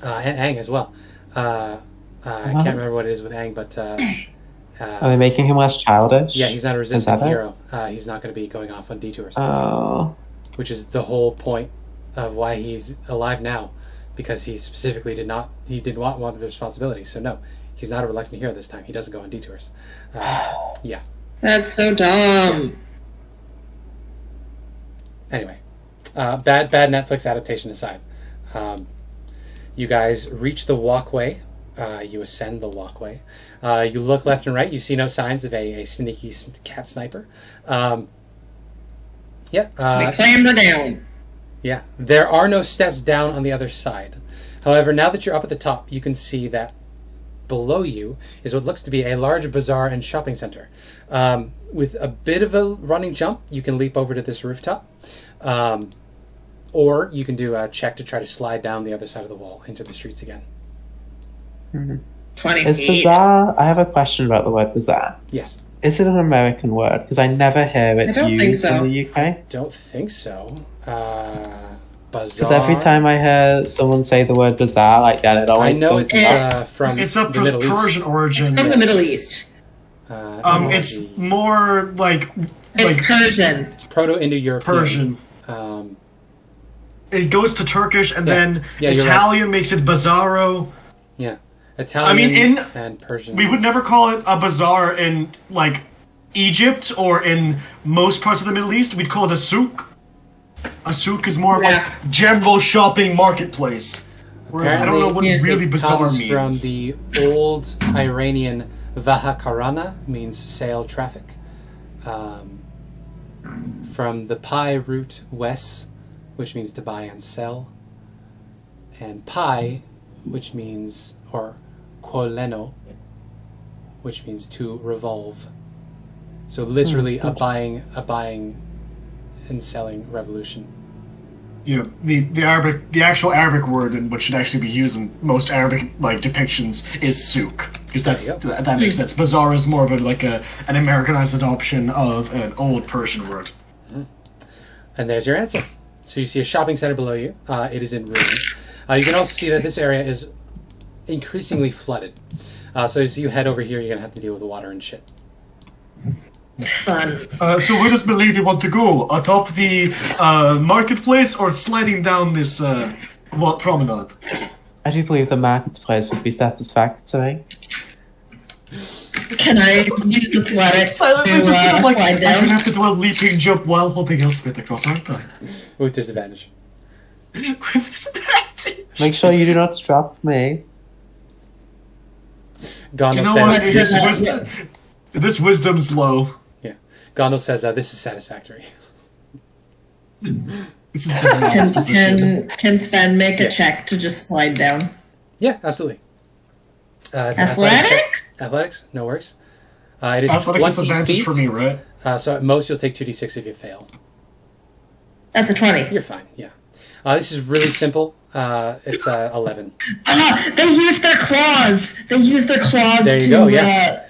Katara. And Aang as well. I can't remember what it is with Aang, but Are they making him less childish? yeah, he's not a resistant that it? hero. He's not going to be going off on detours, Oh. which is the whole point of why he's alive now, because he specifically didn't want the responsibility. So no, he's not a reluctant hero this time. He doesn't go on detours. Yeah. That's so dumb. Anyway, bad Netflix adaptation aside, You guys reach the walkway. You ascend the walkway. You look left and right. You see no signs of a sneaky cat sniper. We clamber down. Yeah, there are no steps down on the other side. However, now that you're up at the top, you can see that below you is what looks to be a large bazaar and shopping center. With a bit of a running jump, you can leap over to this rooftop. Or you can do a check to try to slide down the other side of the wall into the streets again. 20 Is feet. bazaar? I have a question about the word bazaar. Yes. Is it an American word? Because I never hear it I don't think used so. in the UK. Don't think so. Bazaar. Because every time I hear someone say the word bazaar like that, it I always know goes it's from It's a the Middle Persian East. origin. From the Middle East. It's more like It's Persian. It's Proto-Indo-European. Persian. It goes to Turkish, and Yeah. then Yeah, you're Italian makes it Bazzaro. Yeah. Italian and Persian. We would never call it a bazaar in, like, Egypt or in most parts of the Middle East. We'd call it a souk. A souk is more Yeah. like general shopping marketplace. Whereas I don't know what really it bazaar comes means. from the old Iranian Vahakarana, means sale traffic. From the Pi root wes, which means to buy and sell. And Pi, which means, or koleno, which means to revolve. So literally a buying and selling revolution. Yeah, the actual Arabic word, and what should actually be used in most Arabic like depictions, is souk, because that makes sense. Bazaar is more of an Americanized adoption of an old Persian word. And there's your answer. So you see a shopping center below you. It is in ruins. You can also see that this area is increasingly flooded. So as you head over here, you're going to have to deal with the water and shit. Fun. So where does Milady want to go? Atop the marketplace or sliding down this promenade? I do believe the marketplace would be satisfactory. Can I use athletics Silently to just sort of like, slide I'm gonna down? have to do a leaping jump while holding Elspeth across, aren't I? With disadvantage. With this advantage. Make sure you do not drop me. Gondal You know says what? this is, This wisdom's low. Gondal says this is satisfactory. This is the mouse position. Can Sven make a Yes. check to just slide down? Yeah, absolutely. It's an athletics check. Athletics, no worries. It is Athletics is 20 advantage feet. for me, right? So at most you'll take 2d6 if you fail. That's a 20. You're fine, yeah. This is really simple. It's 11. They use their claws. They use their claws There you to go, yeah.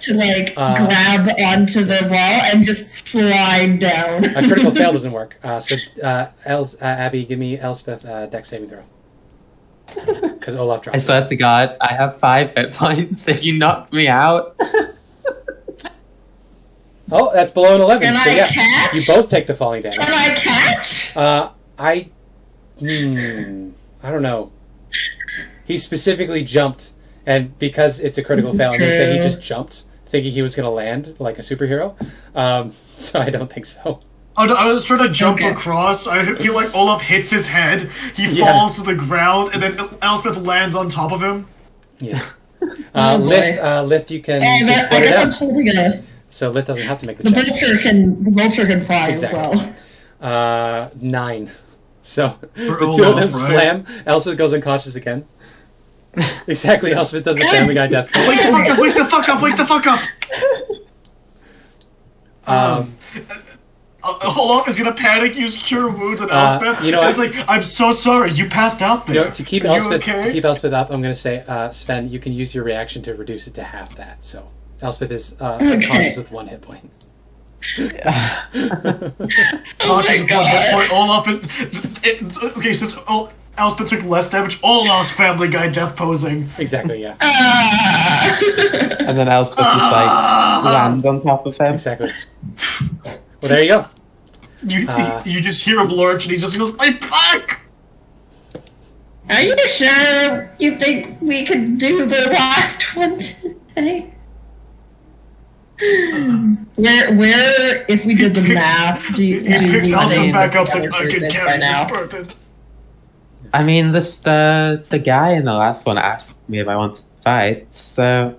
grab onto the wall and just slide down. A critical fail doesn't work. Abby, give me Elspeth dex saving throw. Because Olaf dropped I swear to God, I have 5 hit points. If you knock me out, Oh, that's below an 11. Can so I yeah, catch? you both take the falling damage. Can I catch? I don't know. He specifically jumped, and because it's a critical This is fail, he said he true. just jumped, thinking he was going to land like a superhero. So I don't think so. Oh, no, I was trying to jump Okay. across. I feel like Olaf hits his head. He Yeah. falls to the ground, and then Elspeth lands on top of him. Yeah. Oh, Lith, you can And just I float it guess I'm out. holding a. So Lith doesn't have to make the The check. vulture can fly Exactly. as well. 9. So the Olaf, two of them right? slam. Elspeth goes unconscious again. Exactly, Elspeth does the Family Guy death Wake pose. the fuck up! Wake the fuck up! Wake the fuck up! Olaf is gonna panic, use Cure Wounds on Elspeth. you know and what? it's like, I'm so sorry, you passed out there. You know, to keep Are you Elspeth okay? up, I'm going to say, Sven, you can use your reaction to reduce it to half that. So Elspeth is unconscious with 1 hit point. Okay, point. Olaf is. Okay, since Elspeth took less damage, Olaf's Family Guy death posing. Exactly, yeah. and then Elspeth just lands on top of him. Exactly. Well, there you go. You just hear him lurch, and he just goes, "My back!" Are you sure you think we could do the last one today? Where, if we did the math, do He picks we Elspeth think back up, we like, I do can this by carry this now? burden. I mean, the guy in the last one asked me if I wanted to fight, so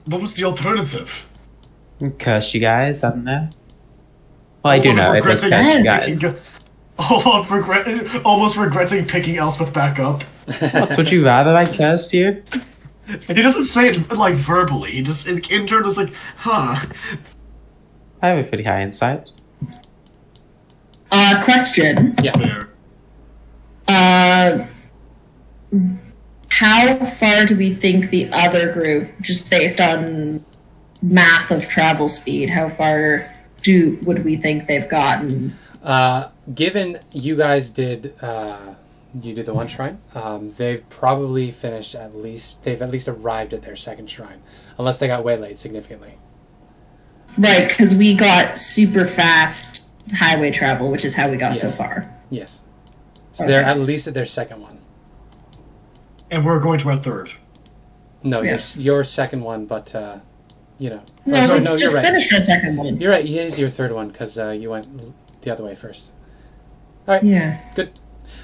What was the alternative? curse you guys, I don't know. Well, I do Olaf know, it does regretting curse you guys. Almost regretting picking Elspeth back up. What, would you rather I curse you? He doesn't say it, like, verbally. He just, in turn, is like, huh. I have a pretty high insight. Question. There. How far do we think the other group, just based on math of travel speed, how far would we think they've gotten? Given you guys did the one shrine, they've probably finished they've at least arrived at their second shrine, unless they got waylaid significantly. Right, because we got super fast highway travel, which is how we got so Yes. far. Yes. So Okay. they're at least at their second one. And we're going to our third. No, Yeah. your second one, but you know. No, Oh, sorry, we no, just you're right. finished our second one. You're right. It is your third one because you went the other way first. All right. Yeah. Good.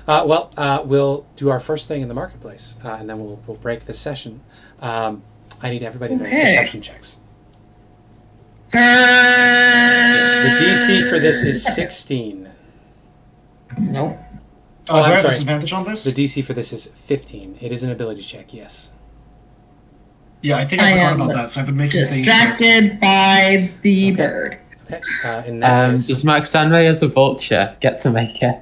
We'll do our first thing in the marketplace, and then we'll break the session. I need everybody to make Okay. perception checks. The DC for this is 16. Nope. Oh, do I I'm have sorry. disadvantage on this? The DC for this is 15. It is an ability check, yes. Yeah, I think I I forgot am about that, so I've been making things... Distracted by the Okay. bird. Okay. In that Does case, Maxandre as a vulture get to make it?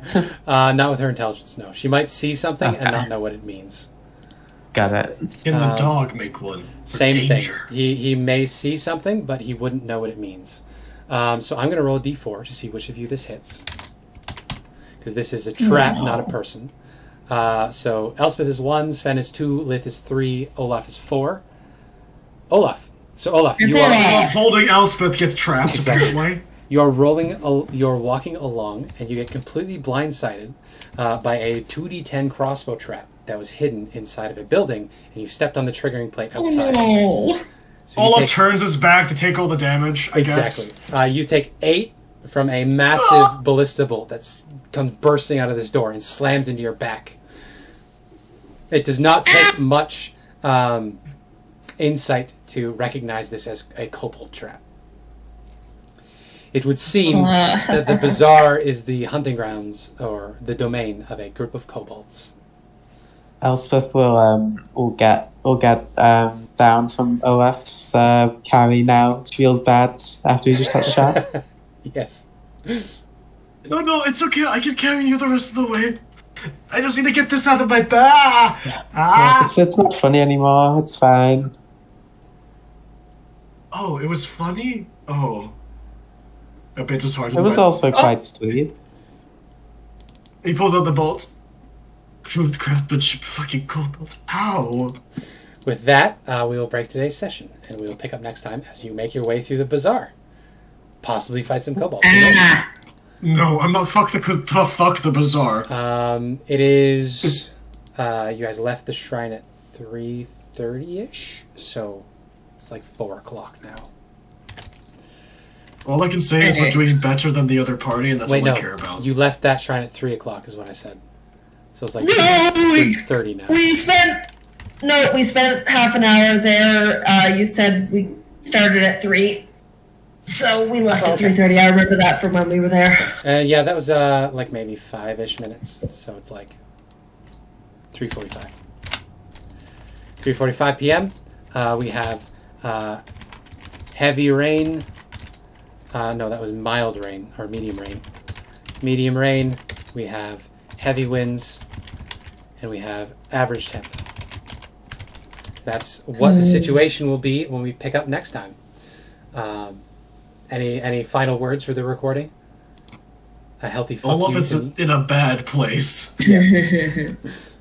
not with her intelligence, no. She might see something and Okay. not know what it means. Got it. Can the dog make one? For Same danger? thing. He may see something, but he wouldn't know what it means. So I'm going to roll a d4 to see which of you this hits. Because this is a trap, not a person. So Elspeth is 1, Sven is 2, Lith is 3, Olaf is 4. Olaf. So Olaf, It's you are Olaf. Holding Elspeth gets trapped, Exactly. apparently. you're walking along, and you get completely blindsided by a 2d10 crossbow trap that was hidden inside of a building, and you stepped on the triggering plate outside. Oh. So you Olaf take, turns his back to take all the damage, I exactly. guess. You take 8 from a massive ballista bolt that comes bursting out of this door and slams into your back. It does not take much insight to recognize this as a kobold trap. It would seem that the bazaar is the hunting grounds or the domain of a group of kobolds. Elspeth will get down from Olaf's carry now. She feels bad after he just got shot. Yes. No, it's okay. I can carry you the rest of the way. I just need to get this out of my back. It's not funny anymore. It's fine. Oh, it was funny? Oh. A bit disheartened. It was by- also quite sweet. He pulled out the bolt. Truth, craftsmanship, fucking kobolds. Ow. With that, we will break today's session, and we will pick up next time as you make your way through the bazaar. Possibly fight some kobolds. Who knows? No, I'm not fuck the bazaar. It is. You guys left the shrine at 3:30ish, so it's like 4 o'clock now. All I can say is we're doing better than the other party, and that's Wait, all no, I care about. you left that shrine at 3 o'clock, is what I said. So it's like No, 3:30 now. We spent half an hour there. You said we started at 3. So we left at 3:30. I remember that from when we were there. Yeah, that was like maybe 5-ish minutes. So it's like 3:45. 3:45 p.m. We have heavy rain. No, that was mild rain or medium rain. Medium rain. We have heavy winds, and we have average temp. That's what the situation will be when we pick up next time. Any final words for the recording? A healthy fuck Olaf you is to me? in a bad place. Yes.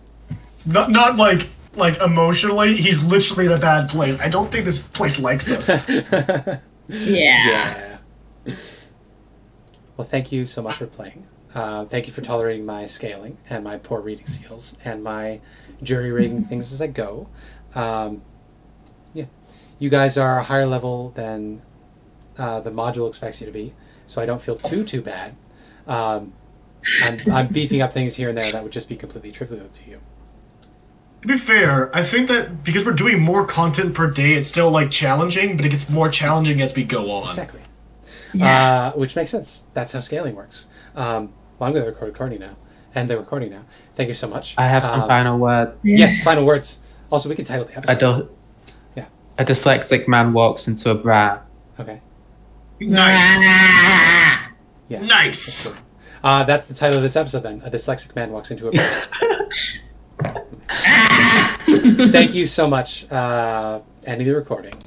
Not like emotionally. He's literally in a bad place. I don't think this place likes us. Yeah. Well, thank you so much for playing. Thank you for tolerating my scaling and my poor reading skills and my jury rigging things as I go. Yeah, you guys are a higher level than the module expects you to be, so I don't feel too bad. I'm beefing up things here and there that would just be completely trivial to you. To be fair, I think that because we're doing more content per day, it's still like challenging, but it gets more challenging as we go on. Exactly. Yeah. Which makes sense. That's how scaling works. Well, I'm going to record recording now. End the recording now. Thank you so much. I have some final word. Yes, final words. Also, we can title the episode. A dyslexic man walks into a bar. Okay. Nice. Yeah. Nice. That's the title of this episode then. A dyslexic man walks into a bar. Thank you so much. Ending the recording.